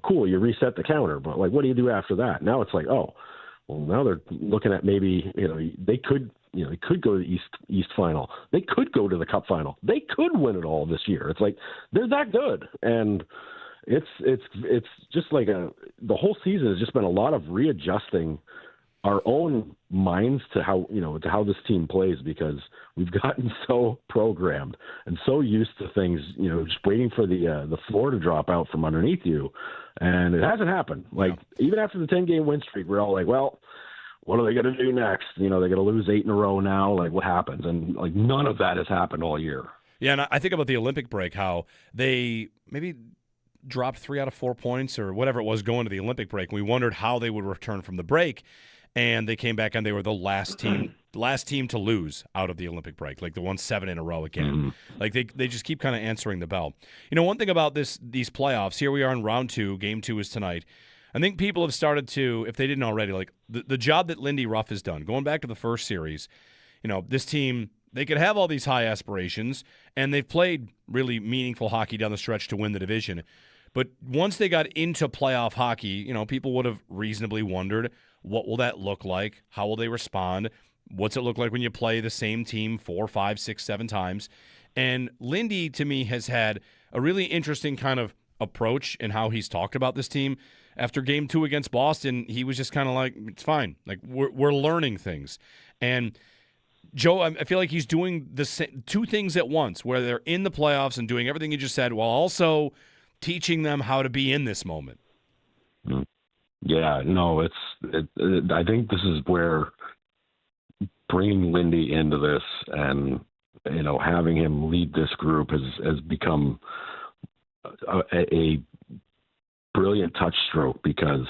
cool, you reset the counter. But, like, what do you do after that? Now it's like, oh, well, now they're looking at maybe, they could go to the East Final. They could go to the Cup Final. They could win it all this year. It's like they're that good, and it's just like the whole season has just been a lot of readjusting our own minds to how this team plays, because we've gotten so programmed and so used to things, just waiting for the floor to drop out from underneath you, and it hasn't happened. Like even after the 10-game win streak, we're all like, well, what are they going to do next? They're going to lose 8 in a row now. Like, what happens? And like none of that has happened all year. Yeah, and I think about the Olympic break, how they maybe dropped 3 out of 4 points or whatever it was going to the Olympic break. We wondered how they would return from the break. And they came back and they were the last team to lose out of the Olympic break, like the 7 in a row again. Mm-hmm. Like they just keep kind of answering the bell. One thing about these playoffs, here we are in round 2, game 2 is tonight. I think people have started to, if they didn't already, like the job that Lindy Ruff has done, going back to the first series, this team, they could have all these high aspirations, and they've played really meaningful hockey down the stretch to win the division. But once they got into playoff hockey, people would have reasonably wondered, what will that look like? How will they respond? What's it look like when you play the same team 4, 5, 6, 7 times? And Lindy, to me, has had a really interesting kind of approach in how he's talked about this team. After game 2 against Boston, he was just kind of like, it's fine. Like, we're learning things. And Joe, I feel like he's doing the same, 2 things at once, where they're in the playoffs and doing everything you just said, while also teaching them how to be in this moment. Yeah, no, I think this is where bringing Lindy into this and, having him lead this group has become a brilliant touch stroke, because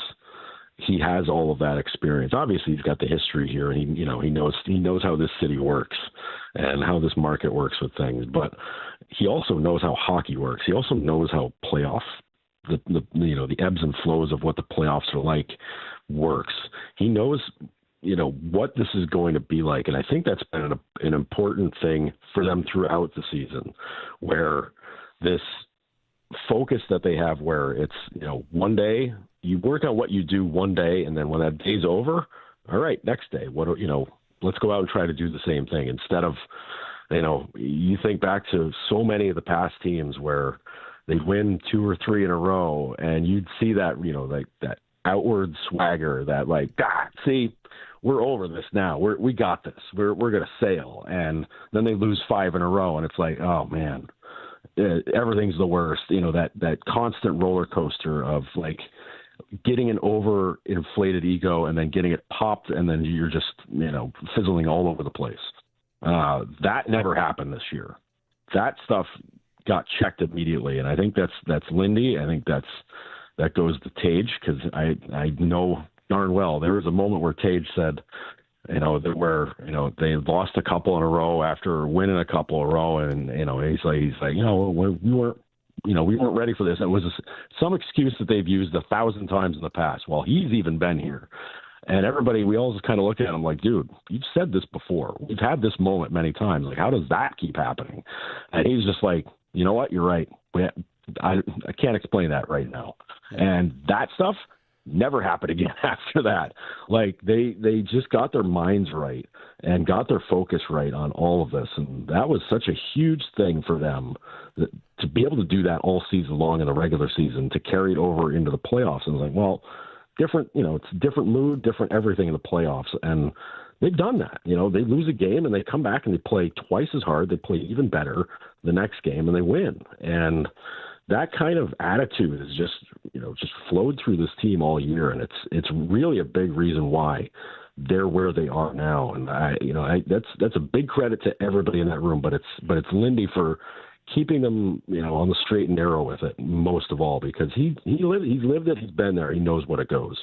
he has all of that experience. Obviously, he's got the history here, and he knows how this city works and how this market works with things. But he also knows how hockey works. He also knows how playoff, the ebbs and flows of what the playoffs are like works. He knows, what this is going to be like, and I think that's been an important thing for them throughout the season, where this focus that they have, where it's, one day you work on what you do one day, and then when that day's over, all right, next day, let's go out and try to do the same thing, instead of, you think back to so many of the past teams where they'd win 2 or 3 in a row, and you'd see that, like that outward swagger, that like, see, we're over this now. We got this. We're going to sail. And then they lose 5 in a row, and it's like, oh man, everything's the worst. That constant roller coaster of like getting an overinflated ego and then getting it popped, and then you're just, fizzling all over the place. That never happened this year. That stuff got checked immediately, and I think that's Lindy. I think that goes to Tage, because I know darn well there was a moment where Tage said, where they lost a couple in a row after winning a couple in a row, and he's like we weren't ready for this. It was some excuse that they've used 1,000 times in the past while he's even been here. And everybody, we all just kind of looked at him like, dude, you've said this before. We've had this moment many times. Like, how does that keep happening? And he's just like, you know what? You're right. I can't explain that right now. And that stuff never happened again after that. Like, they just got their minds right and got their focus right on all of this. And that was such a huge thing for them, to be able to do that all season long in the regular season, to carry it over into the playoffs. And like, well, different, it's a different mood, different everything in the playoffs. And they've done that. They lose a game and they come back and they play twice as hard. They play even better the next game and they win. And that kind of attitude is just flowed through this team all year. And it's really a big reason why they're where they are now. And that's a big credit to everybody in that room, but it's Lindy for keeping them, on the straight and narrow with it, most of all, because he's lived it, he's been there, he knows what it goes.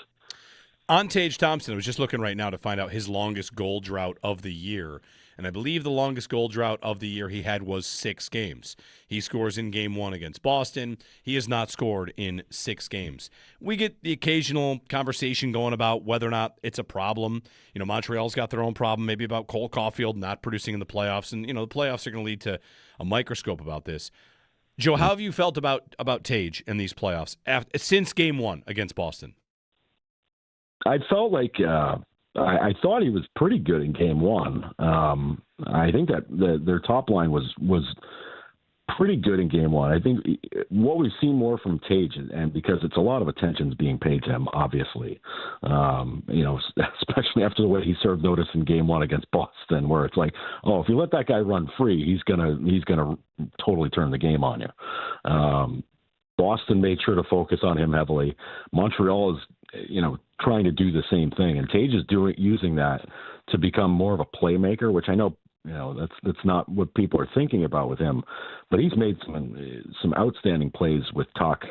On Tage Thompson, I was just looking right now to find out his longest goal drought of the year. And I believe the longest goal drought of the year he had was 6 games. He scores in Game 1 against Boston. He has not scored in 6 games. We get the occasional conversation going about whether or not it's a problem. Montreal's got their own problem, maybe about Cole Caulfield not producing in the playoffs. And, the playoffs are going to lead to a microscope about this. Joe, how have you felt about Tage in these playoffs since Game 1 against Boston? I felt like I thought he was pretty good in Game 1. I think that their top line was pretty good in Game 1. I think what we've seen more from Tage, and because it's a lot of attention's being paid to him, obviously, especially after the way he served notice in Game 1 against Boston, where it's like, oh, if you let that guy run free, he's gonna totally turn the game on you. Boston made sure to focus on him heavily. Montreal is, trying to do the same thing, and Tage is using that to become more of a playmaker, which I know, that's not what people are thinking about with him, but he's made some outstanding plays with Tuck,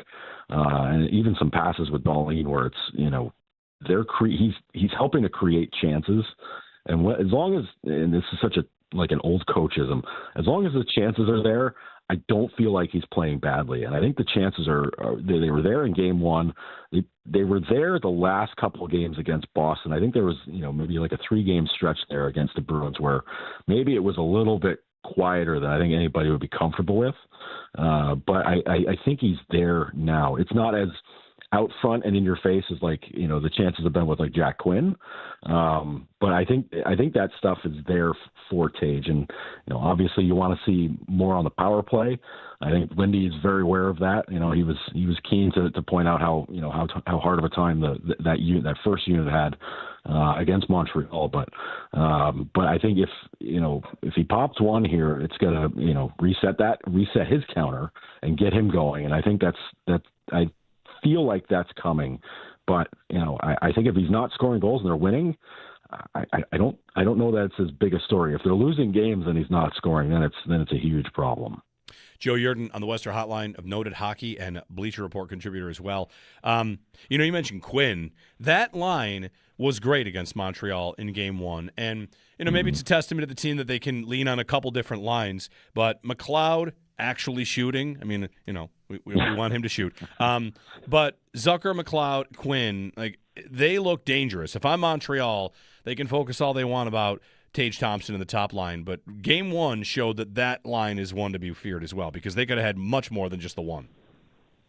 and even some passes with Dalene where it's, he's helping to create chances, and as long as, and this is such an old coachism, as long as the chances are there, I don't feel like he's playing badly. And I think the chances are they were there in Game 1. They were there the last couple of games against Boston. I think there was, maybe like a 3-game stretch there against the Bruins where maybe it was a little bit quieter than I think anybody would be comfortable with. But I think he's there now. It's not as out front and in your face as the chances have been with Jack Quinn. But I think that stuff is there for Tage, and obviously you want to see more on the power play. I think Lindy is very aware of that. He was keen to point out how hard of a time that first unit had against Montreal. But I think if he pops one here, it's gonna reset his counter and get him going. And I think I feel like that's coming, but I think if he's not scoring goals and they're winning, I don't know that it's as big a story. If they're losing games and he's not scoring, then it's a huge problem. Joe Yerdon on the Western Hotline, of noted hockey and Bleacher Report contributor as well. You mentioned Quinn. That line was great against Montreal in Game 1, and maybe it's a testament to the team that they can lean on a couple different lines. But McLeod actually shooting. I mean, we want him to shoot. But Zucker, McLeod, Quinn, they look dangerous. If I'm Montreal, they can focus all they want about Tage Thompson in the top line. But Game 1 showed that line is one to be feared as well, because they could have had much more than just the one.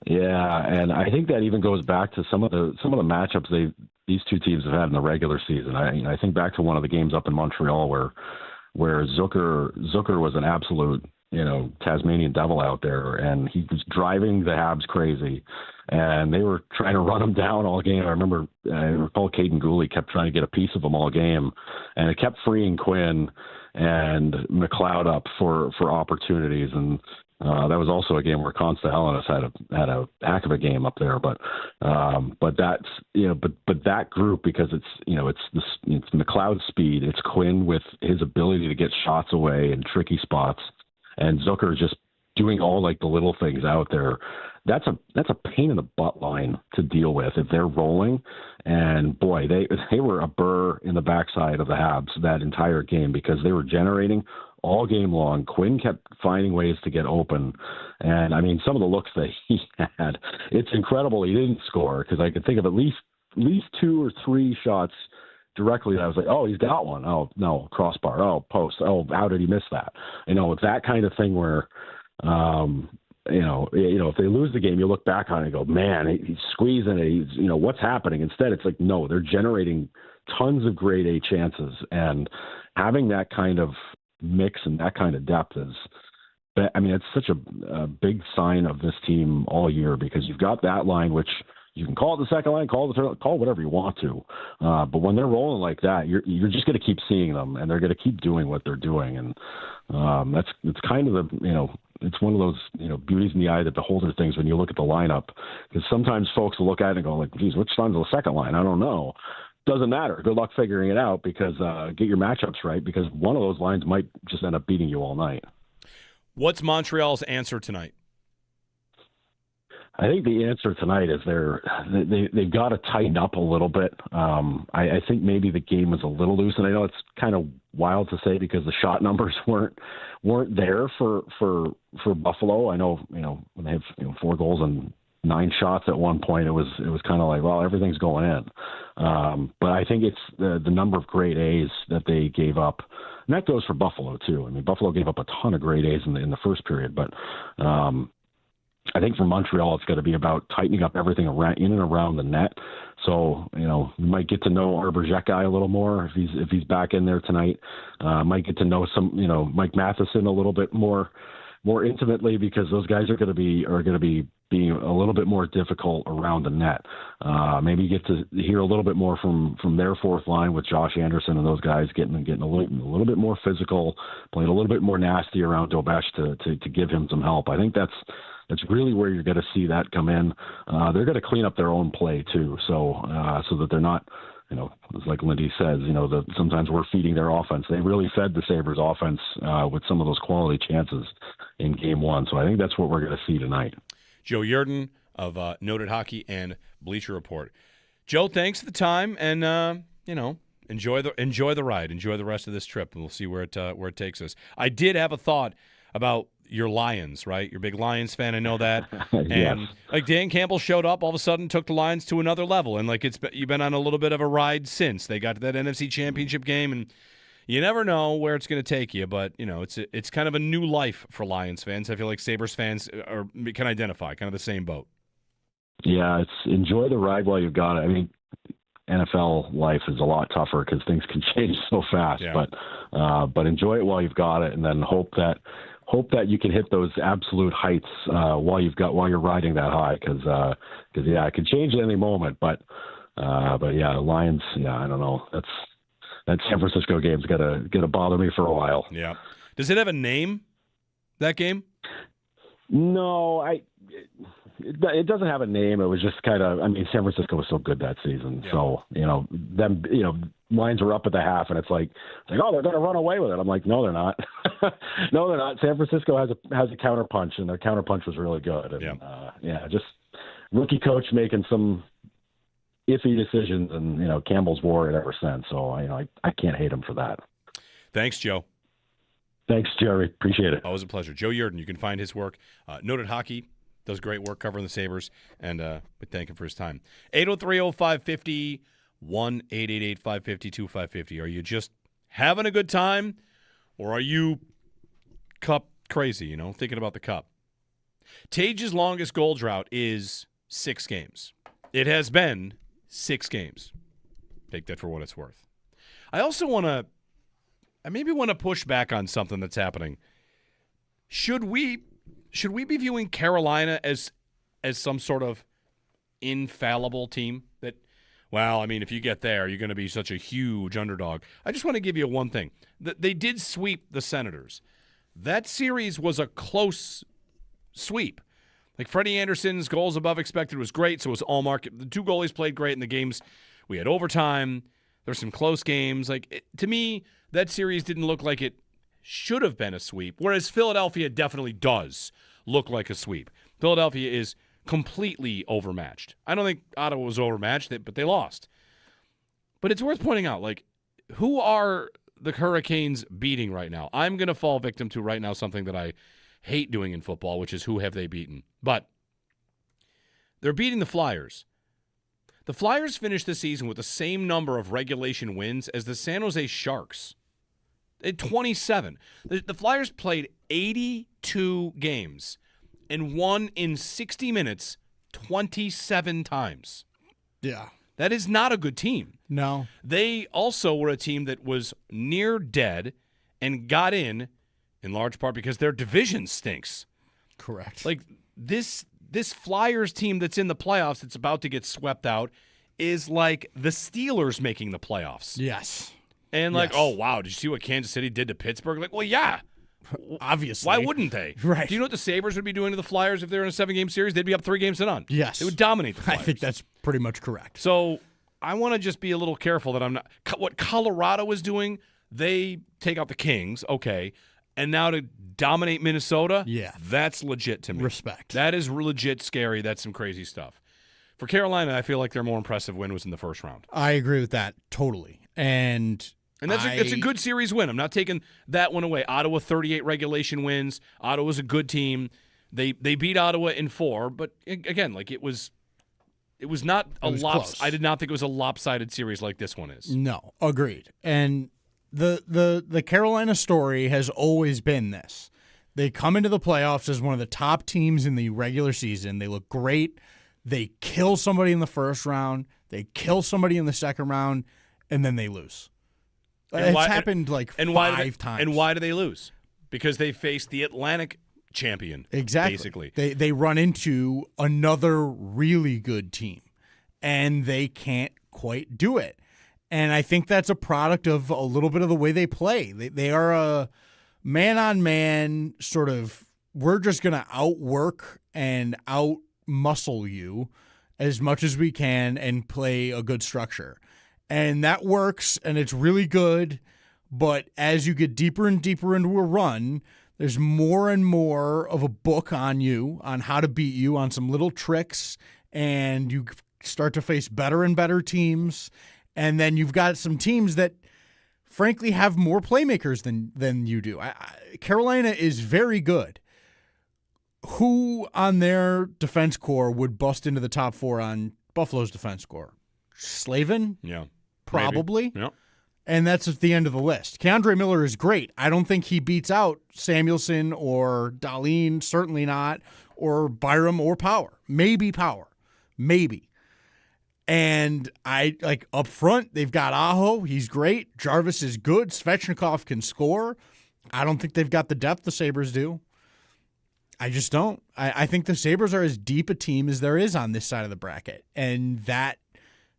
Yeah, and I think that even goes back to some of the matchups these two teams have had in the regular season. I think back to one of the games up in Montreal where Zucker was an absolute Tasmanian devil out there, and he was driving the Habs crazy, and they were trying to run him down all game. I recall Caden Goalie kept trying to get a piece of him all game, and it kept freeing Quinn and McLeod up for opportunities. And that was also a game where Consta Hellenis had a heck of a game up there. But that's but that group, because it's McLeod's speed, it's Quinn with his ability to get shots away in tricky spots, and Zucker just doing all the little things out there. That's a pain in the butt line to deal with if they're rolling. And boy, they were a burr in the backside of the Habs that entire game, because they were generating all game long. Quinn kept finding ways to get open. And I mean, some of the looks that he had, it's incredible he didn't score, because I could think of at least 2 or 3 shots directly. I was like, oh, he's got one. Oh, no, crossbar. Oh, post. Oh, how did he miss that? It's that kind of thing where, if they lose the game, you look back on it and go, man, he's squeezing it. He's, what's happening? Instead, it's like, no, they're generating tons of grade A chances, and having that kind of mix and that kind of depth is, it's such a big sign of this team all year, because you've got that line, which you can call it the second line, call whatever you want to. But when they're rolling like that, you're just going to keep seeing them, and they're going to keep doing what they're doing. And it's kind of it's one of those, beauties in the eye of the beholder things when you look at the lineup, because sometimes folks will look at it and go geez, which line's the second line? I don't know. Doesn't matter. Good luck figuring it out, because get your matchups right, because one of those lines might just end up beating you all night. What's Montreal's answer tonight? I think the answer tonight is they've got to tighten up a little bit. I think maybe the game was a little loose, and I know it's kind of wild to say because the shot numbers weren't there for Buffalo. I know when they have 4 goals and 9 shots at one point, it was kind of like, well, everything's going in. But I think it's the number of grade A's that they gave up, and that goes for Buffalo too. I mean, Buffalo gave up a ton of grade A's in the first period, but I think for Montreal, it's got to be about tightening up everything in and around the net. So, you might get to know our Bergevin a little more if he's back in there tonight. Might get to know some, Mike Matheson a little bit more intimately, because those guys are going to be being a little bit more difficult around the net. Maybe get to hear a little bit more from their fourth line with Josh Anderson and those guys getting a little bit more physical, playing a little bit more nasty around Dobesh to give him some help. I think that's really where you're going to see that come in. They're going to clean up their own play too, so that they're not, like Lindy says, sometimes we're feeding their offense. They really fed the Sabres offense with some of those quality chances in Game 1. So I think that's what we're going to see tonight. Joe Yerdon of Noted Hockey and Bleacher Report. Joe, thanks for the time, and enjoy the ride, enjoy the rest of this trip, and we'll see where it takes us. I did have a thought about your Lions, right? You're a big Lions fan, I know that. Yes. And Dan Campbell showed up, all of a sudden took the Lions to another level, and you've been on a little bit of a ride since. They got to that NFC Championship game, and you never know where it's going to take you, but it's kind of a new life for Lions fans. I feel like Sabres fans can identify, kind of the same boat. Yeah, it's enjoy the ride while you've got it. I mean, NFL life is a lot tougher because things can change so fast. Yeah. But enjoy it while you've got it, and then hope that you can hit those absolute heights while you're riding that high, because it can change at any moment. But yeah, the Lions. Yeah, I don't know. That San Francisco game's gonna bother me for a while. Yeah. Does it have a name? That game? No, it doesn't have a name. It was just kind of, San Francisco was so good that season. Yeah. So, Lions were up at the half, and it's like, oh, they're going to run away with it. I'm like, no, they're not. No, they're not. San Francisco has a counterpunch, and their counterpunch was really good. And, just rookie coach making some iffy decisions, and, Campbell's wore it ever since. So, I can't hate him for that. Thanks, Joe. Thanks, Jerry. Appreciate it. Always a pleasure. Joe Yerdon, you can find his work. Noted Hockey. Does great work covering the Sabres, and we thank him for his time. 803-0550, 1-888-550-2550. Are you just having a good time, or are you cup crazy, thinking about the cup? Tage's longest goal drought is 6 games. It has been 6 games. Take that for what it's worth. I also want to push back on something that's happening. Should we be viewing Carolina as some sort of infallible team that, if you get there, you're going to be such a huge underdog? I just want to give you one thing. They did sweep the Senators. That series was a close sweep. Like, Freddie Anderson's goals above expected was great, so it was all market. The 2 goalies played great in the games. We had overtime. There's some close games. To me, that series didn't look like it should have been a sweep, whereas Philadelphia definitely does look like a sweep. Philadelphia is completely overmatched. I don't think Ottawa was overmatched, but they lost. But it's worth pointing out, who are the Hurricanes beating right now? I'm going to fall victim to right now something that I hate doing in football, which is who have they beaten. But they're beating the Flyers. The Flyers finished the season with the same number of regulation wins as the San Jose Sharks. 27. The Flyers played 82 games and won in 60 minutes 27 times. Yeah. That is not a good team. No. They also were a team that was near dead and got in large part because their division stinks. Correct. This Flyers team that's in the playoffs that's about to get swept out is like the Steelers making the playoffs. Yes. And oh, wow, did you see what Kansas City did to Pittsburgh? Well, yeah. Obviously. Why wouldn't they? Right. Do you know what the Sabres would be doing to the Flyers if they were in a 7-game series? They'd be up 3 games to none. Yes. They would dominate the Flyers. I think that's pretty much correct. So I want to just be a little careful that I'm not – what Colorado is doing, they take out the Kings, okay. and now to dominate Minnesota, Yeah. that's legit to me. Respect. That is legit scary. That's some crazy stuff. For Carolina, I feel like their more impressive win was in the first round. I agree with that totally. And it's a good series win. I'm not taking that one away. Ottawa 38 regulation wins. Ottawa's a good team. They beat Ottawa in 4, but again, like it was not a close. I did not think it was a lopsided series like this one is. No, agreed. And the Carolina story has always been this. They come into the playoffs as one of the top teams in the regular season. They look great. They kill somebody in the first round. They kill somebody in the second round, and then they lose. It's happened like 5 times. And why do they lose? Because they faced the Atlantic champion. Exactly. Basically. They run into another really good team, and they can't quite do it. And I think that's a product of a little bit of the way they play. They are a man-on-man sort of, we're just going to outwork and out-muscle you as much as we can and play a good structure. And that works, and it's really good. But as you get deeper and deeper into a run, there's more and more of a book on you, on how to beat you, on some little tricks, and you start to face better and better teams. And then you've got some teams that, frankly, have more playmakers than you do. Carolina is very good. Who on their defense core would bust into the top 4 on Buffalo's defense core? Slavin? Yeah. Probably. Yeah. And that's at the end of the list. Keandre Miller is great. I don't think he beats out Samuelson or Dalene, certainly not, or Byram or Power. Maybe Power. Maybe. And up front, they've got Aho. He's great. Jarvis is good. Svechnikov can score. I don't think they've got the depth the Sabres do. I just don't. I think the Sabres are as deep a team as there is on this side of the bracket. And that,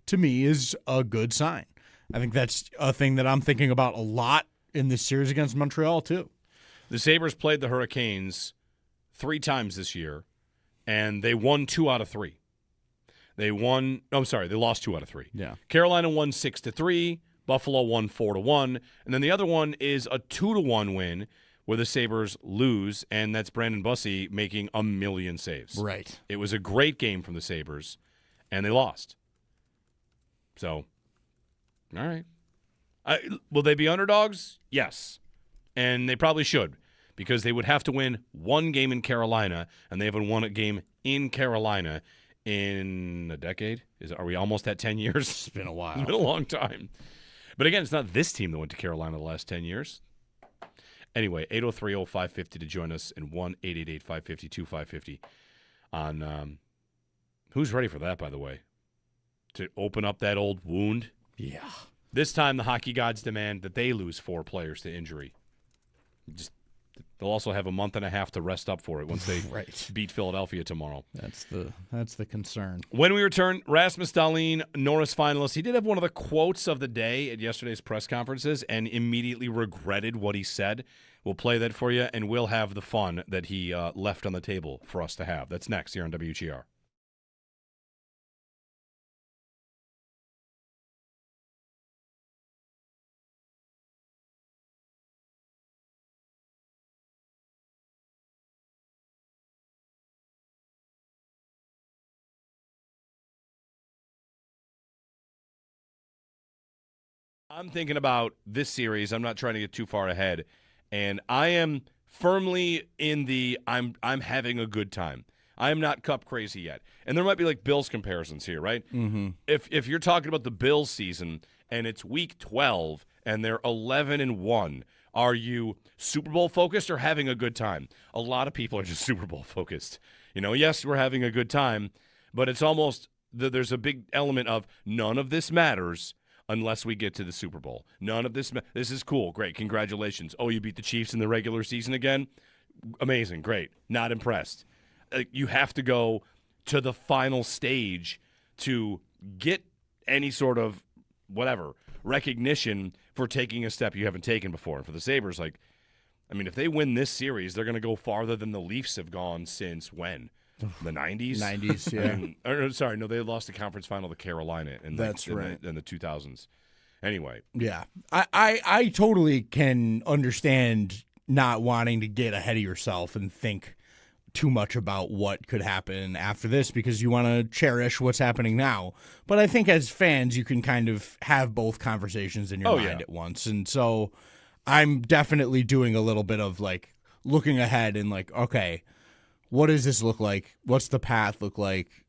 to me, is a good sign. I think that's a thing that I'm thinking about a lot in this series against Montreal, too. The Sabres played the Hurricanes 3 times this year, and they won 2 out of 3. They lost 2 out of 3. Yeah. Carolina won 6-3. Buffalo won 4-1. And then the other one is a 2-1 win where the Sabres lose, and that's Brandon Bussey making 1,000,000 saves. Right. It was a great game from the Sabres, and they lost. So, all right. Will they be underdogs? Yes. And they probably should, because they would have to win 1 game in Carolina, and they haven't won a game in Carolina in a decade. Are we almost at 10 years? It's been a while. It's been a long time. But again, it's not this team that went to Carolina the last 10 years. Anyway, 803-0550 to join us, and 1-888-550-2550 on who's ready for that, by the way, to open up that old wound. Yeah. This time, the hockey gods demand that they lose 4 players to injury. They'll also have a month and a half to rest up for it once they beat Philadelphia tomorrow. That's the concern. When we return, Rasmus Dalene, Norris finalist. He did have one of the quotes of the day at yesterday's press conferences and immediately regretted what he said. We'll play that for you, and we'll have the fun that he left on the table for us to have. That's next here on WGR. I'm thinking about this series. I'm not trying to get too far ahead, and I am firmly in the I'm having a good time. I am not cup crazy yet. And there might be like Bills comparisons here, right? Mm-hmm. If you're talking about the Bills season and it's week 12 and they're 11-1, are you Super Bowl focused or having a good time? A lot of people are just Super Bowl focused. Yes, we're having a good time, but it's almost there's a big element of none of this matters unless we get to the Super Bowl. None of this. This is cool. Great. Congratulations. Oh, you beat the Chiefs in the regular season again? Amazing. Great. Not impressed. You have to go to the final stage to get any sort of recognition for taking a step you haven't taken before. And for the Sabres, if they win this series, they're going to go farther than the Leafs have gone since when? The 90s? 90s, yeah. They lost the conference final to Carolina in the 2000s. Anyway. Yeah. I totally can understand not wanting to get ahead of yourself and think too much about what could happen after this because you want to cherish what's happening now. But I think as fans, you can kind of have both conversations in your mind at once. And so I'm definitely doing a little bit of like looking ahead and like, okay, what does this look like? What's the path look like?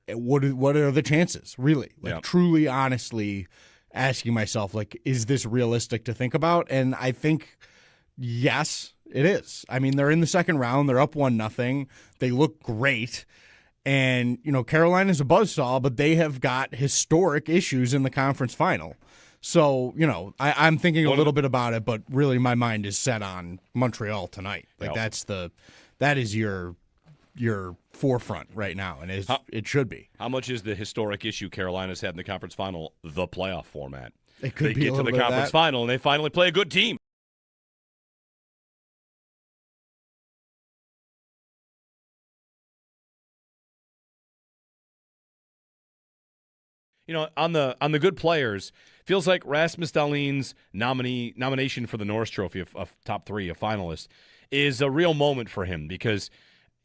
What are the chances, really? Like truly, honestly asking myself, like, is this realistic to think about? And I think, yes, it is. I mean, they're in the second round. They're up 1-0. They look great. And, Carolina's a buzzsaw, but they have got historic issues in the conference final. So, I'm thinking a little bit about it, but really my mind is set on Montreal tonight. Like that is your forefront right now, and it should be. How much is the historic issue Carolina's had in the conference final, the playoff format? It could they be get a to little the bit of conference that. final, and they finally play a good team. On the good players, feels like Rasmus Dahlene's nomination for the Norris Trophy of top 3, a finalist, is a real moment for him because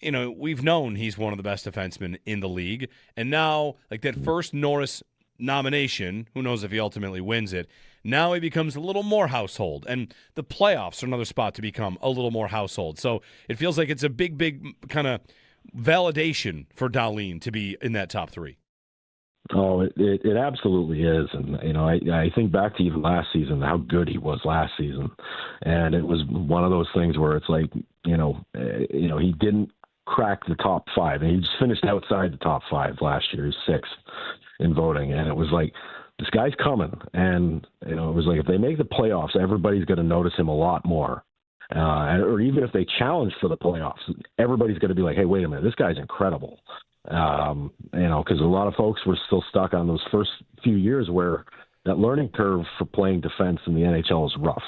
we've known he's one of the best defensemen in the league, and now like that first Norris nomination, who knows if he ultimately wins it, now he becomes a little more household, and the playoffs are another spot to become a little more household. So it feels like it's a big kind of validation for Dalene to be in that top 3. Oh, it absolutely is, and I think back to even last season, how good he was last season, and it was one of those things where it's like he didn't crack the top 5, and he just finished outside the top 5 last year. He's 6th in voting, and it was like this guy's coming, and it was like if they make the playoffs, everybody's going to notice him a lot more. Or even if they challenge for the playoffs, everybody's going to be like, hey, wait a minute, this guy's incredible. Because a lot of folks were still stuck on those first few years where that learning curve for playing defense in the NHL is rough.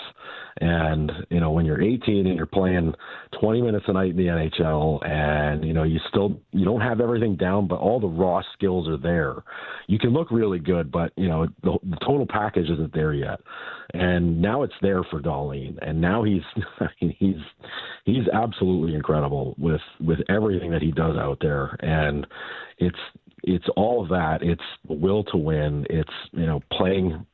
And, when you're 18 and you're playing 20 minutes a night in the NHL and, you don't have everything down, but all the raw skills are there. You can look really good, but, the total package isn't there yet. And now it's there for Dalene. And now he's absolutely incredible with everything that he does out there. And it's all of that. It's the will to win. It's, playing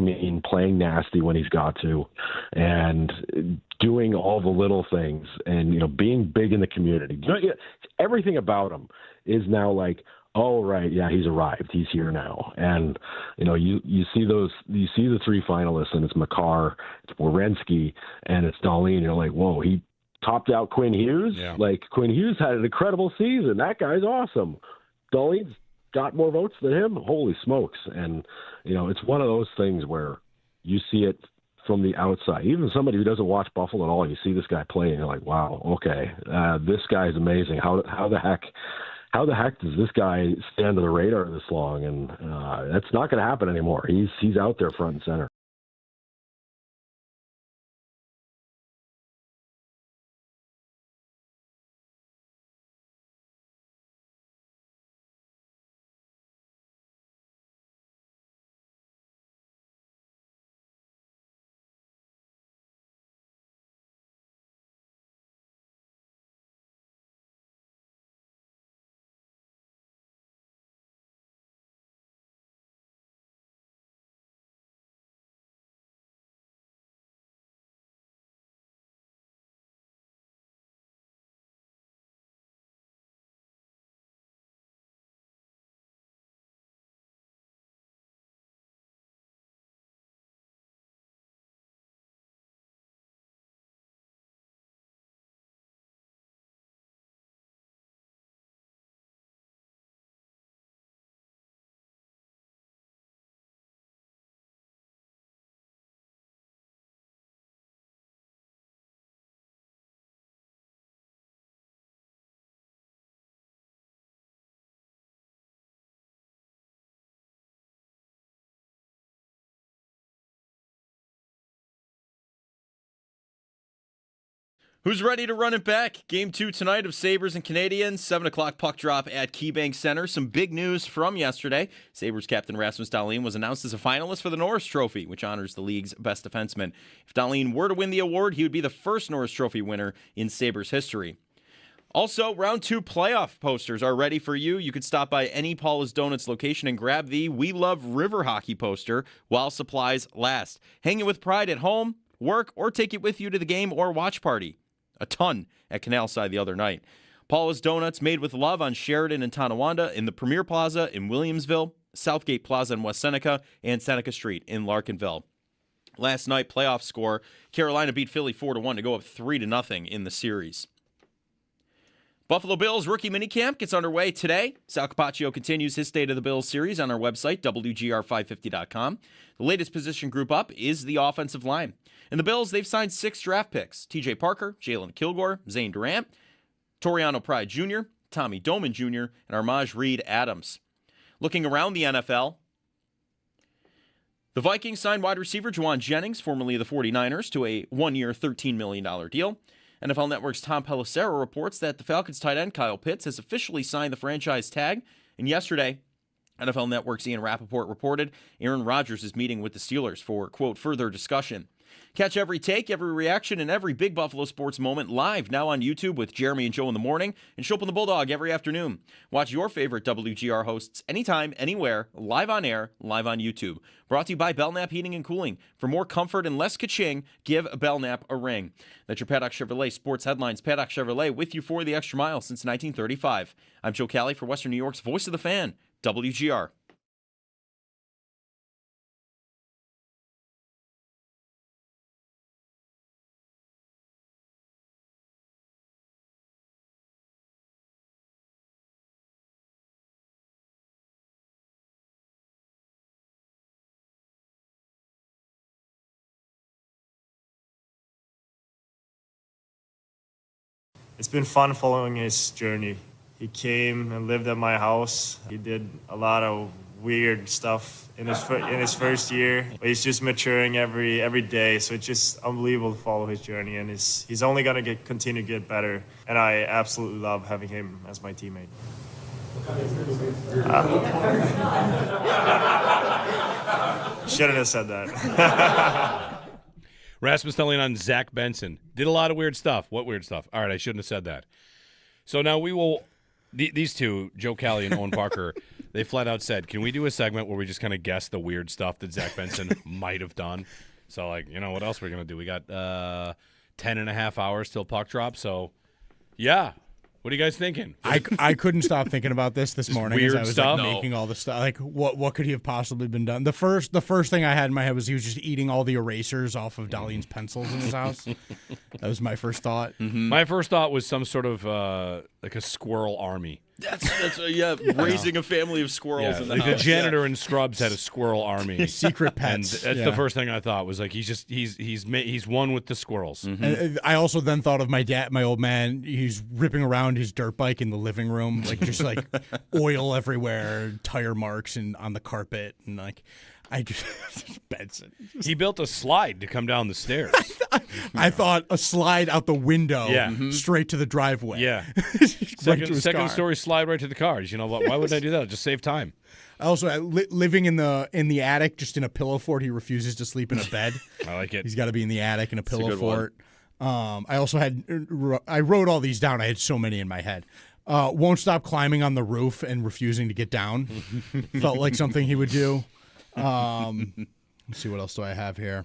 mean, playing nasty when he's got to, and doing all the little things and, being big in the community. Everything about him is now like, oh, right, yeah, he's arrived. He's here now. And, you see the 3 finalists, and it's Makar, it's Werenski, and it's Dalene. You're like, whoa, he topped out Quinn Hughes? Yeah. Like, Quinn Hughes had an incredible season. That guy's awesome. Dalene's got more votes than him. Holy smokes. And, it's one of those things where you see it from the outside. Even somebody who doesn't watch Buffalo at all, you see this guy play and you're like, wow, okay, this guy's amazing. How the heck does this guy stay under the radar this long? And that's not going to happen anymore. He's out there front and center. Who's ready to run it back? Game 2 tonight of Sabres and Canadiens, 7 o'clock puck drop at KeyBank Center. Some big news from yesterday. Sabres captain Rasmus Dalene was announced as a finalist for the Norris Trophy, which honors the league's best defenseman. If Dalene were to win the award, he would be the first Norris Trophy winner in Sabres history. Also, round 2 playoff posters are ready for you. You can stop by any Paula's Donuts location and grab the We Love River Hockey poster while supplies last. Hang it with pride at home, work, or take it with you to the game or watch party. A ton at Canal Side the other night. Paula's Donuts, made with love on Sheridan and Tonawanda, in the Premier Plaza in Williamsville, Southgate Plaza in West Seneca, and Seneca Street in Larkinville. Last night, playoff score, Carolina beat Philly 4-1 to go up 3-0 in the series. Buffalo Bills rookie minicamp gets underway today. Sal Kapacio continues his State of the Bills series on our website, WGR550.com. The latest position group up is the offensive line. And the Bills, they've signed 6 draft picks: TJ Parker, Jalen Kilgore, Zane Durant, Toriano Pride Jr., Tommy Doman Jr., and Armaj Reed Adams. Looking around the NFL, the Vikings signed wide receiver Juwan Jennings, formerly of the 49ers, to a 1-year, $13 million deal. NFL Network's Tom Pelissero reports that the Falcons tight end Kyle Pitts has officially signed the franchise tag. And yesterday, NFL Network's Ian Rappaport reported Aaron Rodgers is meeting with the Steelers for, quote, further discussion. Catch every take, every reaction, and every big Buffalo sports moment live now on YouTube with Jeremy and Joe in the morning and Shope and the Bulldog every afternoon. Watch your favorite WGR hosts anytime, anywhere, live on air, live on YouTube. Brought to you by Belknap Heating and Cooling. For more comfort and less ka-ching, give Belknap a ring. That's your Paddock Chevrolet Sports Headlines. Paddock Chevrolet with you for the extra mile since 1935. I'm Joe Cali for Western New York's Voice of the Fan, WGR. It's been fun following his journey. He came and lived at my house. He did a lot of weird stuff in his first year. But he's just maturing every day, so it's just unbelievable to follow his journey. And he's only going to continue to get better. And I absolutely love having him as my teammate. Shouldn't have said that. Rasmus Dalene on Zack Benson. Did a lot of weird stuff. What weird stuff? All right, I shouldn't have said that. So now we will these two, Joe Cali and Owen Parker, they flat out said, can we do a segment where we just kind of guess the weird stuff that Zack Benson might have done? So, like, you know, what else are we going to do? We got 10 and a half hours till puck drop, so, yeah. What are you guys thinking? I couldn't stop thinking about this morning weird as I was stuff? like, making all the stuff. Like, what could he have possibly been done? The first thing I had in my head was he was just eating all the erasers off of Dalene's pencils in his house. That was my first thought. Mm-hmm. My first thought was some sort of like a squirrel army. That's raising a family of squirrels in the like house. The janitor in Scrubs had a squirrel army. Secret pets. And that's the first thing I thought was like he's one with the squirrels. Mm-hmm. And I also then thought of my dad, my old man. He's ripping around his dirt bike in the living room, like just like oil everywhere, tire marks and on the carpet, and like I just Benson. He built a slide to come down the stairs. I thought a slide out the window, straight to the driveway. Yeah, second story slide right to the car. You know what? Why would I do that? Just save time. Also, living in the attic, just in a pillow fort. He refuses to sleep in a bed. I like it. He's got to be in the attic in a pillow fort. I also I wrote all these down. I had so many in my head. Won't stop climbing on the roof and refusing to get down. Felt like something he would do. Let's see, what else do I have here?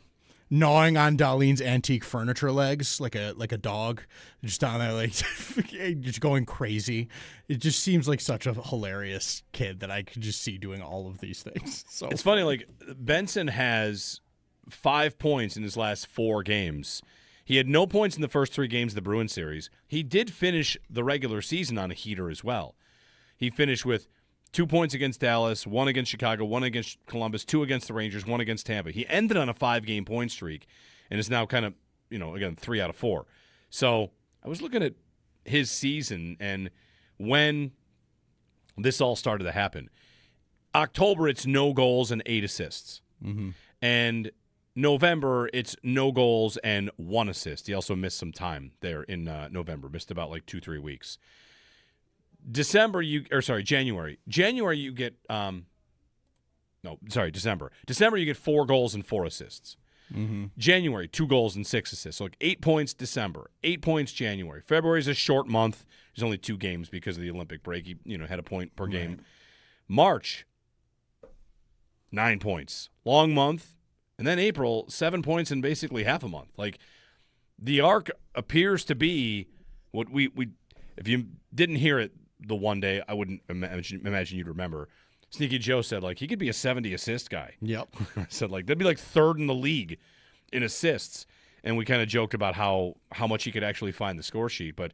Gnawing on Dalene's antique furniture legs like a dog, just down there, like just going crazy. It just seems like such a hilarious kid that I could just see doing all of these things. So it's funny. Like Benson has 5 points in his last 4 games. He had no points in the first 3 games of the Bruins series. He did finish the regular season on a heater as well. He finished with 2 points against Dallas, 1 against Chicago, 1 against Columbus, 2 against the Rangers, 1 against Tampa. He ended on a 5-game point streak and is now kind of, again, 3 out of 4. So I was looking at his season and when this all started to happen. October, it's no goals and 8 assists. Mm-hmm. And November, it's no goals and 1 assist. He also missed some time there in November. Missed about like 2-3 weeks. January. January, you get December. December, you get 4 goals and 4 assists. Mm-hmm. January, 2 goals and 6 assists. So like 8 points December, 8 points January. February is a short month. There's only 2 games because of the Olympic break. He had a point per game. March, 9 points. Long month. And then April, 7 points in basically half a month. Like, the arc appears to be what we if you didn't hear it the one day, I wouldn't imagine you'd remember. Sneaky Joe said, like, he could be a 70 assist guy. Yep. I said, like, that'd be like 3rd in the league in assists. And we kind of joked about how much he could actually find the score sheet. But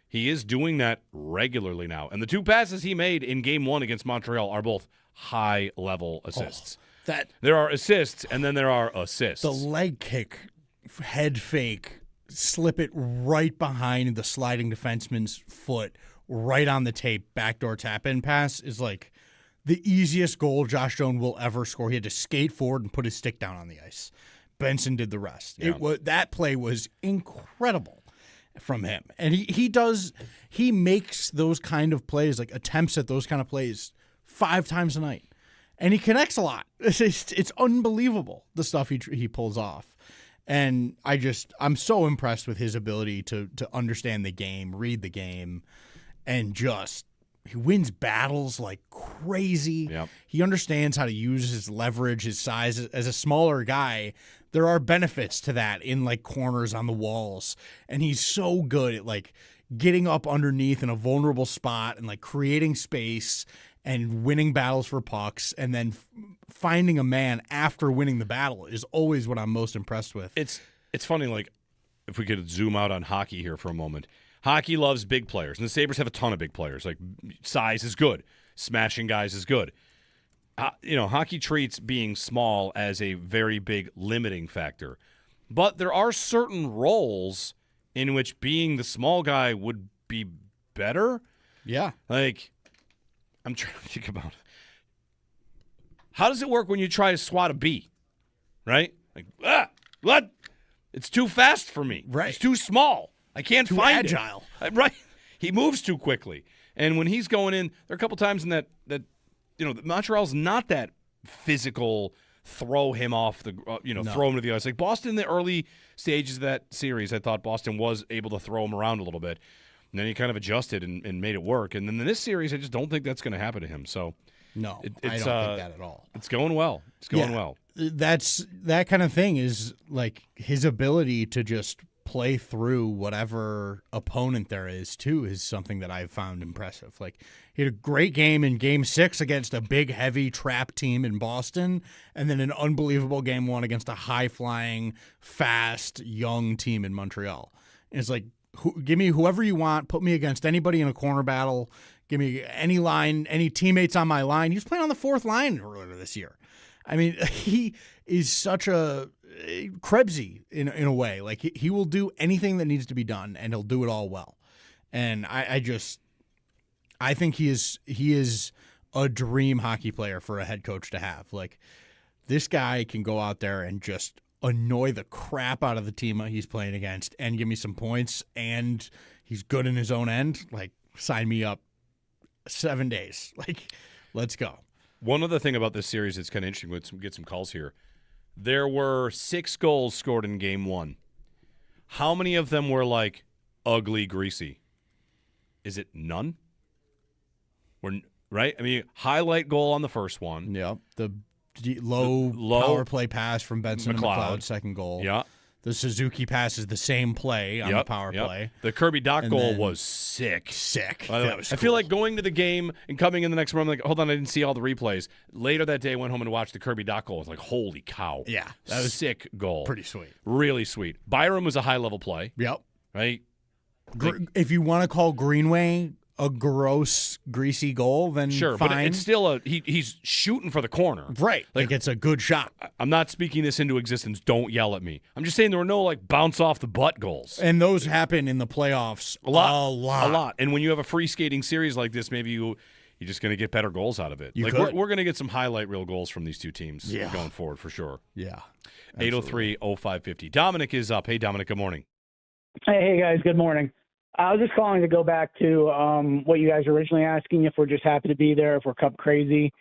he is doing that regularly now. And the 2 passes he made in Game 1 against Montreal are both high-level assists. There are assists, and then there are assists. The leg kick, head fake, slip it right behind the sliding defenseman's foot, right on the tape, backdoor tap-in pass is like the easiest goal Josh Doan will ever score. He had to skate forward and put his stick down on the ice. Benson did the rest. Yeah. That play was incredible from him. And he makes those kind of plays, like attempts at those kind of plays 5 times a night. And he connects a lot. It's unbelievable, the stuff he pulls off. And I'm so impressed with his ability to understand the game, read the game, and he wins battles like crazy. Yep. He understands how to use his leverage, his size. As a smaller guy, there are benefits to that in like corners on the walls. And he's so good at like getting up underneath in a vulnerable spot and like creating space and winning battles for pucks, and then finding a man after winning the battle is always what I'm most impressed with. It's funny, like, if we could zoom out on hockey here for a moment. Hockey loves big players, and the Sabres have a ton of big players. Like, size is good. Smashing guys is good. Hockey treats being small as a very big limiting factor. But there are certain roles in which being the small guy would be better. Yeah. Like, I'm trying to think about it. How does it work when you try to swat a bee? Right? Like, what? It's too fast for me. Right. It's too small. I can't Too find agile. it. Right. He moves too quickly. And when he's going in, there are a couple times in that Montreal's not that physical, throw him off the, throw him to the ice. Like Boston in the early stages of that series, I thought Boston was able to throw him around a little bit. And then he kind of adjusted and made it work. And then in this series, I just don't think that's going to happen to him. So no, it's, I don't think that at all. It's going well. It's going well. That kind of thing is like his ability to just play through whatever opponent there is too is something that I've found impressive. Like he had a great game in Game 6 against a big, heavy trap team in Boston, and then an unbelievable Game 1 against a high-flying, fast, young team in Montreal. And it's like, give me whoever you want. Put me against anybody in a corner battle. Give me any line, any teammates on my line. He was playing on the 4th line earlier this year. I mean, he is such a Krebsy in a way. Like he will do anything that needs to be done, and he'll do it all well. And I think he is a dream hockey player for a head coach to have. Like this guy can go out there and just annoy the crap out of the team he's playing against and give me some points, and he's good in his own end. Like, sign me up 7 days. Like, let's go. One other thing about this series that's kind of interesting, let's get some calls here. There were 6 goals scored in Game 1. How many of them were, like, ugly, greasy? Is it none? Right? I mean, highlight goal on the first one. Yeah, the low power play pass from Benson to McLeod, second goal. Yeah. The Suzuki pass is the same play on the power play. The Kirby Dach goal was sick. By the way, I feel like going to the game and coming in the next room, like, hold on, I didn't see all the replays. Later that day, I went home and watched the Kirby Dach goal. I was like, holy cow. Yeah. That was sick goal. Pretty sweet. Really sweet. Byram was a high-level play. Yep. Right? If you want to call Greenway a gross, greasy goal, then sure, fine. but it's still he's shooting for the corner. Right. Like it's a good shot. I'm not speaking this into existence. Don't yell at me. I'm just saying there were no like bounce off the butt goals. And those happen in the playoffs a lot. And when you have a free skating series like this, maybe you're just going to get better goals out of it. You we're going to get some highlight reel goals from these two teams Yeah. going forward for sure. Yeah. 803-0550. Dominic is up. Hey, Dominic, good morning. Hey, guys. Good morning. I was just calling to go back to what you guys were originally asking, if we're just happy to be there, if we're Cup crazy.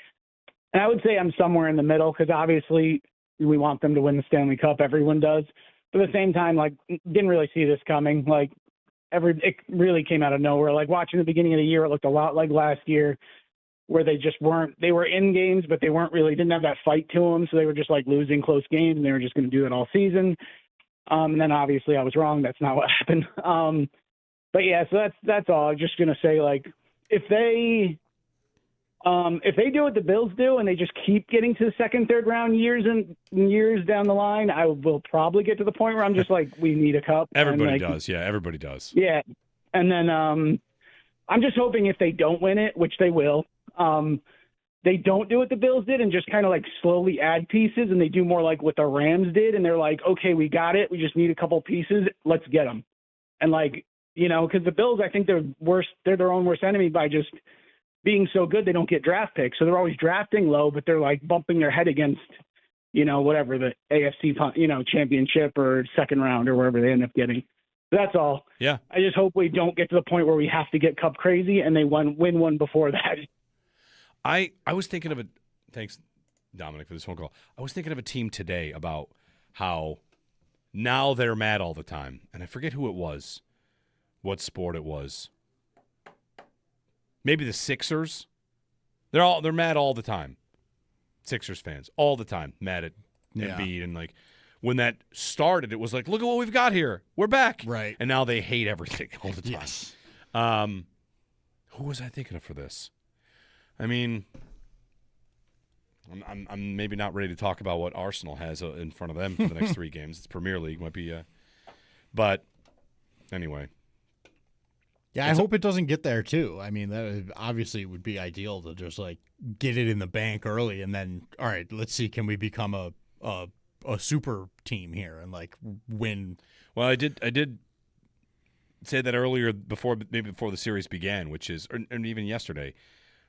And I would say I'm somewhere in the middle because obviously we want them to win the Stanley Cup. Everyone does. But at the same time, like, didn't really see this coming. Like, it really came out of nowhere. Like, watching the beginning of the year, it looked a lot like last year where they just weren't – they were in games, but they weren't really – didn't have that fight to them. So they were just, like, losing close games, and they were just going to do it all season. And then obviously I was wrong. That's not what happened. But yeah, so that's all. I'm just gonna say, like, if they do what the Bills do and they just keep getting to the second, third round years and years down the line, I will probably get to the point where I'm just like, we need a cup. Everybody does. Yeah, everybody does. Yeah, and then I'm just hoping if they don't win it, which they will, they don't do what the Bills did and just kind of like slowly add pieces, and they do more like what the Rams did, and they're like, okay, we got it. We just need a couple pieces. Let's get them. And like, you know, because the Bills, I think they're their own worst enemy by just being so good they don't get draft picks. So they're always drafting low, but they're like bumping their head against, you know, whatever the AFC, you know, championship or second round or wherever they end up getting. That's all. Yeah. I just hope we don't get to the point where we have to get Cup crazy and they win one before that. I was thinking of thanks, Dominic, for this phone call. I was thinking of a team today about how now they're mad all the time. And I forget who it was, what sport it was. Maybe the Sixers. They're mad all the time. Sixers fans all the time mad at Embiid, and like when that started, it was like, look at what we've got here. We're back. Right. And now they hate everything all the time. Yes. Who was I thinking of for this? I mean, I'm maybe not ready to talk about what Arsenal has in front of them for the next 3 games. It's Premier League, might be, but anyway. Yeah, I hope it doesn't get there too. I mean, that obviously would be ideal to just like get it in the bank early, and then all right, let's see, can we become a super team here and like win? Well, I did say that earlier before the series began, which is, and even yesterday,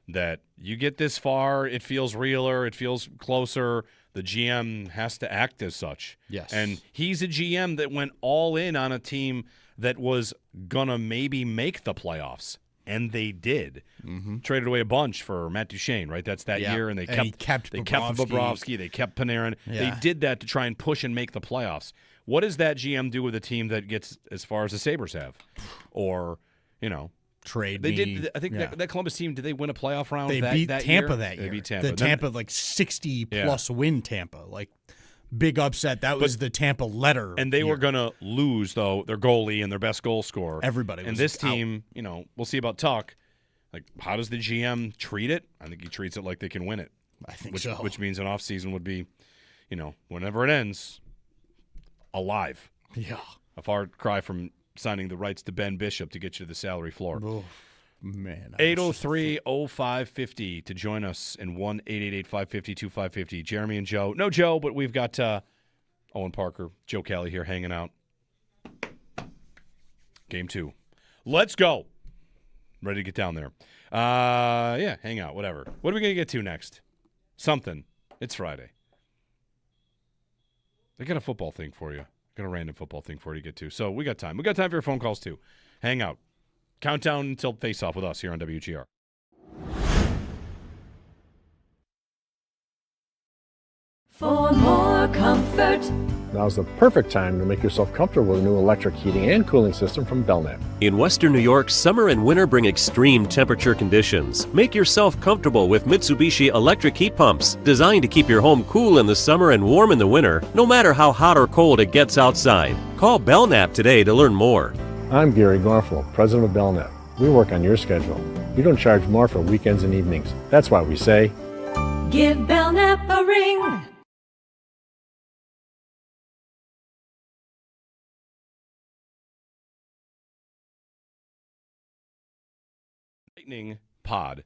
that you get this far, it feels realer, it feels closer. The GM has to act as such. Yes. And he's a GM that went all in on a team that was going to maybe make the playoffs. And they did. Mm-hmm. Traded away a bunch for Matt Duchene, right? That's that year. And they kept Bobrovsky. They kept Panarin. Yeah. They did that to try and push and make the playoffs. What does that GM do with a team that gets as far as the Sabres have? Or, you know. Trade they me. did. I think that Columbus team, did they win a playoff round? They beat Tampa that year. They beat Tampa. The Tampa, like 60-plus win Tampa. Like, big upset. That was the Tampa letter. And they were going to lose, though, their goalie and their best goal scorer. Everybody was And this out. team, you know, we'll see about Tuck. Like, how does the GM treat it? I think he treats it like they can win it. I think so. Which means an offseason would be, you know, whenever it ends, alive. Yeah. A far cry from signing the rights to Ben Bishop to get you to the salary floor. Oh, man. 803-0550 to join us in 1-888-550-2550. Jeremy and Joe. No Joe, but we've got Owen Parker, Joe Kelly here hanging out. Game 2. Let's go. Ready to get down there. Yeah, hang out, whatever. What are we going to get to next? Something. It's Friday. I got a football thing for you. Got a random football thing for you to get to. So we got time. We got time for your phone calls, too. Hang out. Countdown until face-off with us here on WGR. For more comfort. Now's the perfect time to make yourself comfortable with a new electric heating and cooling system from Belknap. In Western New York, summer and winter bring extreme temperature conditions. Make yourself comfortable with Mitsubishi electric heat pumps, designed to keep your home cool in the summer and warm in the winter, no matter how hot or cold it gets outside. Call Belknap today to learn more. I'm Gary Garfel, president of Belknap. We work on your schedule. We don't charge more for weekends and evenings. That's why we say, give Belknap a ring. Lightning pod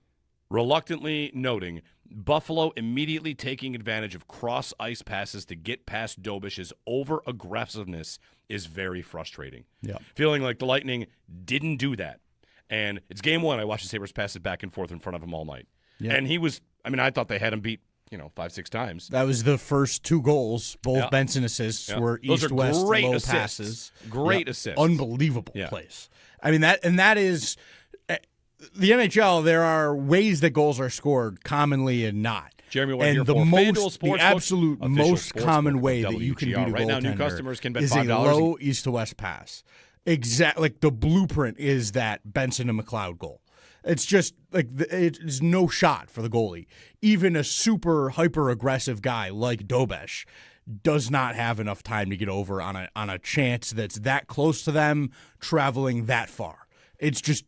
reluctantly noting Buffalo immediately taking advantage of cross ice passes to get past Dobish's over-aggressiveness is very frustrating. Yeah. Feeling like the Lightning didn't do that. And it's game one. I watched the Sabres pass it back and forth in front of him all night. Yeah. And he was, I thought they had him beat, 5-6 times. That was the first 2 goals. Both Yeah. Benson assists Yeah. were Those are east-west great low assists. passes. Great assists. Unbelievable Yeah. plays. That is the NHL. There are ways that goals are scored commonly and not. Jeremy, what and here the for most, the Sportsbook, absolute official most common sportsbook way of that you can WGR. beat a Right now, new goaltender customers can bet is a $5. low east to west pass. Like the blueprint is that Benson and McLeod goal. It's just like it's no shot for the goalie. Even a super hyper aggressive guy like Dobesh does not have enough time to get over on a chance that's that close to them traveling that far. It's just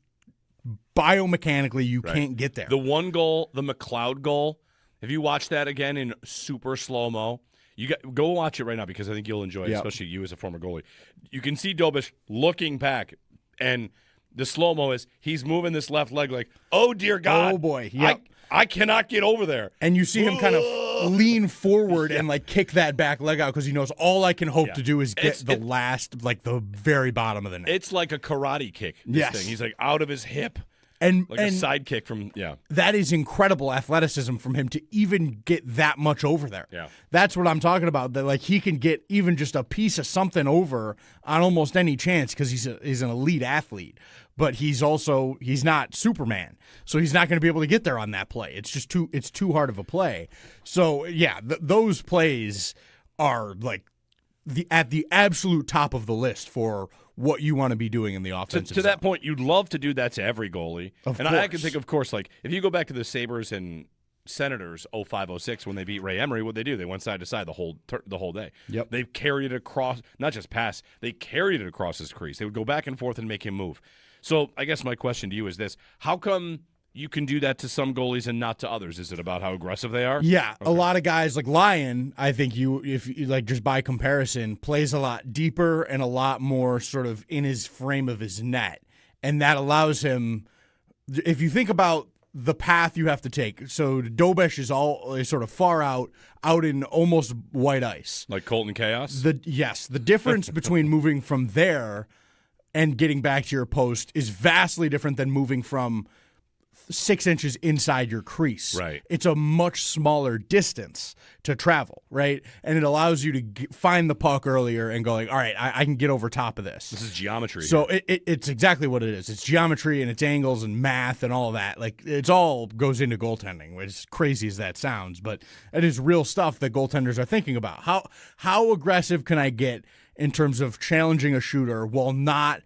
biomechanically you can't get there. The one goal, the McLeod goal, if you watch that again in super slow-mo, go watch it right now because I think you'll enjoy it, especially you as a former goalie. You can see Dobish looking back, and the slow-mo is he's moving this left leg like, oh, dear God. Oh, boy. Yep. I cannot get over there. And you see him kind of lean forward and like kick that back leg out because he knows all I can hope to do is get the very bottom of the net. It's like a karate kick, this thing. He's like out of his hip. And a side kick from, That is incredible athleticism from him to even get that much over there. Yeah. That's what I'm talking about. That like he can get even just a piece of something over on almost any chance because he's an elite athlete. But he's not Superman, so he's not going to be able to get there on that play. It's just too hard of a play. So yeah, those plays are like at the absolute top of the list for what you want to be doing in the offensive To zone. that point, you'd love to do that to every goalie. Of and course. I can think, of course, like if you go back to the Sabres and Senators 05-06 when they beat Ray Emery, what'd they do? They went side to side the whole day. Yep. They carried it across, not just pass, they carried it across his crease. They would go back and forth and make him move. So I guess my question to you is this. How come you can do that to some goalies and not to others? Is it about how aggressive they are? Yeah, a lot of guys like Lyon, I think if you like just by comparison, plays a lot deeper and a lot more sort of in his frame of his net. And that allows him, if you think about the path you have to take. So Dobesh is sort of far out in almost white ice. Like Colton Chaos? The difference between moving from there and getting back to your post is vastly different than moving from 6 inches inside your crease. Right. It's a much smaller distance to travel, right? And it allows you to find the puck earlier and go like, all right, I can get over top of this. This is geometry. So it's exactly what it is. It's geometry and it's angles and math and all that. Like it's all goes into goaltending, as crazy as that sounds, but it is real stuff that goaltenders are thinking about. How aggressive can I get in terms of challenging a shooter while not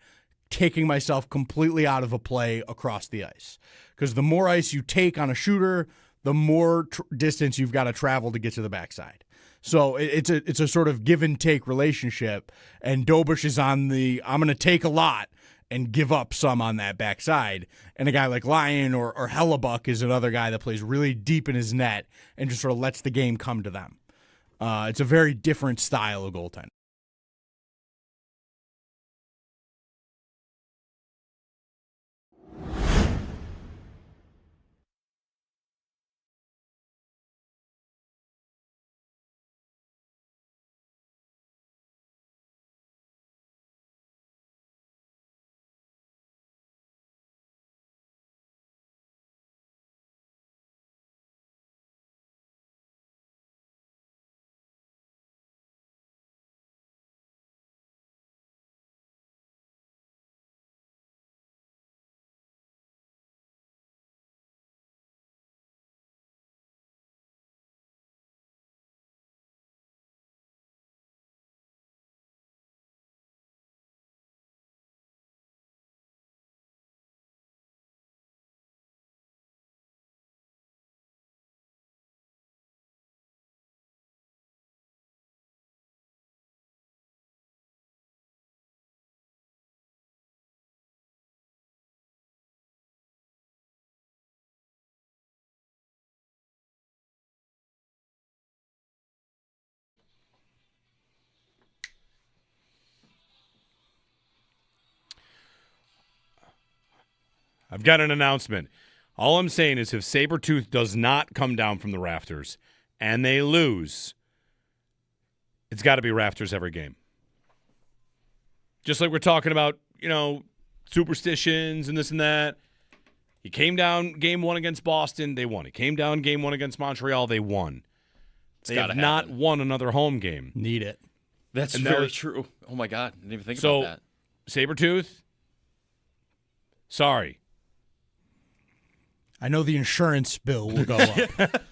taking myself completely out of a play across the ice? Because the more ice you take on a shooter, the more distance you've got to travel to get to the backside. So it's a sort of give and take relationship. And Dobish is on I'm going to take a lot and give up some on that backside. And a guy like Lyon or Hellebuck is another guy that plays really deep in his net and just sort of lets the game come to them. It's a very different style of goaltending. I've got an announcement. All I'm saying is if Sabretooth does not come down from the rafters and they lose, it's got to be rafters every game. Just like we're talking about, superstitions and this and that. He came down game 1 against Boston, they won. He came down game 1 against Montreal, they won. They have not won another home game. Need it. That's very true. Oh, my God. I didn't even think about that. Sabretooth, sorry. I know the insurance bill will go up.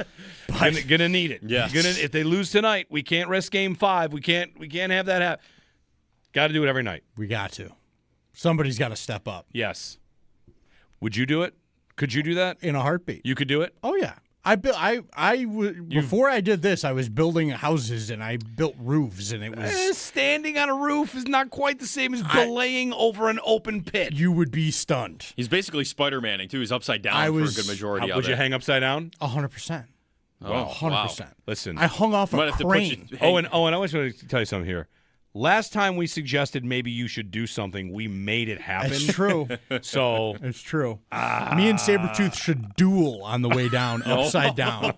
Gonna need it. Yes. If they lose tonight, we can't risk game 5. We can't have that happen. Got to do it every night. We got to. Somebody's got to step up. Yes. Would you do it? Could you do that? In a heartbeat. You could do it? Oh, yeah. Before I did this, I was building houses and I built roofs, and it was standing on a roof is not quite the same as belaying over an open pit. You would be stunned. He's basically Spider-Manning too. He's upside down for a good majority of it. Would you hang upside down? 100%. Oh, 100%. Wow. Listen, I hung off a crane. And I want to tell you something here. Last time we suggested maybe you should do something, we made it happen. It's true. So it's true. Me and Sabretooth should duel on the way down, upside down.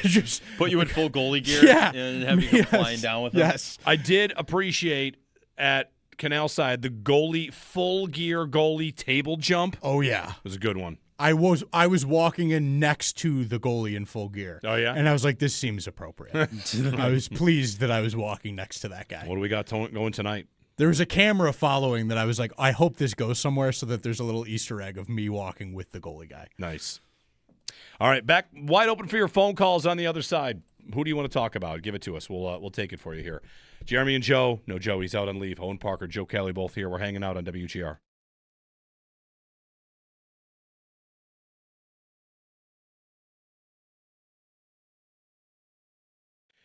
Just put you in full goalie gear and have you go flying down with him. Yes. I did appreciate at Canal Side the goalie full gear goalie table jump. Oh yeah. It was a good one. I was walking in next to the goalie in full gear. Oh, yeah? And I was like, this seems appropriate. I was pleased that I was walking next to that guy. What do we got going tonight? There was a camera following that I was like, I hope this goes somewhere so that there's a little Easter egg of me walking with the goalie guy. Nice. All right, back wide open for your phone calls on the other side. Who do you want to talk about? Give it to us. We'll take it for you here. Jeremy and Joe. No, Joe, he's out on leave. Owen Parker, Joe Kelly, both here. We're hanging out on WGR.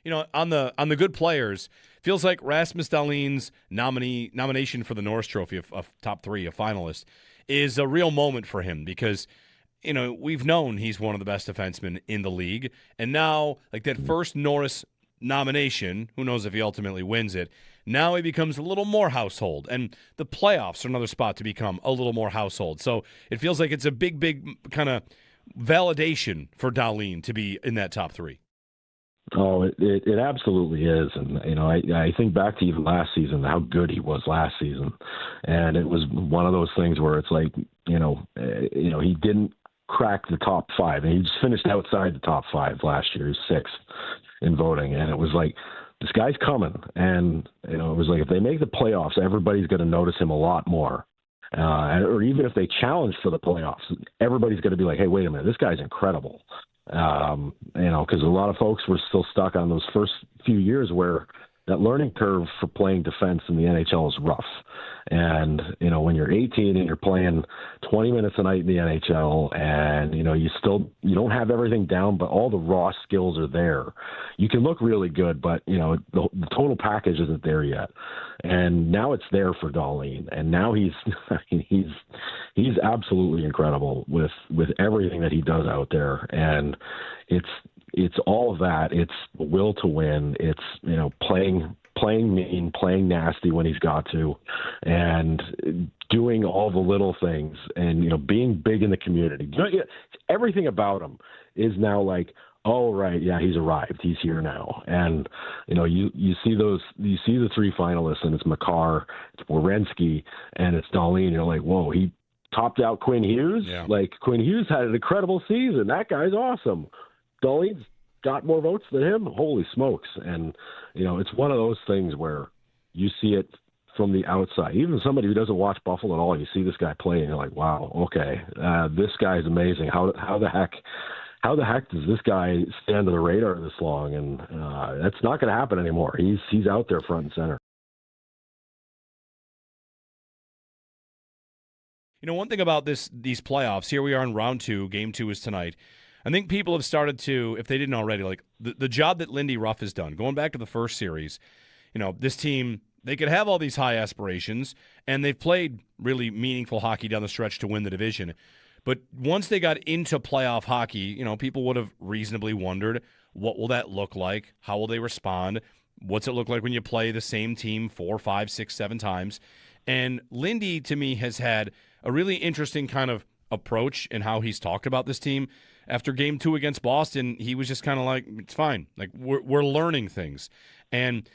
You know, on the good players, feels like Rasmus Dahlene's nomination for the Norris Trophy of top 3, a finalist, is a real moment for him because, you know, we've known he's one of the best defensemen in the league, and now, like that first Norris nomination, who knows if he ultimately wins it, now he becomes a little more household, and the playoffs are another spot to become a little more household. So it feels like it's a big kind of validation for Dalene to be in that top 3. Oh, it absolutely is. And, you know, I think back to even last season, how good he was last season. And it was one of those things where it's like, you know, he didn't crack the top 5. And he just finished outside the top 5 last year. He was 6th in voting. And it was like, this guy's coming. And, you know, it was like, if they make the playoffs, everybody's going to notice him a lot more. Or even if they challenge for the playoffs, everybody's going to be like, hey, wait a minute, this guy's incredible. You know, because a lot of folks were still stuck on those first few years where that learning curve for playing defense in the NHL is rough. And, you know, when you're 18 and you're playing 20 minutes a night in the NHL and, you know, you don't have everything down, but all the raw skills are there. You can look really good, but, you know, the total package isn't there yet. And now it's there for Dalene. And now he's absolutely incredible with everything that he does out there. And it's all of that. It's the will to win. It's, you know, playing mean, playing nasty when he's got to, and doing all the little things, and, you know, being big in the community. Everything about him is now like, oh, right, yeah, he's arrived. He's here now. And, you know, you see the 3 finalists, and it's Makar, it's Werenski, and it's Dalene. You're like, whoa, he topped out Quinn Hughes? Yeah. Like, Quinn Hughes had an incredible season. That guy's awesome. Dalene's got more votes than him. Holy smokes. And, you know, it's one of those things where you see it from the outside. Even somebody who doesn't watch Buffalo at all, you see this guy play and you're like, wow, okay, this guy's amazing. How the heck does this guy stay under the radar this long? And that's not going to happen anymore. He's out there front and center. You know, one thing about these playoffs, here we are in round 2, game 2 is tonight. I think people have started to, if they didn't already, like the job that Lindy Ruff has done, going back to the first series, you know, this team, they could have all these high aspirations, and they've played really meaningful hockey down the stretch to win the division. But once they got into playoff hockey, you know, people would have reasonably wondered, what will that look like? How will they respond? What's it look like when you play the same team 4, 5, 6, 7 times? And Lindy, to me, has had a really interesting kind of approach in how he's talked about this team. After game 2 against Boston, he was just kind of like, it's fine. Like, we're learning things. And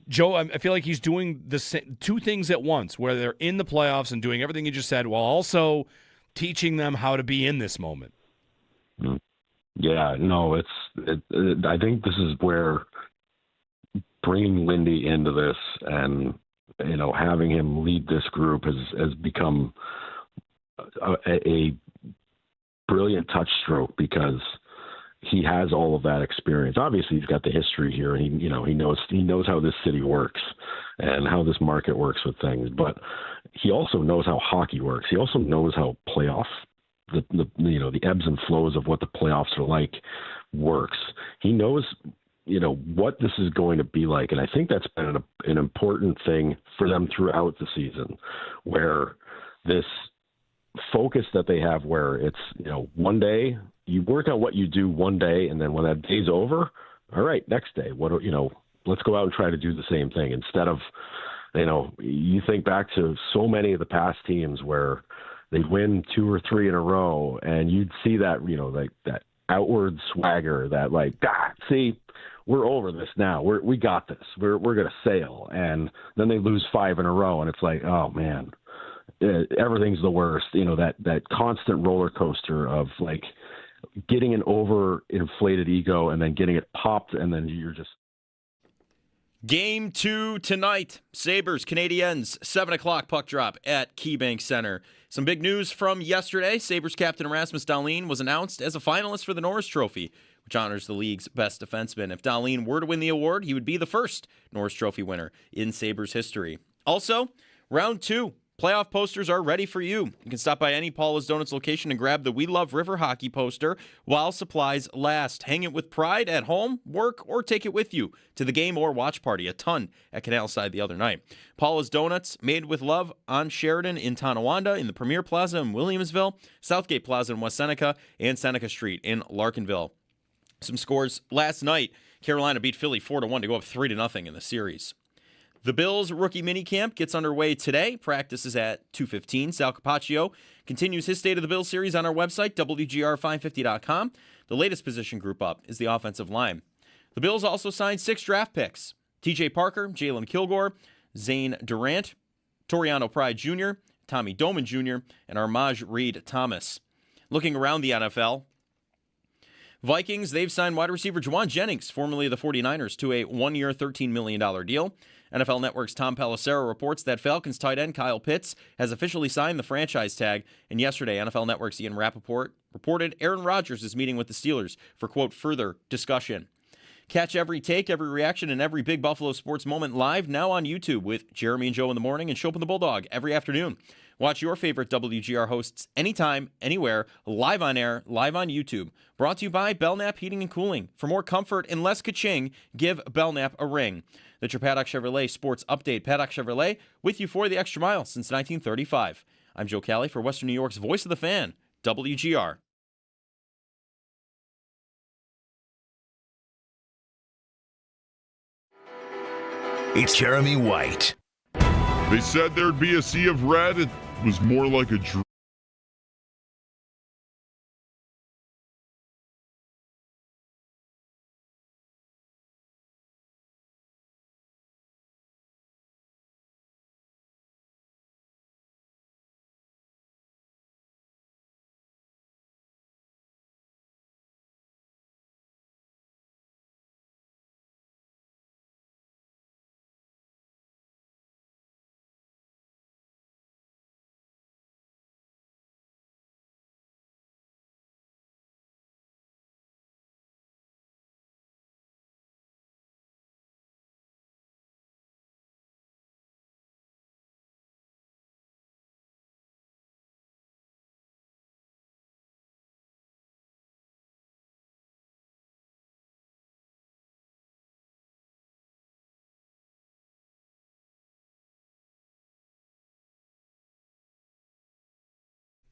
Joe, I feel like he's doing the two things at once, where they're in the playoffs and doing everything you just said, while also teaching them how to be in this moment. Yeah, no, I think this is where bringing Lindy into this and having him lead this group has become a brilliant touch stroke, because he has all of that experience. Obviously, he's got the history here, and he knows how this city works and how this market works with things. But he also knows how hockey works. He also knows how playoff, the ebbs and flows of what the playoffs are like, works. He knows what this is going to be like, and I think that's been an important thing for them throughout the season, where this focus that they have, where it's one day you work out what you do one day, and then when that day's over, all right, next day, let's go out and try to do the same thing, instead of you think back to so many of the past teams where they'd win 2 or 3 in a row, and you'd see that like that outward swagger, that see, we're over this now, we got this, we're gonna sail, and then they lose 5 in a row, and it's like, oh man, everything's the worst. That constant roller coaster of like getting an overinflated ego and then getting it popped, and then you're just. Game 2 tonight. Sabres, Canadiens, 7 o'clock puck drop at KeyBank Center. Some big news from yesterday. Sabres captain Rasmus Dalene was announced as a finalist for the Norris Trophy, which honors the league's best defenseman. If Dalene were to win the award, he would be the first Norris Trophy winner in Sabres history. Also, round 2. Playoff posters are ready for you. You can stop by any Paula's Donuts location and grab the We Love River Hockey poster while supplies last. Hang it with pride at home, work, or take it with you to the game or watch party. A ton at Canalside the other night. Paula's Donuts, made with love, on Sheridan in Tonawanda, in the Premier Plaza in Williamsville, Southgate Plaza in West Seneca, and Seneca Street in Larkinville. Some scores last night. Carolina beat Philly 4-1 to go up 3-0 in the series. The Bills' rookie minicamp gets underway today. Practice is at 2:15. Sal Kapacio continues his State of the Bills series on our website, WGR550.com. The latest position group up is the offensive line. The Bills also signed 6 draft picks: TJ Parker, Jalen Kilgore, Zane Durant, Toriano Pride Jr., Tommy Doman Jr., and Armaj Reed Thomas. Looking around the NFL, Vikings, they've signed wide receiver Juwan Jennings, formerly of the 49ers, to a 1-year, $13 million deal. NFL Network's Tom Pelissero reports that Falcons tight end Kyle Pitts has officially signed the franchise tag, and yesterday NFL Network's Ian Rappaport reported Aaron Rodgers is meeting with the Steelers for, quote, further discussion. Catch every take, every reaction, and every big Buffalo sports moment live now on YouTube with Jeremy and Joe in the morning and Shope and the Bulldog every afternoon. Watch your favorite WGR hosts anytime, anywhere, live on air, live on YouTube. Brought to you by Belknap Heating and Cooling. For more comfort and less ka-ching, give Belknap a ring. That's your Paddock Chevrolet Sports Update. Paddock Chevrolet, with you for the extra mile since 1935. I'm Joe Cali for Western New York's Voice of the Fan, WGR. It's Jeremy White. They said there'd be a sea of red. It was more like a dream.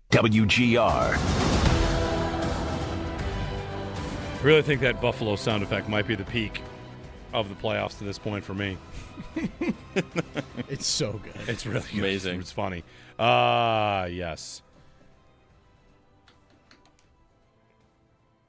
WGR. I really think that Buffalo sound effect might be the peak of the playoffs to this point for me. It's so good. It's really good. Amazing. It's funny. Yes.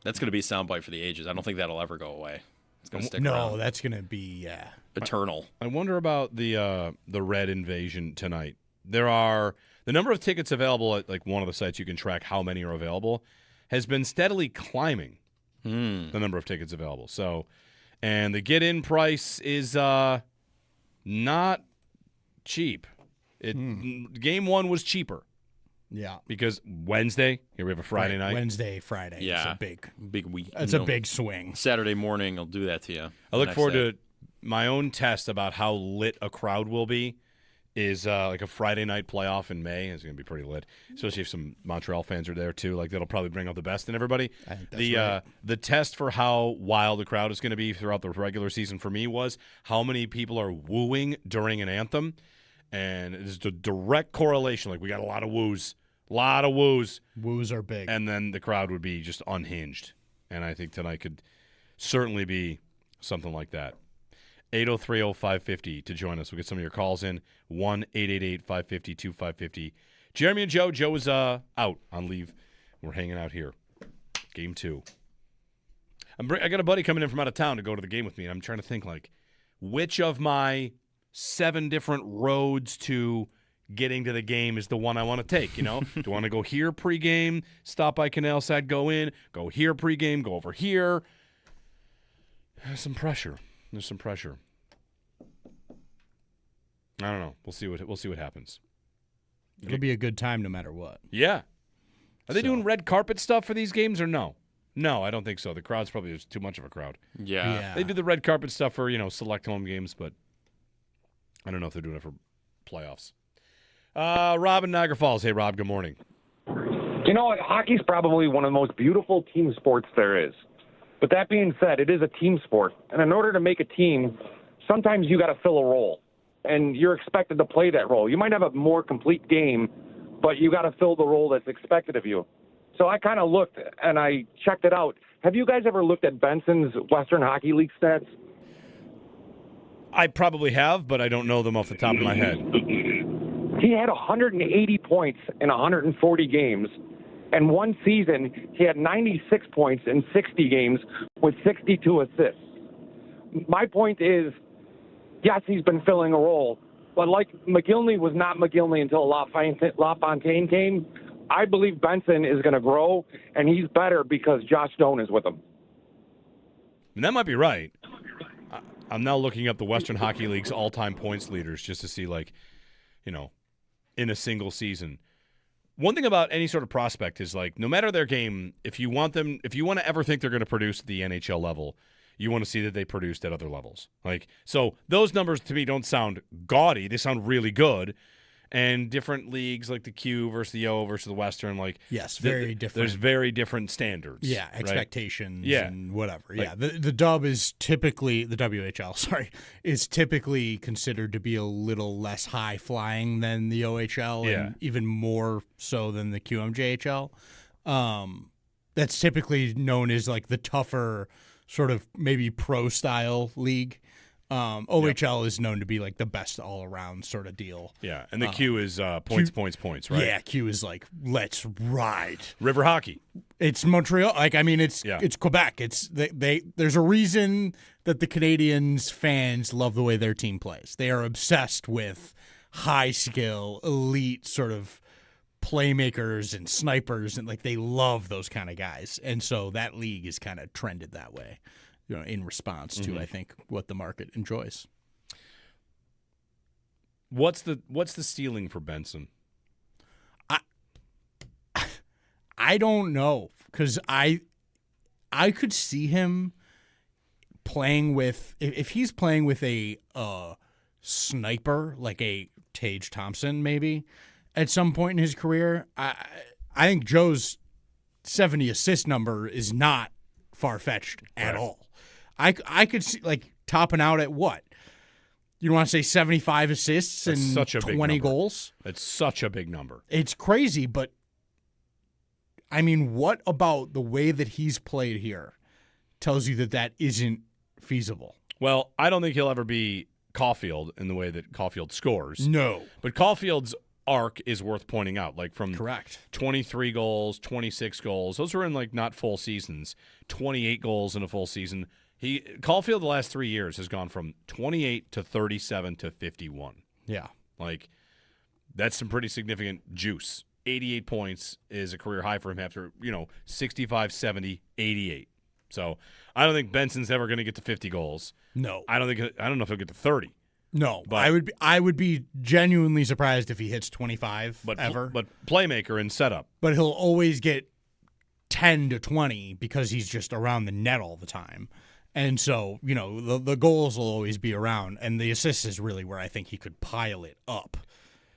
That's going to be a soundbite for the ages. I don't think that'll ever go away. It's gonna stick No, around. that's gonna be eternal. I wonder about the Red invasion tonight. There are the number of tickets available at like one of the sites you can track how many are available has been steadily climbing. The number of tickets available. So, and the get-in price is not cheap. Game one was cheaper. Yeah. Because Wednesday, here we have a Friday night. Wednesday, Friday. Yeah. Is a big week. It's a big swing. Saturday morning, I'll do that to you. I look forward to my own test about how lit a crowd will be. Is like a Friday night playoff in May. It's going to be pretty lit, especially if some Montreal fans are there too. Like that'll probably bring out the best in everybody. I think that's right. The test for how wild the crowd is going to be throughout the regular season for me was how many people are wooing during an anthem, and it's a direct correlation. Like we got a lot of woos. Woos are big. And then the crowd would be just unhinged. And I think tonight could certainly be something like that. 803-0550 to join us. We'll get some of your calls in. 1-888-550-2550. Jeremy and Joe. Joe is out on leave. We're hanging out here. Game 2. I got a buddy coming in from out of town to go to the game with me, and I'm trying to think, like, which of my 7 different roads to getting to the game is the one I want to take, you know? Do I want to go here pregame, stop by Canal Side, go in, go here pregame, go over here? There's some pressure. I don't know. We'll see what happens. It'll be a good time no matter what. Yeah. Are they doing red carpet stuff for these games or no? No, I don't think so. The crowd's probably too much of a crowd. Yeah. They do the red carpet stuff for, select home games, but I don't know if they're doing it for playoffs. Rob in Niagara Falls. Hey, Rob, good morning. You know what? Hockey's probably one of the most beautiful team sports there is. But that being said, it is a team sport. And in order to make a team, sometimes you got to fill a role. And you're expected to play that role. You might have a more complete game, but you got to fill the role that's expected of you. So I kind of looked and I checked it out. Have you guys ever looked at Benson's Western Hockey League stats? I probably have, but I don't know them off the top of my head. He had 180 points in 140 games. And one season, he had 96 points in 60 games with 62 assists. My point is, yes, he's been filling a role. But like McGillney was not McGillney until LaFontaine came, I believe Benson is going to grow, and he's better because Josh Doan is with him. And that might be right. I'm now looking up the Western Hockey League's all-time points leaders just to see, in a single season. One thing about any sort of prospect is, no matter their game, if you want to ever think they're going to produce at the NHL level, you want to see that they produced at other levels. So those numbers to me don't sound gaudy. They sound really good. And different leagues like the Q versus the O versus the Western, yes, very different. There's very different standards. Yeah, expectations right? and whatever. The dub is typically, the WHL, is typically considered to be a little less high flying than the OHL and even more so than the QMJHL. That's typically known as the tougher sort of maybe pro style league. OHL is known to be the best all around sort of deal. Yeah, and the Q is points, right? Yeah, Q is let's ride. River hockey. It's Montreal. It's Quebec. There's a reason that the Canadians fans love the way their team plays. They are obsessed with high skill, elite sort of playmakers and snipers, and they love those kind of guys. And so that league is kind of trended that way. In response to, I think, what the market enjoys. What's the ceiling for Benson? I don't know, because I could see him playing with, if he's playing with a sniper like a Tage Thompson maybe at some point in his career. I think Joe's 70 assist number is not far-fetched at all. I could see topping out at what? You want to say 75 assists and such a 20 goals? That's such a big number. It's crazy, but what about the way that he's played here tells you that isn't feasible? Well, I don't think he'll ever be Caulfield in the way that Caulfield scores. No. But Caulfield's arc is worth pointing out. Like from Correct. 23 goals, 26 goals. Those are in like not full seasons. 28 goals in a full season. Caulfield the last 3 years has gone from 28 to 37 to 51. Yeah. Like that's some pretty significant juice. 88 points is a career high for him after, 65, 70, 88. So I don't think Benson's ever going to get to 50 goals. No. I don't know if he'll get to 30. No, But I would be genuinely surprised if he hits 25 ever. But playmaker and setup. But he'll always get 10 to 20 because he's just around the net all the time. And so, the goals will always be around, and the assists is really where I think he could pile it up.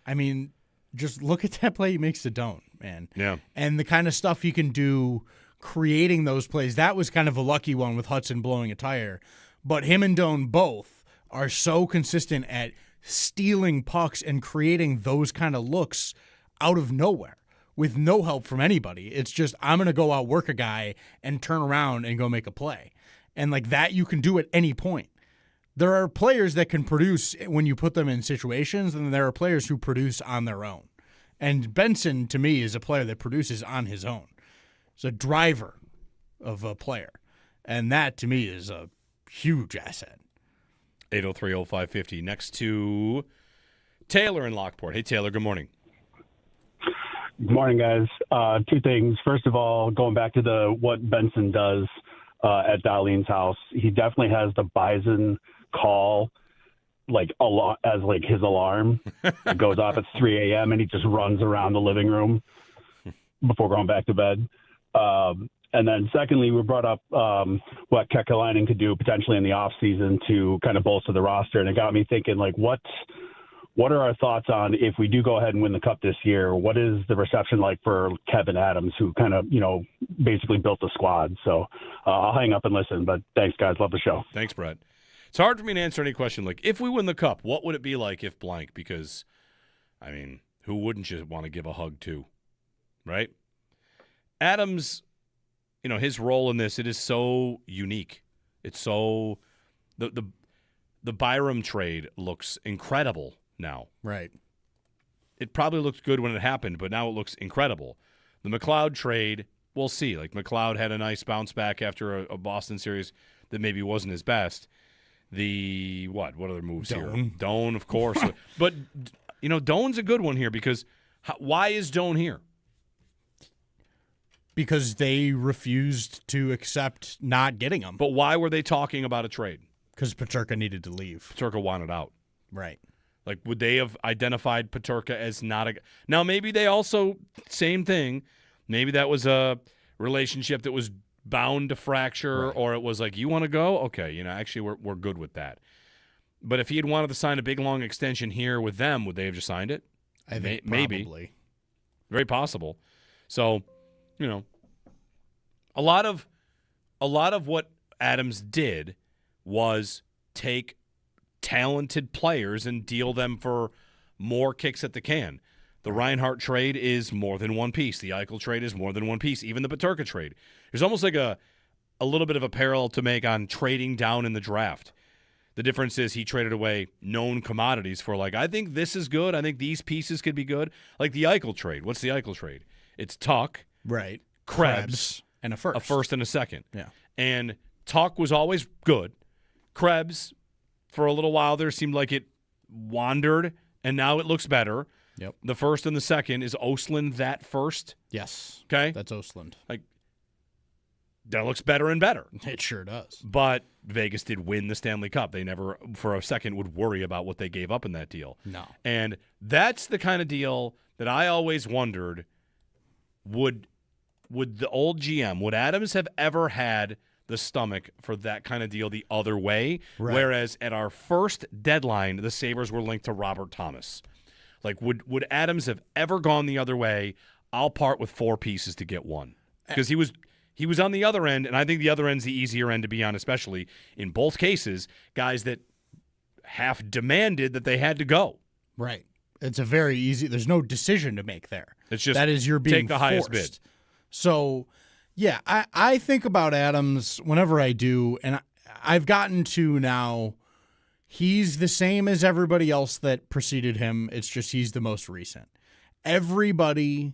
I mean, just look at that play he makes to Doan, man. Yeah. And the kind of stuff he can do creating those plays. That was kind of a lucky one with Hudson blowing a tire. But him and Doan both are so consistent at stealing pucks and creating those kind of looks out of nowhere with no help from anybody. It's just, I'm going to go outwork a guy and turn around and go make a play. And like that you can do at any point. There are players that can produce when you put them in situations, and there are players who produce on their own. And Benson, to me, is a player that produces on his own. He's a driver of a player. And that, to me, is a huge asset. 803-0550. Next to Taylor in Lockport. Hey, Taylor, good morning. Good morning, guys. Two things. First of all, going back to what Benson does at Dalene's house, he definitely has the Bison call as his alarm. It goes off at 3 a.m. and he just runs around the living room before going back to bed. And then secondly, we brought up what Kekalainen could do potentially in the offseason to kind of bolster the roster. And it got me thinking, what are our thoughts on if we do go ahead and win the Cup this year? What is the reception like for Kevin Adams, who kind of, basically built the squad? So I'll hang up and listen. But thanks, guys. Love the show. Thanks, Brett. It's hard for me to answer any question like, if we win the Cup, what would it be like if blank? Because, I mean, who wouldn't you want to give a hug to, right? Adams, his role in this, it is so unique. It's so the Byram trade looks incredible now. Right. It probably looked good when it happened, but now it looks incredible. The McLeod trade, we'll see. Like McLeod had a nice bounce back after a Boston series that maybe wasn't his best. What other moves Doan. here? Doan, of course. But, Doan's a good one here because why is Doan here? Because they refused to accept not getting him. But why were they talking about a trade? Because Peterka needed to leave. Peterka wanted out. Right. Like, would they have identified Peterka as not a – now, maybe they also – same thing. Maybe that was a relationship that was bound to fracture, right. Or it was like, you want to go? Okay, actually we're good with that. But if he had wanted to sign a big, long extension here with them, would they have just signed it? I think maybe. Probably. Very possible. So, a lot of what Adams did was take talented players and deal them for more kicks at the can. The Reinhart trade is more than one piece. The Eichel trade is more than one piece. Even the Peterka trade. There's almost like a little bit of a parallel to make on trading down in the draft. The difference is he traded away known commodities for I think this is good. I think these pieces could be good. Like the Eichel trade. What's the Eichel trade? It's Tuck. Right. Krebs. And a first. A first and a second. Yeah. And Tuck was always good. Krebs, for a little while there, seemed like it wandered, and now it looks better. Yep. The first and the second. Is Östlund that first? Yes. Okay. That's Östlund. That looks better and better. It sure does. But Vegas did win the Stanley Cup. They never, for a second, would worry about what they gave up in that deal. No. And that's the kind of deal that I always wondered, would the old GM, would Adams have ever had the stomach for that kind of deal the other way? Right. Whereas at our first deadline, the Sabres were linked to Robert Thomas. Would Adams have ever gone the other way? I'll part with 4 pieces to get one. Because he was on the other end, and I think the other end's the easier end to be on, especially in both cases, guys that half demanded that they had to go. Right. It's a very easy – there's no decision to make there. It's just that is you're being take the highest forced. bid. So, yeah, I think about Adams whenever I do, and I've gotten to now he's the same as everybody else that preceded him. It's just he's the most recent. everybody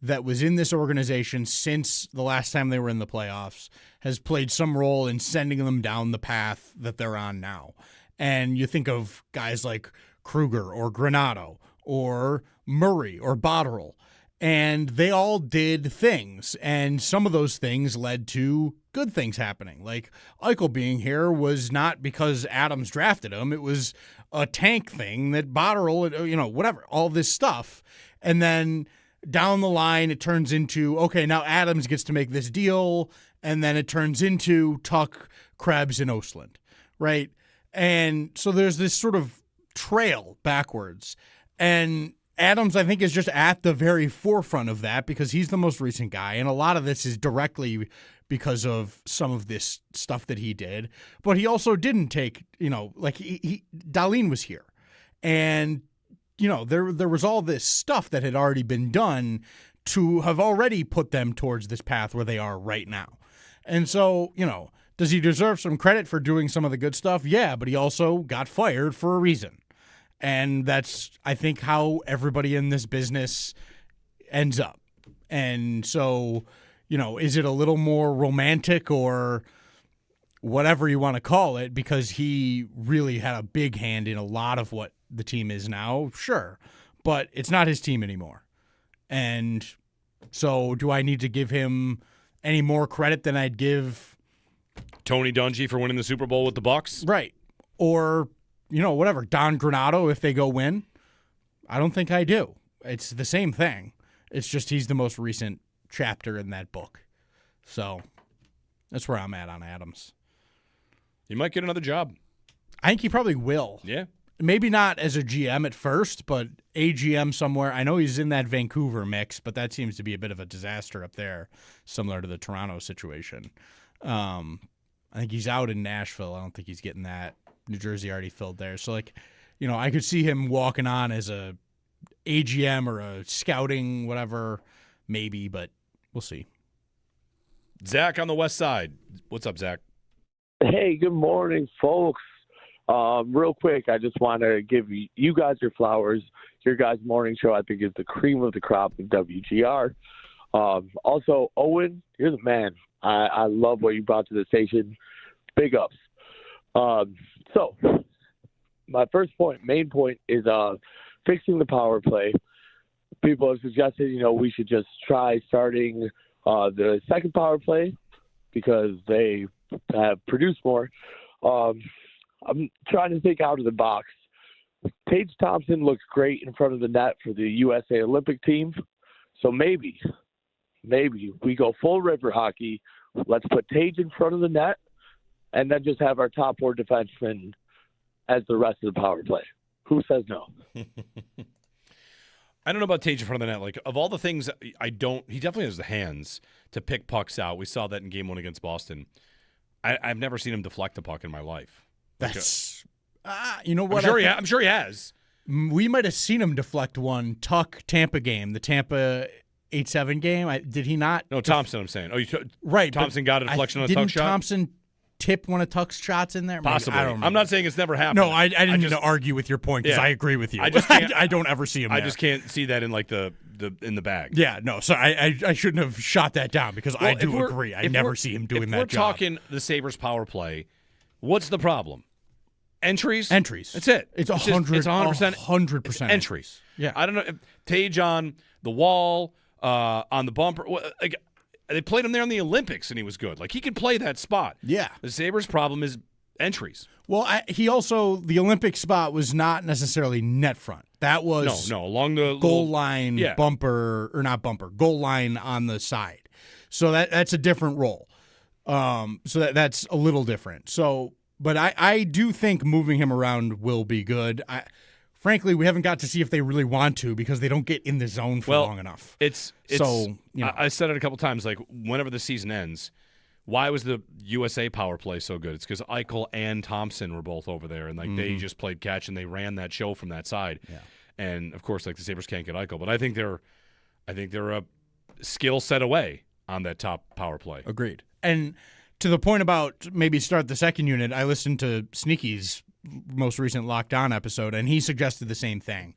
that was in this organization since the last time they were in the playoffs has played some role in sending them down the path that they're on now. And you think of guys like Kruger or Granato or Murray or Botterill, and they all did things, and some of those things led to good things happening. Like Eichel being here was not because Adams drafted him. It was a tank thing that Botterill, whatever, all this stuff. And then down the line, it turns into, okay, now Adams gets to make this deal, and then it turns into Tuck, Krebs, and Östlund, right? And so there's this sort of trail backwards. And Adams, I think, is just at the very forefront of that because he's the most recent guy, and a lot of this is directly because of some of this stuff that he did. But he also didn't take, Dalene was here, and there was all this stuff that had already been done to have already put them towards this path where they are right now. And so, does he deserve some credit for doing some of the good stuff? Yeah, but he also got fired for a reason. And that's, I think, how everybody in this business ends up. And so, is it a little more romantic or whatever you want to call it because he really had a big hand in a lot of what the team is now? Sure. But it's not his team anymore. And so do I need to give him any more credit than I'd give Tony Dungy for winning the Super Bowl with the Bucks? Right. Or whatever, Don Granato if they go win. I don't think I do. It's the same thing. It's just he's the most recent chapter in that book. So that's where I'm at on Adams. He might get another job. I think he probably will. Yeah. Maybe not as a GM at first, but a GM somewhere. I know he's in that Vancouver mix, but that seems to be a bit of a disaster up there, similar to the Toronto situation. I think he's out in Nashville. I don't think he's getting that. New Jersey already filled there. So, I could see him walking on as a AGM or a scouting, whatever, maybe, but we'll see. Zach on the west side. What's up, Zach? Hey, good morning, folks. Real quick, I just want to give you guys your flowers. Your guys' morning show, I think, is the cream of the crop in WGR. Also, Owen, you're the man. I love what you brought to the station. Big ups. So, my first point, main point, is fixing the power play. People have suggested, we should just try starting the second power play because they have produced more. I'm trying to think out of the box. Tage Thompson looks great in front of the net for the USA Olympic team. So maybe we go full river hockey. Let's put Tage in front of the net and then just have our top four defensemen as the rest of the power play. Who says no? I don't know about Tage in front of the net. Like, of all the things, he definitely has the hands to pick pucks out. We saw that in Game 1 against Boston. I've never seen him deflect the puck in my life. That's, you know what? I'm sure he has. We might have seen him deflect one Tampa game, the Tampa 8-7 game. Did he not? No, Thompson, I'm saying. Right. Thompson got a deflection on a Tuck didn't shot? Thompson tip one of Tuck's shots in there? Possibly. I don't remember. I'm not saying it's never happened. No, I didn't mean to argue with your point because I agree with you. I don't ever see him there. I just can't see that in in the bag. Yeah, no. So I shouldn't have shot that down because I do agree. I never see him doing that job. If we're talking the Sabres power play, what's the problem? Entries. That's it. It's 100%. It's 100%. 100% entries. Yeah. I don't know. Tage on the wall, on the bumper. They played him there in the Olympics, and he was good. Like, he can play that spot. Yeah. The Sabres' problem is entries. Well, the Olympic spot was not necessarily net front. That was along the goal line bumper, or not bumper, goal line on the side. So that's a different role. So that's a little different. So, but I do think moving him around will be good. Frankly, we haven't got to see if they really want to because they don't get in the zone for long enough. I said it a couple times, like, whenever the season ends, why was the USA power play so good? It's because Eichel and Thompson were both over there, and they just played catch and they ran that show from that side. Yeah. And of course, the Sabres can't get Eichel, but I think they're a skill set away on that top power play. Agreed. And to the point about maybe start the second unit, I listened to Sneaky's most recent Locked On episode, and he suggested the same thing.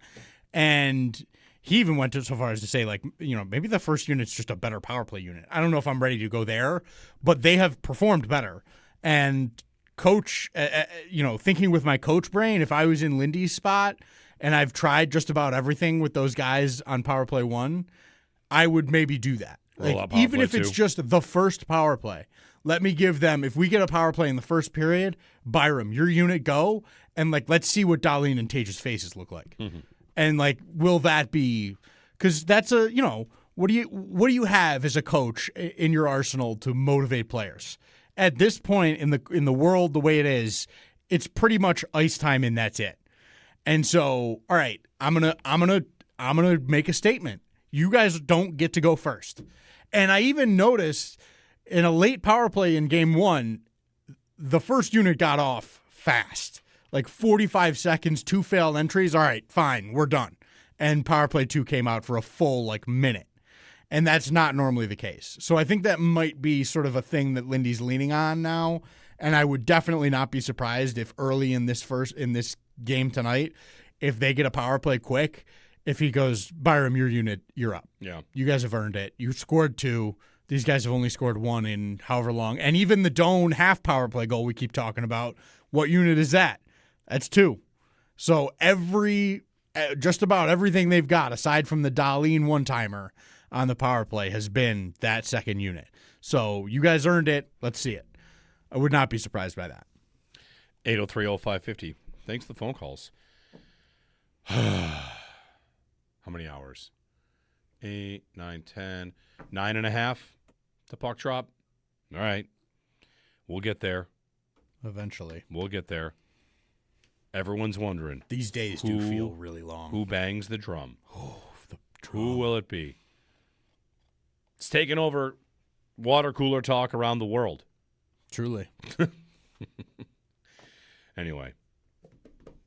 And he even went so far as to say, like, maybe the first unit's just a better power play unit. I don't know if I'm ready to go there, but they have performed better. And coach, thinking with my coach brain, if I was in Lindy's spot and I've tried just about everything with those guys on power play 1, I would maybe do that. Like, even if it's just the first power play, let me give them, if we get a power play in the first period, Byram, your unit go, and let's see what Dalene and Tage's faces look like. Mm-hmm. And will that be, because that's what do you have as a coach in your arsenal to motivate players? At this point in the world, the way it is, it's pretty much ice time and that's it. And so, all right, I'm gonna make a statement. You guys don't get to go first. And I even noticed in a late power play in game 1, the first unit got off fast. 45 seconds, 2 failed entries. All right, fine, we're done. And power play 2 came out for a full minute. And that's not normally the case. So I think that might be sort of a thing that Lindy's leaning on now. And I would definitely not be surprised if early in this game tonight, if they get a power play quick, if he goes, Byram, your unit, you're up. Yeah. You guys have earned it. You scored 2. These guys have only scored 1 in however long. And even the Doan half power play goal we keep talking about, what unit is that? That's 2. So just about everything they've got, aside from the Dalene one-timer on the power play, has been that second unit. So you guys earned it. Let's see it. I would not be surprised by that. 803-0550. Thanks for the phone calls. How many hours? 8, 9, 10, 9.5 to puck drop. All right. We'll get there. Eventually. We'll get there. Everyone's wondering. These days do feel really long. Who bangs the drum? Oh, the drum. Who will it be? It's taking over water cooler talk around the world. Truly. Anyway.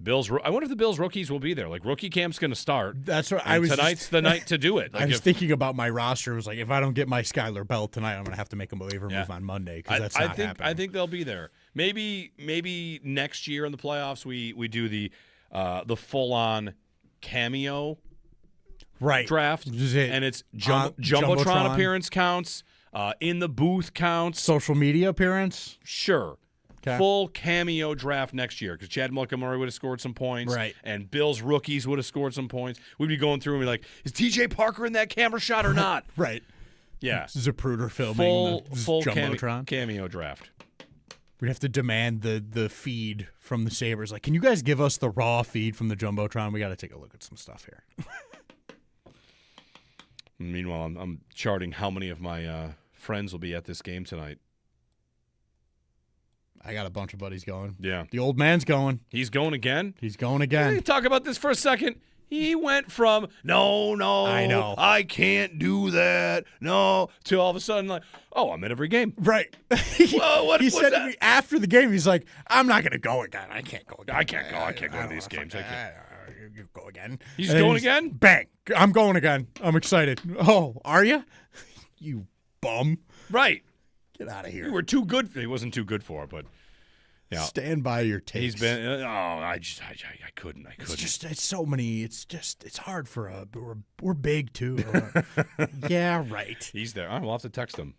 I wonder if the Bills rookies will be there. Rookie camp's going to start. That's what tonight's the night to do it. I was thinking about my roster. It was if I don't get my Skylar Bell tonight, I'm going to have to make a waiver move on Monday because that's not happening. I think they'll be there. Maybe next year in the playoffs we do the full-on cameo draft. And it's Jumbotron appearance counts, in the booth counts. Social media appearance? Sure. Okay. Full cameo draft next year because Chad Montgomery would have scored some points. Right. And Bills rookies would have scored some points. We'd be going through and be like, is TJ Parker in that camera shot or not? Right. Yeah. Zapruder filming full Jumbotron. Cameo draft. We'd have to demand the feed from the Sabres. Can you guys give us the raw feed from the Jumbotron? We got to take a look at some stuff here. Meanwhile, I'm charting how many of my friends will be at this game tonight. I got a bunch of buddies going. Yeah. The old man's going. He's going again? He's going again. Hey, talk about this for a second. He went from, no, I know. I can't do that, no, to all of a sudden, I'm at every game. Right. Whoa, he said to me after the game, he's like, I'm not going to go again. I can't go again. I can't go to these games. I can't. You go again. He's going again? Bang. I'm going again. I'm excited. Oh, are you? You bum. Right. Get out of here. You were too good. He wasn't too good for it, but yeah. Stand by your takes. He's been. I couldn't. It's so many. It's hard for we're big too. Yeah, right. He's there. All right, we'll have to text him.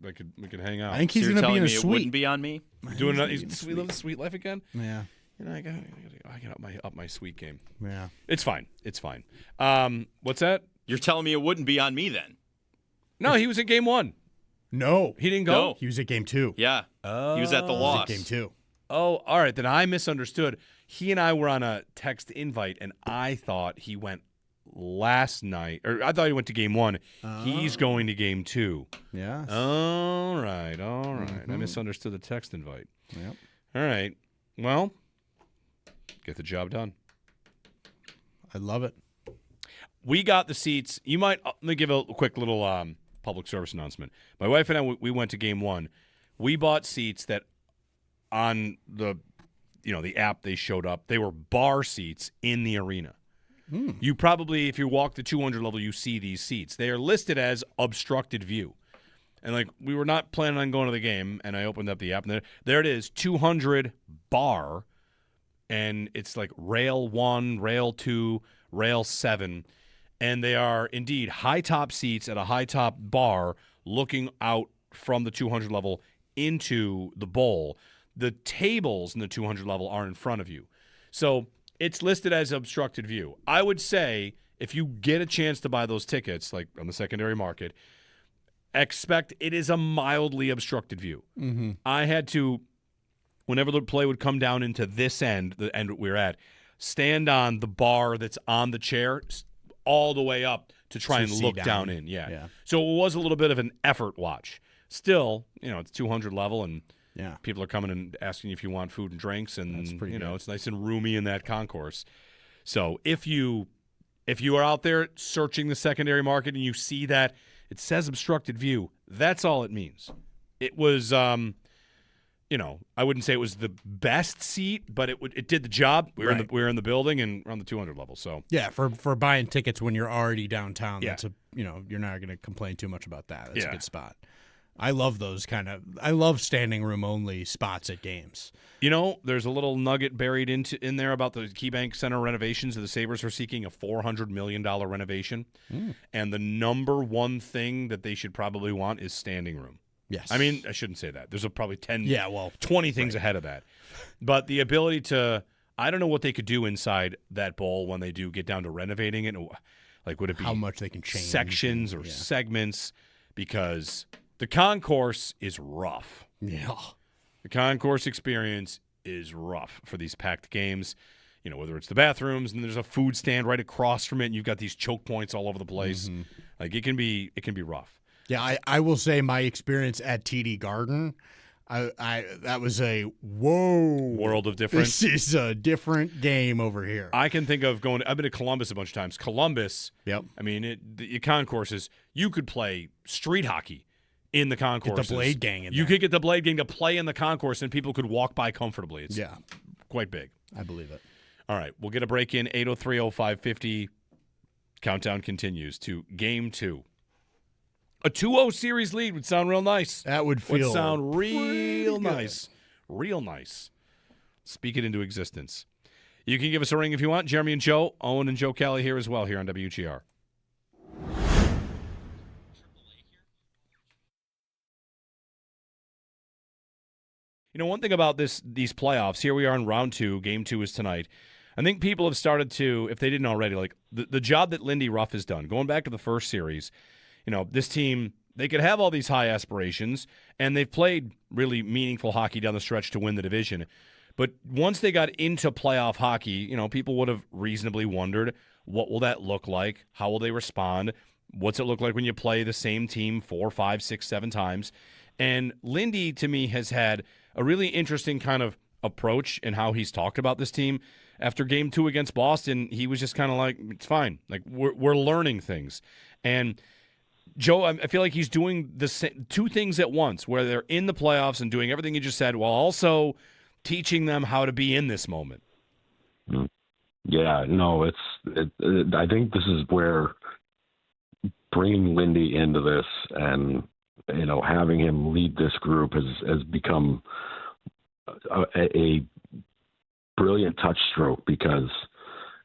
We could hang out. I think he's going to be in a suite. It wouldn't be on me. Doing live the sweet life again. Yeah. I got up my sweet game. Yeah. It's fine. What's that? You're telling me it wouldn't be on me then? No, he was in game 1. No. He didn't go? No. He was at game 2. Yeah. He was at the loss. He was at game 2. Oh, all right. Then I misunderstood. He and I were on a text invite, and I thought he went last night. Or I thought he went to game 1. He's going to game 2. Yeah. All right. I misunderstood the text invite. Yep. All right. Well, get the job done. I love it. We got the seats. Let me give a quick little public service announcement. My wife and I, we went to game 1. We bought seats that on the app they showed up. They were bar seats in the arena. You probably, if you walk the 200 level, you see these seats. They are listed as obstructed view. And we were not planning on going to the game, and I opened up the app, and there it is, 200 bar, and it's rail 1, rail 2, rail 7. and they are indeed high top seats at a high top bar looking out from the 200 level into the bowl. The tables in the 200 level are in front of you. So it's listed as obstructed view. I would say if you get a chance to buy those tickets, like on the secondary market, expect it is a mildly obstructed view. Mm-hmm. I had to, whenever the play would come down into this end, the end we're at, stand on the bar that's on the chair all the way up to try and look down in. Yeah. So it was a little bit of an effort watch. Still, it's 200 level, and people are coming and asking if you want food and drinks, and it's nice and roomy in that concourse. So if you are out there searching the secondary market and you see that it says obstructed view, that's all it means. It was, I wouldn't say it was the best seat, but it did the job. We were in the building and we're on the 200 level. So for buying tickets when you're already downtown, that's you're not going to complain too much about that. That's a good spot. I love those I love standing room only spots at games. There's a little nugget buried in there about the KeyBank Center renovations. The Sabres are seeking a $400 million renovation. And the number one thing that they should probably want is standing room. Yes. I mean, I shouldn't say that. There's probably 20 things ahead of that. But the ability to, I don't know what they could do inside that bowl when they do get down to renovating it. Like, would it be how much they can change sections or segments? Because the concourse is rough. Yeah. The concourse experience is rough for these packed games. Whether it's the bathrooms and there's a food stand right across from it, and you've got these choke points all over the place. Mm-hmm. Like it can be rough. Yeah, I will say my experience at TD Garden, that was a whoa world of difference. This is a different game over here. I can think of I've been to Columbus a bunch of times. Columbus. Yep. I mean, the concourses. You could play street hockey in the concourse. Get the Blade Gang in You there. could get the Blade Gang to play in the concourse, and people could walk by comfortably. It's quite big. I believe it. All right, we'll get a break in 803-0550. Countdown continues to Game 2. A 2-0 series lead would sound real nice. That would sound real nice. Real nice. Speak it into existence. You can give us a ring if you want. Jeremy and Joe, Owen and Joe Kelly here as well here on WGR. One thing about these playoffs, here we are in round 2, Game 2 is tonight. I think people have started to, if they didn't already, like the job that Lindy Ruff has done, going back to the first series, this team, they could have all these high aspirations, and they've played really meaningful hockey down the stretch to win the division. But once they got into playoff hockey, people would have reasonably wondered, what will that look like? How will they respond? What's it look like when you play the same team 4, 5, 6, 7 times? And Lindy, to me, has had a really interesting kind of approach in how he's talked about this team. After Game 2 against Boston, he was just kind of like, it's fine. Like, we're learning things. And Joe, I feel like he's doing the same, 2 things at once, where they're in the playoffs and doing everything you just said, while also teaching them how to be in this moment. Yeah, no, I think this is where bringing Lindy into this and having him lead this group has become a brilliant touch stroke, because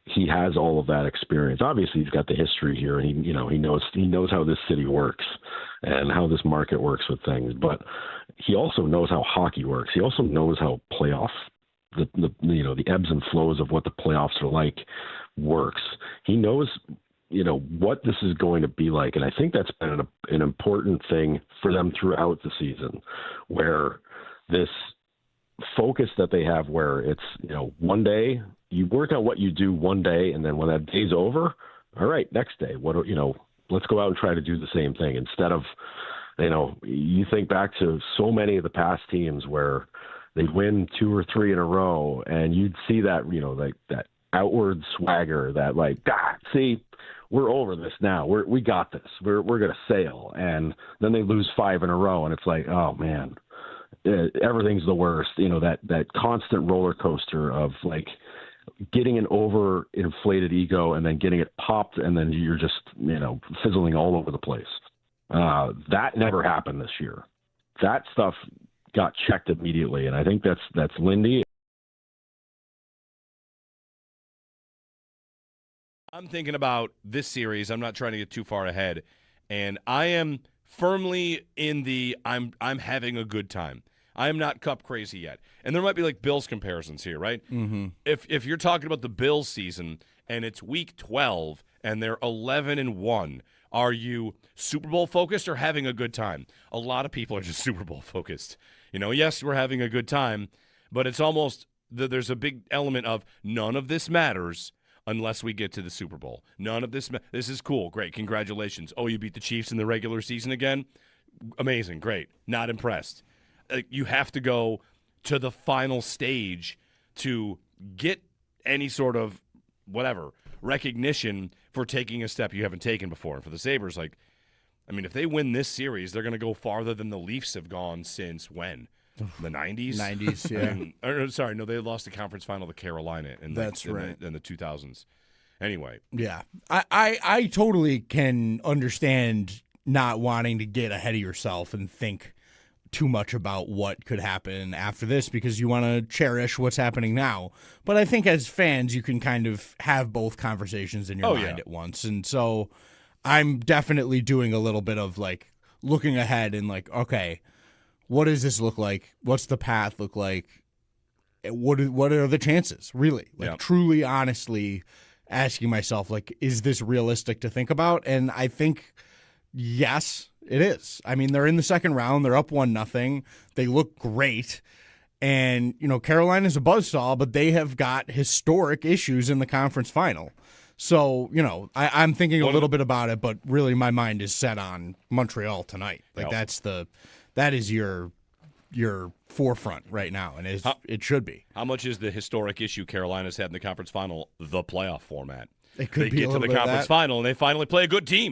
he has all of that experience. Obviously, he's got the history here, and he knows how this city works and how this market works with things. But he also knows how hockey works. He also knows how playoff, the ebbs and flows of what the playoffs are like, works. He knows what this is going to be like. And I think that's been an important thing for them throughout the season, where this focus that they have, where it's, one day you work on what you do one day, and then when that day's over, all right, next day, let's go out and try to do the same thing, instead of, you think back to so many of the past teams where they'd win 2 or 3 in a row, and you'd see that, like that outward swagger, that like, see, we're over this now. We got this. We're going to sail. And then they lose 5 in a row, and it's like, oh man, everything's the worst. That constant roller coaster of like getting an overinflated ego and then getting it popped, and then you're just, fizzling all over the place. That never happened this year. That stuff got checked immediately, and I think that's Lindy. I'm thinking about this series, I'm not trying to get too far ahead, and I am firmly in the I'm having a good time. I am not cup crazy yet. And there might be like Bills comparisons here, right? Mm-hmm. If you're talking about the Bills season and it's week 12 and they're 11-1, are you Super Bowl focused or having a good time? A lot of people are just Super Bowl focused. Yes, we're having a good time, but it's almost there's a big element of none of this matters unless we get to the Super Bowl. None of this this is cool. Great. Congratulations. Oh, you beat the Chiefs in the regular season again? Amazing. Great. Not impressed. You have to go to the final stage to get any sort of recognition for taking a step you haven't taken before. And for the Sabres, if they win this series, they're going to go farther than the Leafs have gone since when? The 90s? 90s, yeah. They lost the conference final to Carolina in the 2000s. Anyway. Yeah. I totally can understand not wanting to get ahead of yourself and think too much about what could happen after this because you want to cherish what's happening now. But I think as fans, you can kind of have both conversations in your mind at once. And so I'm definitely doing a little bit of looking ahead and okay, what does this look like? What's the path look like? What are the chances, really? Truly, honestly asking myself, is this realistic to think about? And I think, yes, it is. They're in the second round. They're up 1-0. They look great. And, Carolina's a buzzsaw, but they have got historic issues in the conference final. So, I'm thinking a little bit about it, but really my mind is set on Montreal tonight. That is your forefront right now, and it should be. How much is the historic issue Carolina's had in the conference final, the playoff format? It could they be get a to little the bit conference of that. final, and they finally play a good team.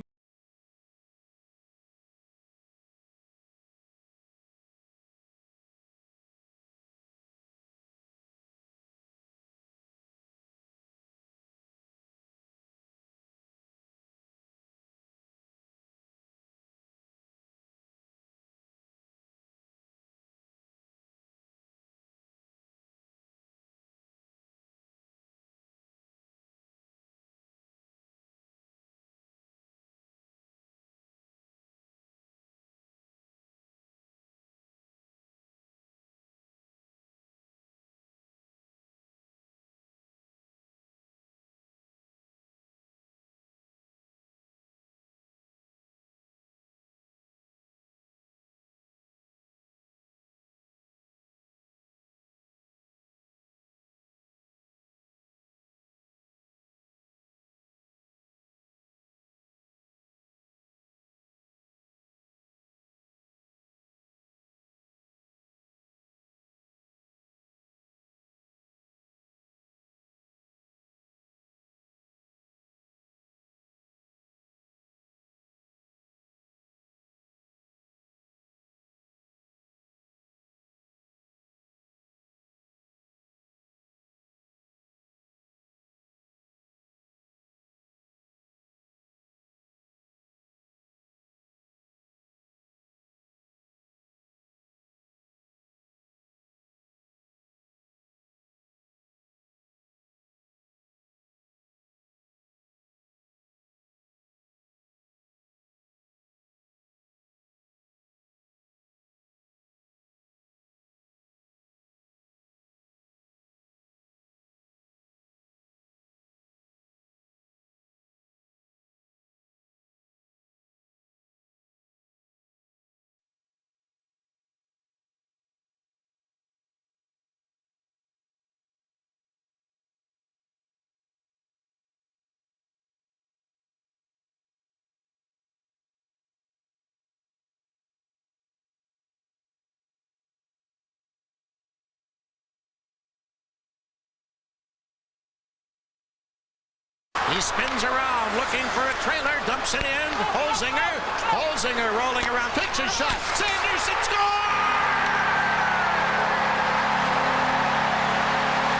He spins around, looking for a trailer, dumps it in. Holzinger rolling around, takes a shot. Sanderson scores!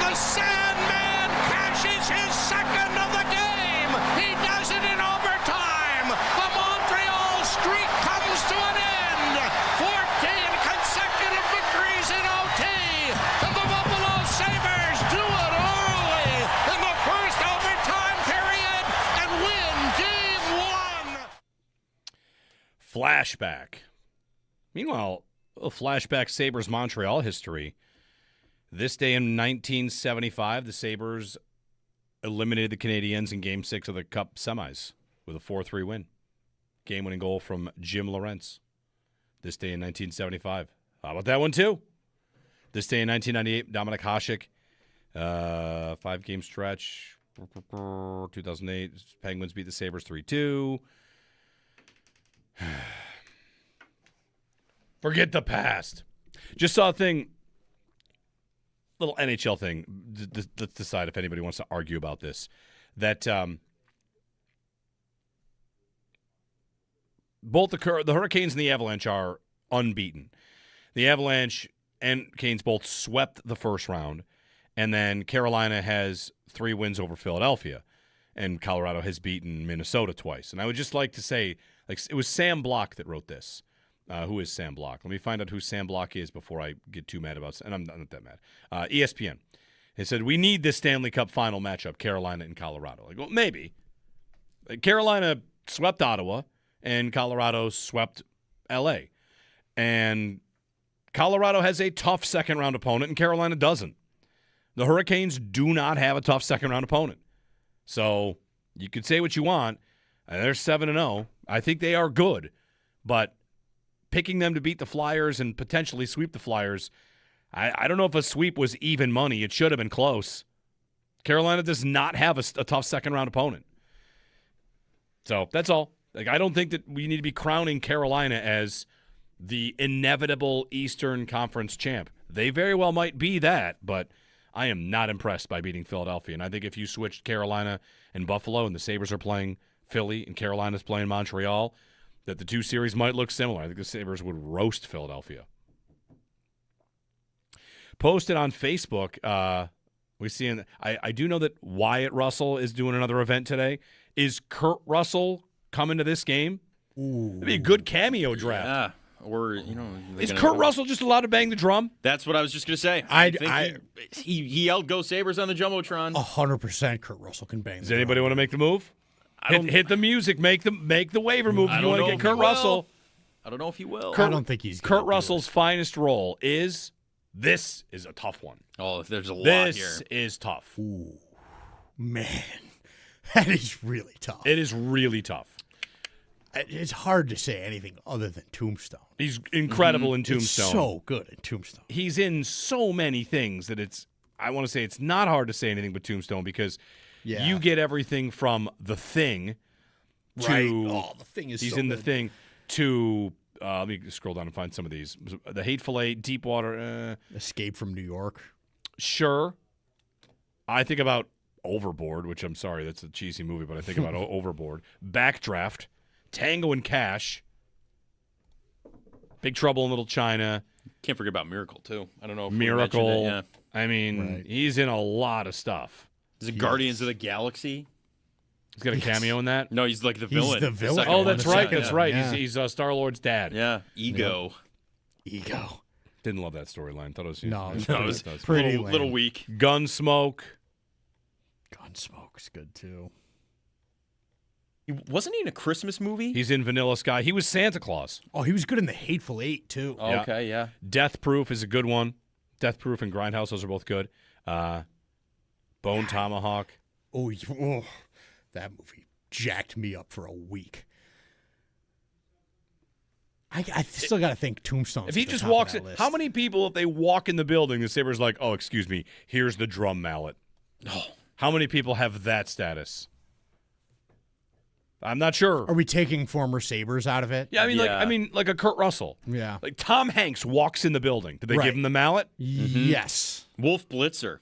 The Sandman cashes his second of the game. He does it in overtime. The Montreal streak comes to an end. 14 consecutive victories in OT. And the Buffalo Sabres do it early in the first overtime period. flashback. Meanwhile, a flashback Sabres Montreal history. This day in 1975, the Sabres eliminated the Canadiens in Game 6 of the Cup semis with a 4-3 win. Game-winning goal from Jim Lorentz. This day in 1975. How about that one, too? This day in 1998, Dominic Hasek, 5-game stretch. 2008, Penguins beat the Sabres 3-2. Forget the past. Just saw a thing, little NHL thing. Let's decide if anybody wants to argue about this. That both the Hurricanes and the Avalanche are unbeaten. The Avalanche and Canes both swept the first round, and then Carolina has 3 wins over Philadelphia, and Colorado has beaten Minnesota twice. And I would just like to say, like, it was Sam Block that wrote this. Who is Sam Block? Let me find out who Sam Block is before I get too mad about it. And I'm not that mad. ESPN. It said, we need this Stanley Cup final matchup, Carolina and Colorado. Like, well, maybe. Carolina swept Ottawa, and Colorado swept L.A. And Colorado has a tough second-round opponent, and Carolina doesn't. The Hurricanes do not have a tough second-round opponent. So you could say what you want. They're 7-0. I think they are good. But picking them to beat the Flyers and potentially sweep the Flyers, I don't know if a sweep was even money. It should have been close. Carolina does not have a tough second-round opponent. So that's all. Like, I don't think that we need to be crowning Carolina as the inevitable Eastern Conference champ. They very well might be that, but I am not impressed by beating Philadelphia. And I think if you switched Carolina and Buffalo and the Sabres are playing Philly and Carolina's playing Montreal, that the two series might look similar. I think the Sabres would roast Philadelphia. Posted on Facebook, we see I do know that Wyatt Russell is doing another event today. Is Kurt Russell coming to this game? Ooh. It'd be a good cameo draft. Yeah. Or, is Kurt Russell just allowed to bang the drum? That's what I was just going to say. I think he yelled "Go Sabres" on the Jumbotron. 100% Kurt Russell can bang the Does drum. anybody want to make the move? Hit the music. Make the waiver move. If you want to get Kurt Russell. I don't know if he will. I don't think he's Kurt Russell's finest role is this is a tough one. Oh, there's a lot here. This is tough. Ooh, man, that is really tough. It is really tough. It's hard to say anything other than Tombstone. He's incredible in Tombstone. It's so good in Tombstone. He's in so many things that I want to say it's not hard to say anything but Tombstone because you get everything from The Thing to The Thing is he's so in good. The Thing to let me scroll down and find some of these. The Hateful Eight, Deepwater, Escape from New York. Sure. I think about Overboard, which I'm sorry, that's a cheesy movie, but I think about Overboard. Backdraft. Tango and Cash, Big Trouble in Little China. Can't forget about Miracle, too. I don't know if Miracle. we mentioned it. Yeah. I mean, he's in a lot of stuff. Is it Guardians of the Galaxy? He's got a cameo in that? No, he's like the villain. He's the villain. Oh, that's right. That's right. Yeah. He's Star-Lord's dad. Yeah. Ego. Ego. Didn't love that storyline. Thought it was it was pretty little weak. Gunsmoke. Gunsmoke's good, too. Wasn't he in a Christmas movie? He's in Vanilla Sky. He was Santa Claus. Oh, he was good in The Hateful Eight, too. Oh, okay, yeah. Death Proof is a good one. Death Proof and Grindhouse, those are both good. Bone Tomahawk. Oh, that movie jacked me up for a week. I still got to think Tombstone. If he just walks in, how many people, if they walk in the building, the Sabres like, oh, excuse me, here's the drum mallet. Oh. How many people have that status? I'm not sure. Are we taking former Sabres out of it? Yeah, I mean, like a Kurt Russell. Yeah. Like Tom Hanks walks in the building. Did they give him the mallet? Yes. Wolf Blitzer.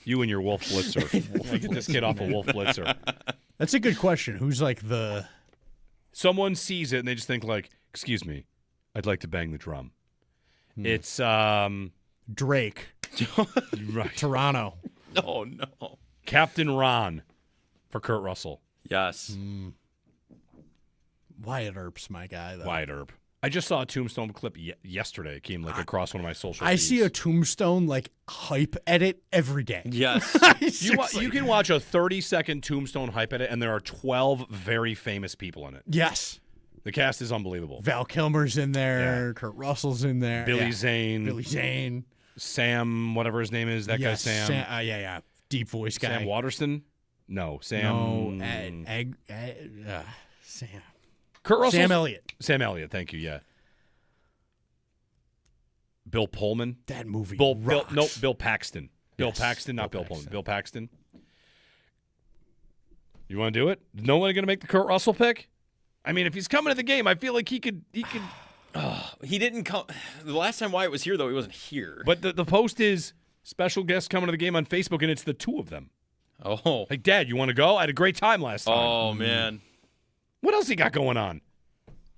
You and your Wolf Blitzer. Get this kid off a Wolf Blitzer. That's a good question. Who's like the... Someone sees it and they just think like, excuse me, I'd like to bang the drum. It's Drake. Right. Toronto. No. Captain Ron for Kurt Russell. Yes. Wyatt Earp's my guy, though. Wyatt Earp. I just saw a Tombstone clip yesterday. It came like across one of my social I feeds. see a Tombstone like hype edit every day. Yes. You can watch a 30-second Tombstone hype edit, and there are 12 very famous people in it. Yes. The cast is unbelievable. Val Kilmer's in there. Yeah. Kurt Russell's in there. Billy Zane. Billy Zane. Sam, whatever his name is. That guy Sam. Yeah. Deep voice guy. Sam Waterston? No. Sam. No. Sam. Kurt Russell. Sam Elliott. Sam Elliott. Thank you. Yeah. Bill Pullman. That movie. Bill rocks. Paxton. Bill Paxton, not Bill Pullman. Bill Paxton. You want to do it? No one going to make the Kurt Russell pick? I mean, if he's coming to the game, I feel like he could. He didn't come. The last time Wyatt was here, though, he wasn't here. But the post is special guests coming to the game on Facebook, and it's the two of them. Oh. Like, Dad, you want to go? I had a great time last time. Oh, man. What else he got going on?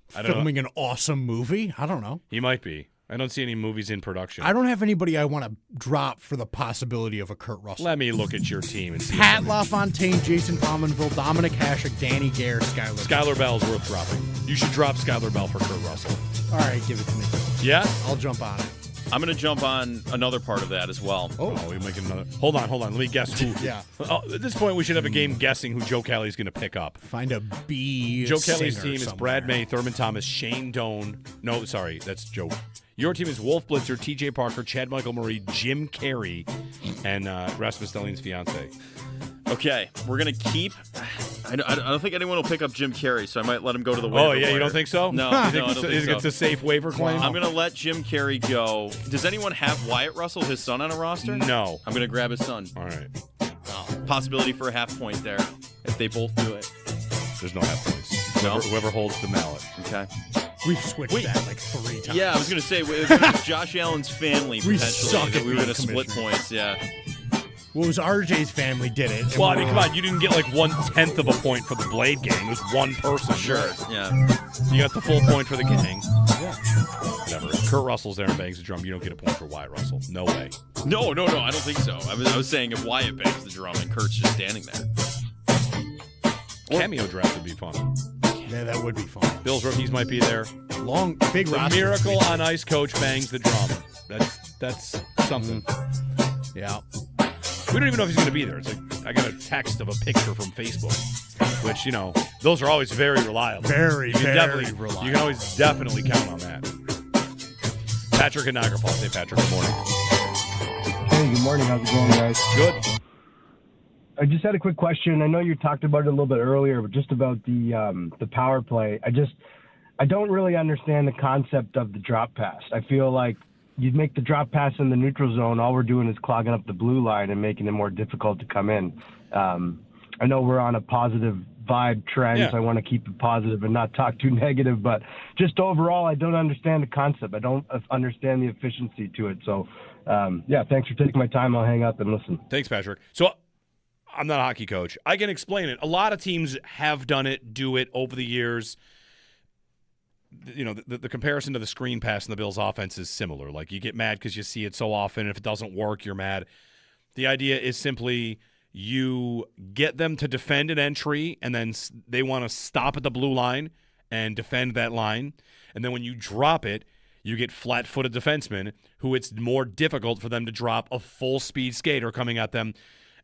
Filming an awesome movie? I don't know. He might be. I don't see any movies in production. I don't have anybody I want to drop for the possibility of a Kurt Russell. Let me look at your team and see. Pat LaFontaine, Jason Pominville, Dominic Hasek, Danny Gare, Skylar Bell's worth dropping. You should drop Skylar Bell for Kurt Russell. All right, give it to me. Yeah? I'll jump on it. I'm going to jump on another part of that as well. Oh, we making another. Hold on. Let me guess who. Yeah. At this point, we should have a game guessing who Joe Kelly's going to pick up. Find a B. Joe Kelly's team is somewhere. Brad May, Thurman Thomas, Shane Doan. No, sorry, that's Joe. Your team is Wolf Blitzer, T.J. Parker, Chad Michael Murray, Jim Carey, and Rasmus Dahlene's fiance. Okay, we're going to keep. I don't think anyone will pick up Jim Carey, so I might let him go to the waiver. Oh, yeah, you don't think so? No, I I don't think so. It's a safe waiver claim? I'm going to let Jim Carey go. Does anyone have Wyatt Russell, his son, on a roster? No. I'm going to grab his son. All right. Possibility for a half point there if they both do it. There's no half points. No? Whoever holds the mallet. Okay. We've switched that like 3 times. Yeah, I was going to say, it was Josh Allen's family, We potentially, suck that at we were going to being split points, yeah. Well, it was RJ's family did it. and Well, I we mean, were- come on. You didn't get like 1/10 of a point for the Blade gang. It was one person. Sure, yeah. You got the full point for the gang. Yeah. Whatever. If Kurt Russell's there and bangs the drum, you don't get a point for Wyatt Russell. No way. No, I don't think so. I was saying if Wyatt bangs the drum and Kurt's just standing there. Cameo draft would be fun. Yeah, that would be fun. Bills rookies might be there. Big The roster. Miracle on Ice coach bangs the drum. That's something. Yeah. We don't even know if he's going to be there. It's like I got a text of a picture from Facebook, which, those are always very reliable. Very, you can very definitely, reliable. You can always definitely count on that. Patrick and Niagara Falls. Hey, Patrick, good morning. Hey, good morning. How's it going, guys? Good. I just had a quick question. I know you talked about it a little bit earlier, but just about the power play. I don't really understand the concept of the drop pass. I feel like you'd make the drop pass in the neutral zone. All we're doing is clogging up the blue line and making it more difficult to come in. I know we're on a positive vibe trend, Yeah. so I want to keep it positive and not talk too negative, but just overall, I don't understand the concept. I don't understand the efficiency to it. So, thanks for taking my time. I'll hang up and listen. Thanks, Patrick. So I'm not a hockey coach. I can explain it. A lot of teams have done it, do it over the years. The comparison to the screen pass in the Bills' offense is similar. Like, you get mad because you see it so often. If it doesn't work, you're mad. The idea is simply you get them to defend an entry, and then they want to stop at the blue line and defend that line. And then when you drop it, you get flat-footed defensemen who it's more difficult for them to drop a full-speed skater coming at them.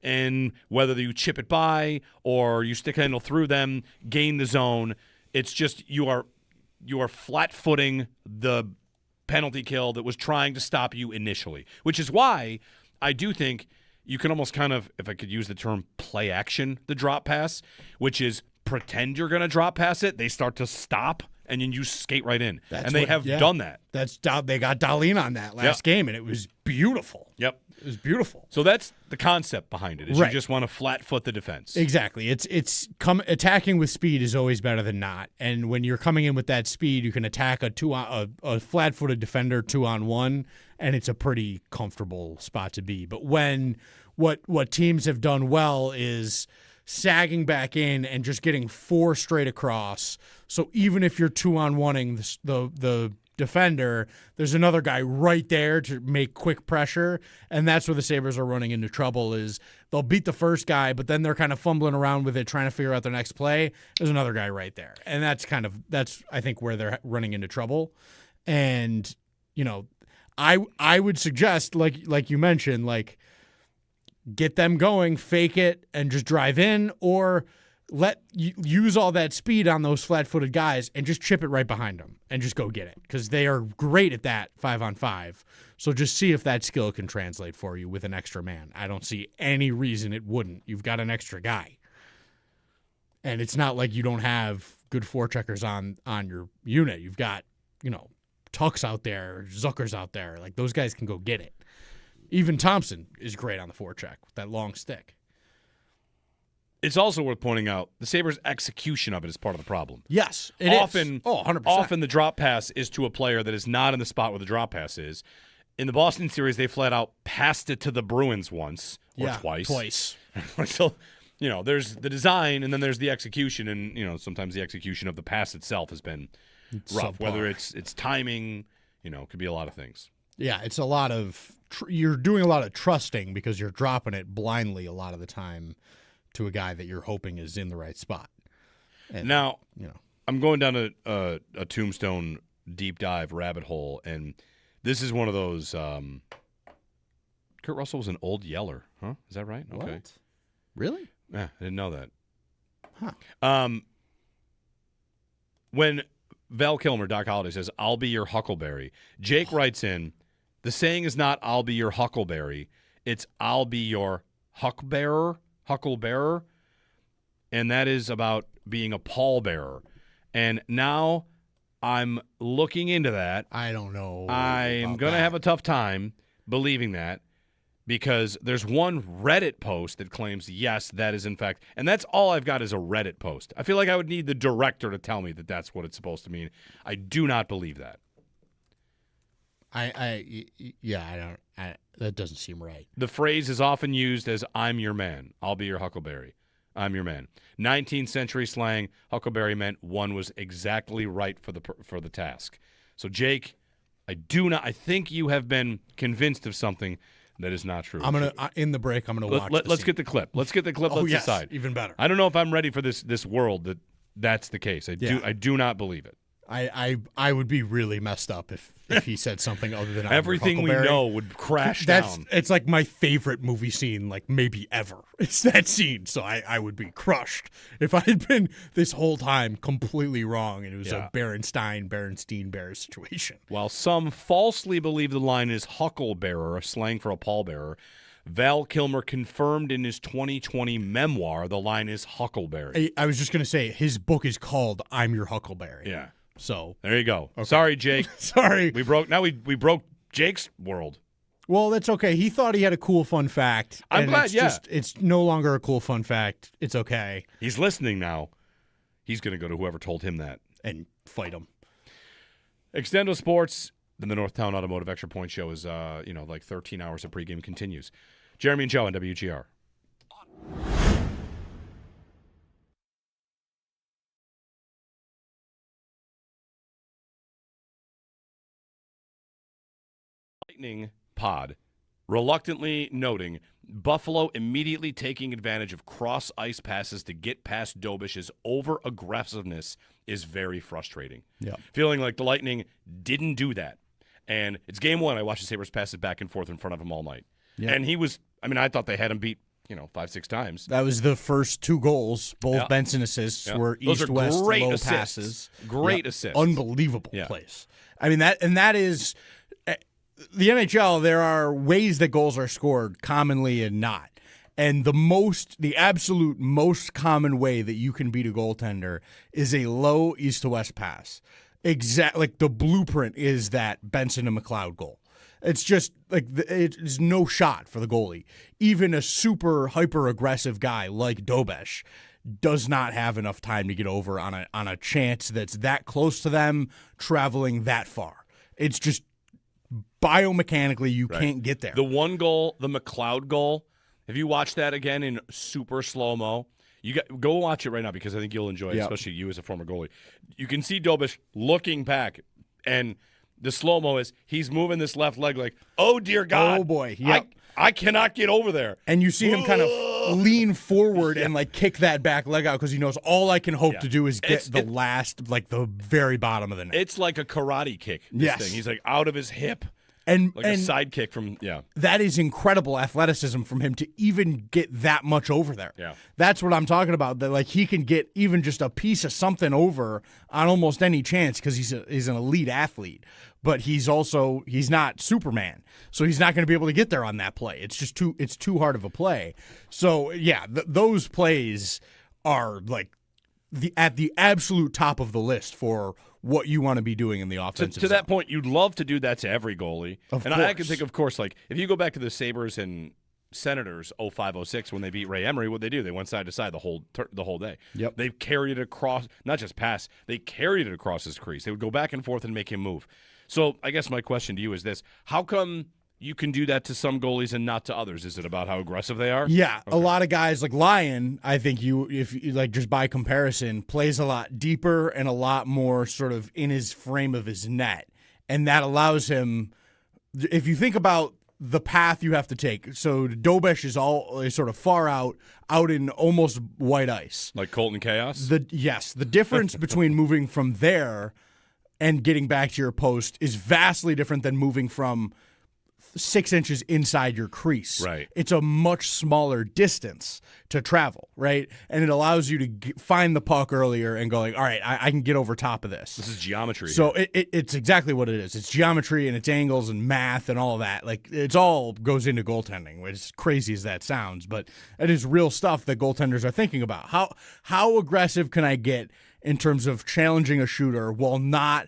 And whether you chip it by or you stick handle through them, gain the zone, it's just you are flat-footing the penalty kill that was trying to stop you initially, which is why I do think you can almost kind of, if I could use the term, play action the drop pass, which is pretend you're going to drop pass it. They start to stop, and then you skate right in. They have done that. They got Dalene on that last game, and it was beautiful. Yep. It was beautiful. So that's the concept behind it, is Right. you just want to flat-foot the defense. Exactly. Attacking with speed is always better than not. And when you're coming in with that speed, you can attack a flat-footed defender 2-on-1, and it's a pretty comfortable spot to be. But when what teams have done well is sagging back in and just getting 4 straight across. So even if you're 2-on-1ing the defender, there's another guy right there to make quick pressure, and that's where the Sabres are running into trouble. Is they'll beat the first guy, but then they're kind of fumbling around with it, trying to figure out their next play. There's another guy right there, and that's I think where they're running into trouble. And I would suggest, like you mentioned, like, get them going, fake it, and just drive in, or use all that speed on those flat-footed guys and just chip it right behind them and just go get it because they are great at that 5-on-5. So just see if that skill can translate for you with an extra man. I don't see any reason it wouldn't. You've got an extra guy. And it's not like you don't have good forecheckers on your unit. You've got, Tucks out there, Zuckers out there. Like, those guys can go get it. Even Thompson is great on the forecheck with that long stick. It's also worth pointing out the Sabres' execution of it is part of the problem. Yes, it often, is. 100%. Often the drop pass is to a player that is not in the spot where the drop pass is. In the Boston series, they flat out passed it to the Bruins once or twice. Twice. So, there's the design and then there's the execution, and sometimes the execution of the pass itself has been rough. Subpar. Whether it's timing, could be a lot of things. Yeah, it's a lot of you're doing a lot of trusting because you're dropping it blindly a lot of the time to a guy that you're hoping is in the right spot. And, now, I'm going down a Tombstone deep dive rabbit hole, and this is one of those. Kurt Russell was an old yeller, huh? Is that right? Okay. What? Really? Yeah, I didn't know that. Huh. When Val Kilmer, Doc Holliday, says, "I'll be your Huckleberry," Jake writes in, the saying is not "I'll be your Huckleberry," it's "I'll be your Hucklebearer," and that is about being a pallbearer. And now I'm looking into that. I don't know. I'm going to have a tough time believing that because there's one Reddit post that claims, yes, that is in fact, and that's all I've got is a Reddit post. I feel like I would need the director to tell me that that's what it's supposed to mean. I do not believe that. That doesn't seem right. The phrase is often used as "I'm your man. I'll be your Huckleberry. I'm your man." 19th century slang, Huckleberry meant one was exactly right for the task. So, Jake, I think you have been convinced of something that is not true. I'm gonna in the break. I'm gonna watch. Let's get the clip. Let's get the clip. Let's decide. Even better. I don't know if I'm ready for this world that's the case. I do not believe it. I would be really messed up if he said something other than everything we know would crash down. It's like my favorite movie scene, like maybe ever. It's that scene. So I would be crushed if I had been this whole time completely wrong and it was a Bear situation. While some falsely believe the line is Hucklebearer, a slang for a pallbearer, Val Kilmer confirmed in his 2020 memoir the line is Huckleberry. I was just gonna say his book is called "I'm Your Huckleberry." Yeah. So there you go. Okay. Sorry, Jake. Sorry. We broke Jake's world. Well, that's okay. He thought he had a cool fun fact. I'm glad. It's no longer a cool fun fact. It's okay. He's listening now. He's going to go to whoever told him that and fight him. Extendo Sports, then the Northtown Automotive Extra Point Show is like 13 hours of pregame continues. Jeremy and Joe on WGR. Lightning pod reluctantly noting Buffalo immediately taking advantage of cross ice passes to get past Dobish's over aggressiveness is very frustrating. Yeah. Feeling like the Lightning didn't do that. And it's game one. I watched the Sabres pass it back and forth in front of him all night. Yeah. And I thought they had him beat 5-6 times. That was the first two goals. Both Benson assists were east-west low passes. Great assists. Unbelievable plays. I mean, that is the NHL. There are ways that goals are scored commonly and not. And the absolute most common way that you can beat a goaltender is a low east to west pass. Like the blueprint is that Benson and McLeod goal. It's just like it's no shot for the goalie. Even a super hyper aggressive guy like Dobish does not have enough time to get over on a chance that's that close to them traveling that far. It's just biomechanically you can't get there. The one goal, the McLeod goal. Have you watched that again in super slow mo? Go watch it right now because I think you'll enjoy it, especially you as a former goalie. You can see Dobish looking back, and the slow-mo is he's moving this left leg like, oh, dear God. Oh, boy. Yep. I cannot get over there. And you see him kind of lean forward and, kick that back leg out because he knows all I can hope to do is get the very bottom of the net. It's like a karate kick, this thing. He's, out of his hip. And like a sidekick from that is incredible athleticism from him to even get that much over there. Yeah. That's what I'm talking about. That like he can get even just a piece of something over on almost any chance because he's an elite athlete. But he's not Superman, so he's not going to be able to get there on that play. It's just too hard of a play. So yeah, those plays are like at the absolute top of the list for what you want to be doing in the offensive to zone. that point, you'd love to do that to every goalie. Of and course. I can think, of course, like if you go back to the Sabres and Senators 05-06 when they beat Ray Emery, what'd they do? They went side to side the whole day. Yep. They carried it across, not just pass, they carried it across his crease. They would go back and forth and make him move. So I guess my question to you is this. How come you can do that to some goalies and not to others? Is it about how aggressive they are? Yeah, okay. A lot of guys like Lyon, I think if you like just by comparison, plays a lot deeper and a lot more sort of in his frame of his net. And that allows him, if you think about the path you have to take. So Dobesh is sort of far out in almost white ice. Like Colton Chaos? Yes. The difference between moving from there and getting back to your post is vastly different than moving from 6 inches inside your crease. Right. It's a much smaller distance to travel, right? And it allows you to find the puck earlier and go like, all right, I can get over top of this. This is geometry. So it's exactly what it is. It's geometry and it's angles and math and all of that. Like it's all goes into goaltending, which is crazy as that sounds, but it is real stuff that goaltenders are thinking about. How aggressive can I get in terms of challenging a shooter while not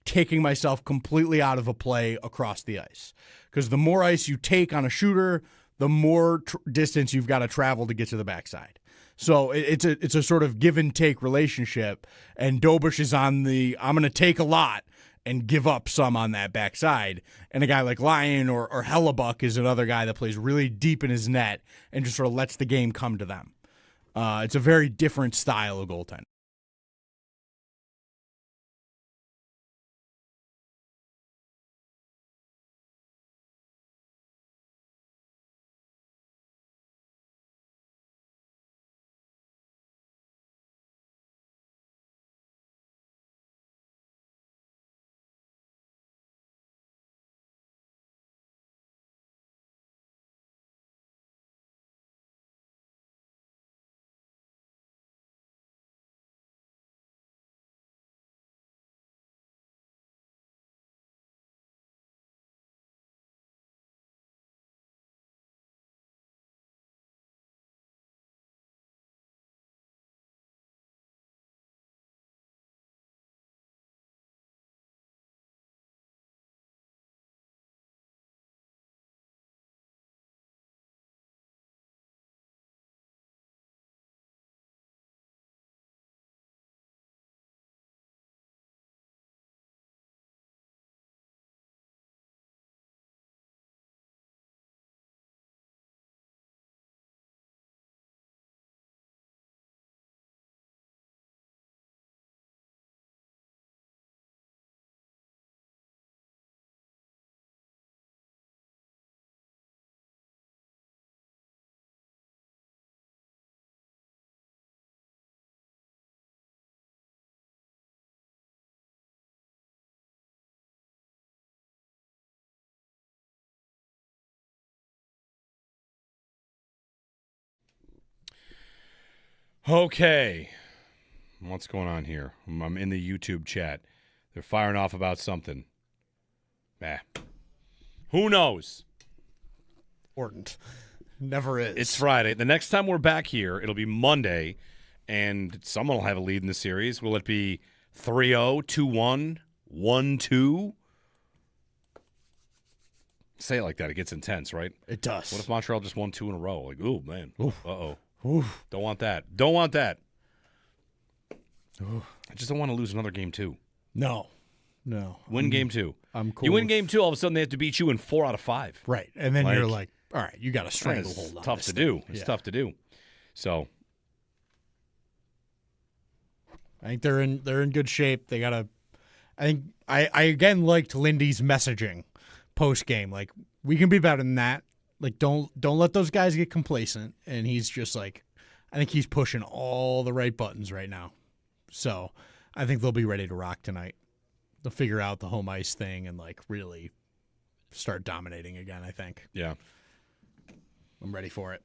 taking myself completely out of a play across the ice? Because the more ice you take on a shooter, the more distance you've got to travel to get to the backside. So it's a sort of give and take relationship. And Dobush is on the I'm going to take a lot and give up some on that backside. And a guy like Lyon or Hellebuck is another guy that plays really deep in his net and just sort of lets the game come to them. It's a very different style of goaltending. Okay. What's going on here? I'm in the YouTube chat. They're firing off about something. Who knows? Important. Never is. It's Friday. The next time we're back here, it'll be Monday, and someone will have a lead in the series. Will it be 3-0, 2-1, 1-2? Say it like that. It gets intense, right? It does. What if Montreal just won 2 in a row? Like, ooh, man. Oof. Uh-oh. Oof. Don't want that. Don't want that. Oof. I just don't want to lose another game 2. No. Win game 2. I'm cool. You win game 2, all of a sudden they have to beat you in 4 out of 5. Right. And then you're like, all right, you got a stranglehold on tough this to thing. do. It's tough to do. So I think they're in good shape. They gotta. I think I again liked Lindy's messaging post game. Like we can be better than that. Like don't let those guys get complacent. And he's just like, I think he's pushing all the right buttons right now. So I think they'll be ready to rock tonight. They'll figure out the home ice thing and like really start dominating again, I think. Yeah. I'm ready for it.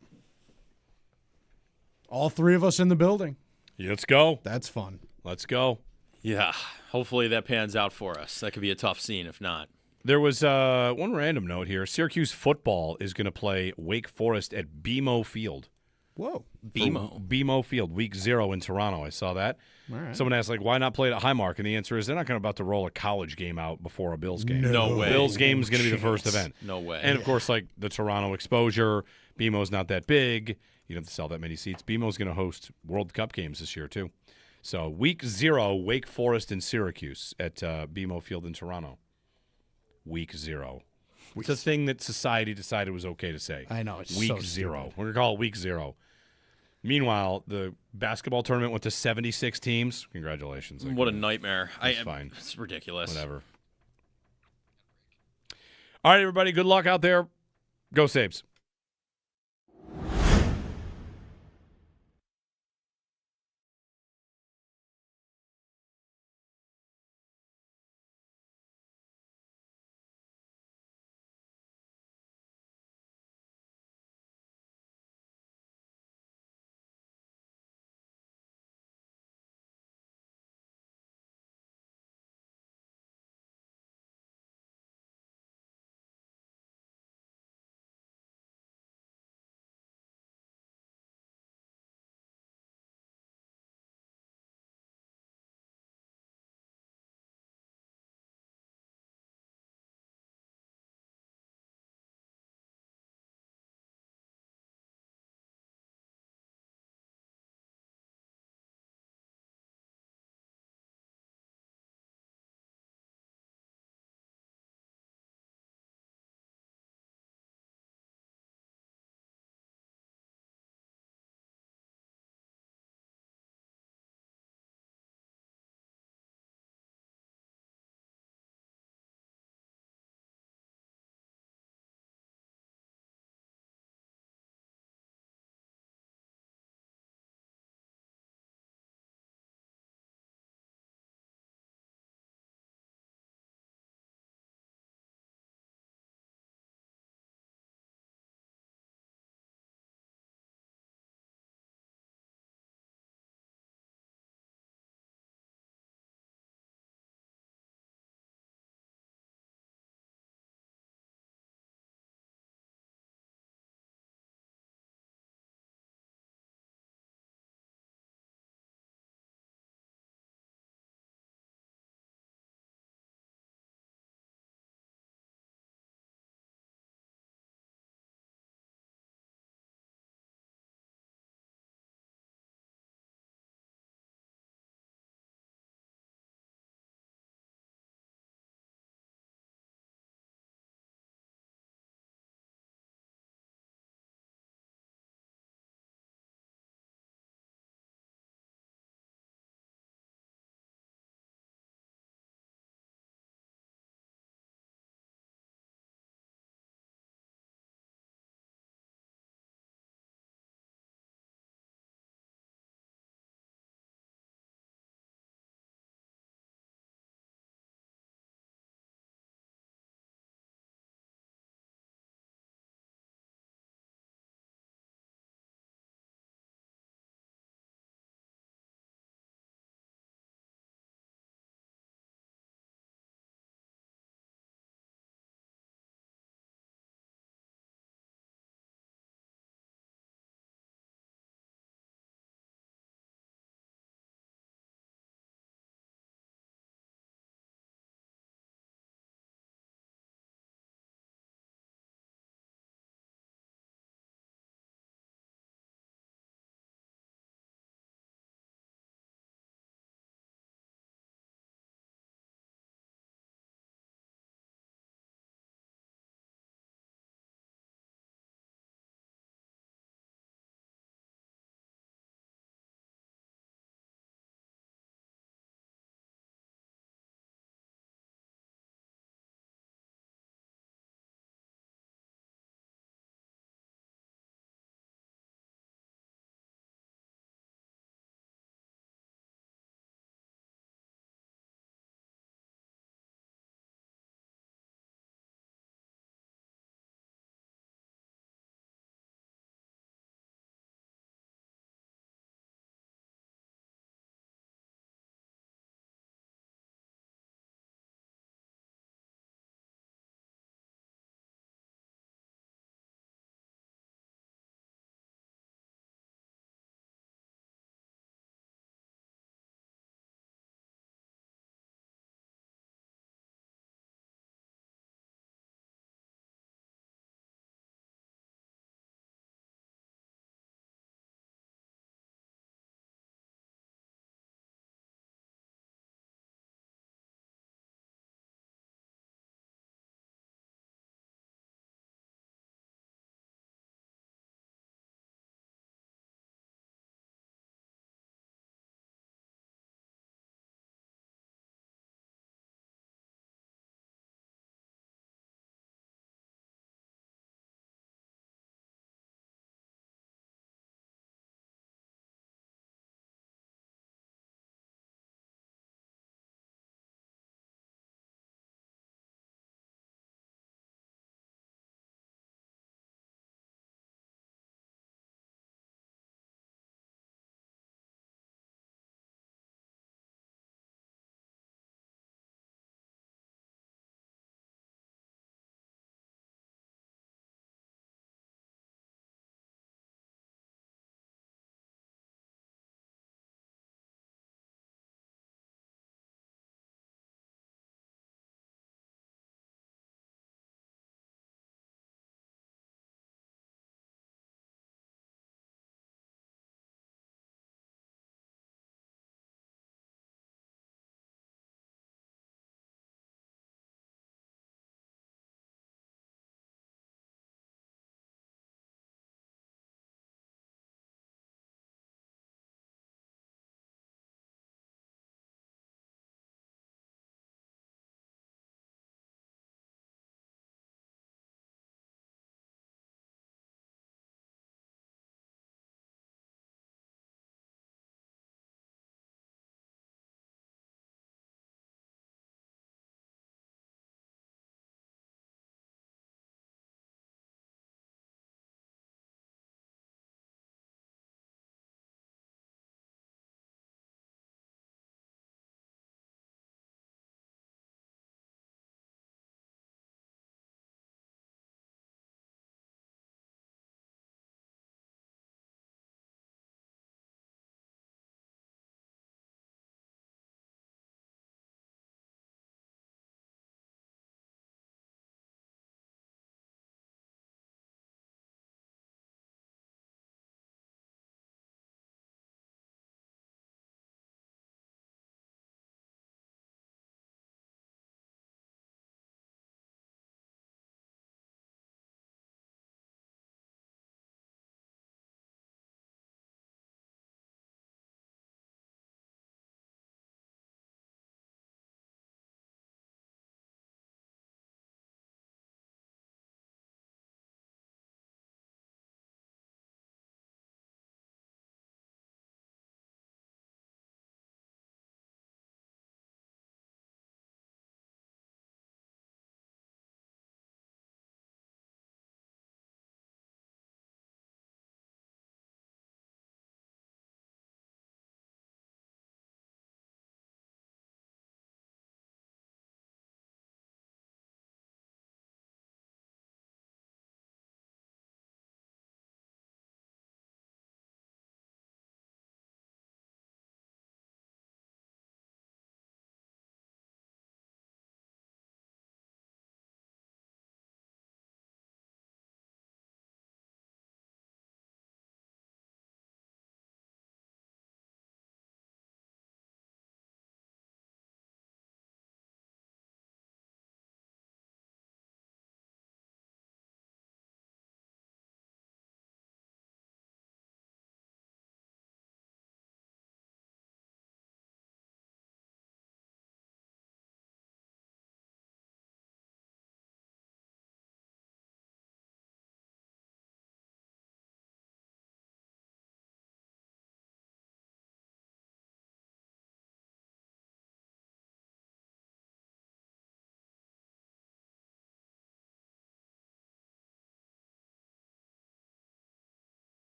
All three of us in the building. Yeah, let's go. That's fun. Let's go. Yeah, hopefully that pans out for us. That could be a tough scene if not. There was one random note here. Syracuse football is going to play Wake Forest at BMO Field. Whoa. BMO Field, week 0 in Toronto. I saw that. All right. Someone asked, why not play it at Highmark? And the answer is they're not about to roll a college game out before a Bills game. No way. Bills game is going to be the first event. No way. And, of course, like the Toronto exposure, BMO's not that big. You don't have to sell that many seats. BMO's going to host World Cup games this year, too. So, week 0, Wake Forest and Syracuse at BMO Field in Toronto. Week 0. It's a thing that society decided was okay to say. I know. It's week so 0. stupid. We're going to call it week 0. Meanwhile, the basketball tournament went to 76 teams. Congratulations. What a nightmare. It's fine. It's ridiculous. Whatever. All right, everybody. Good luck out there. Go Sabres.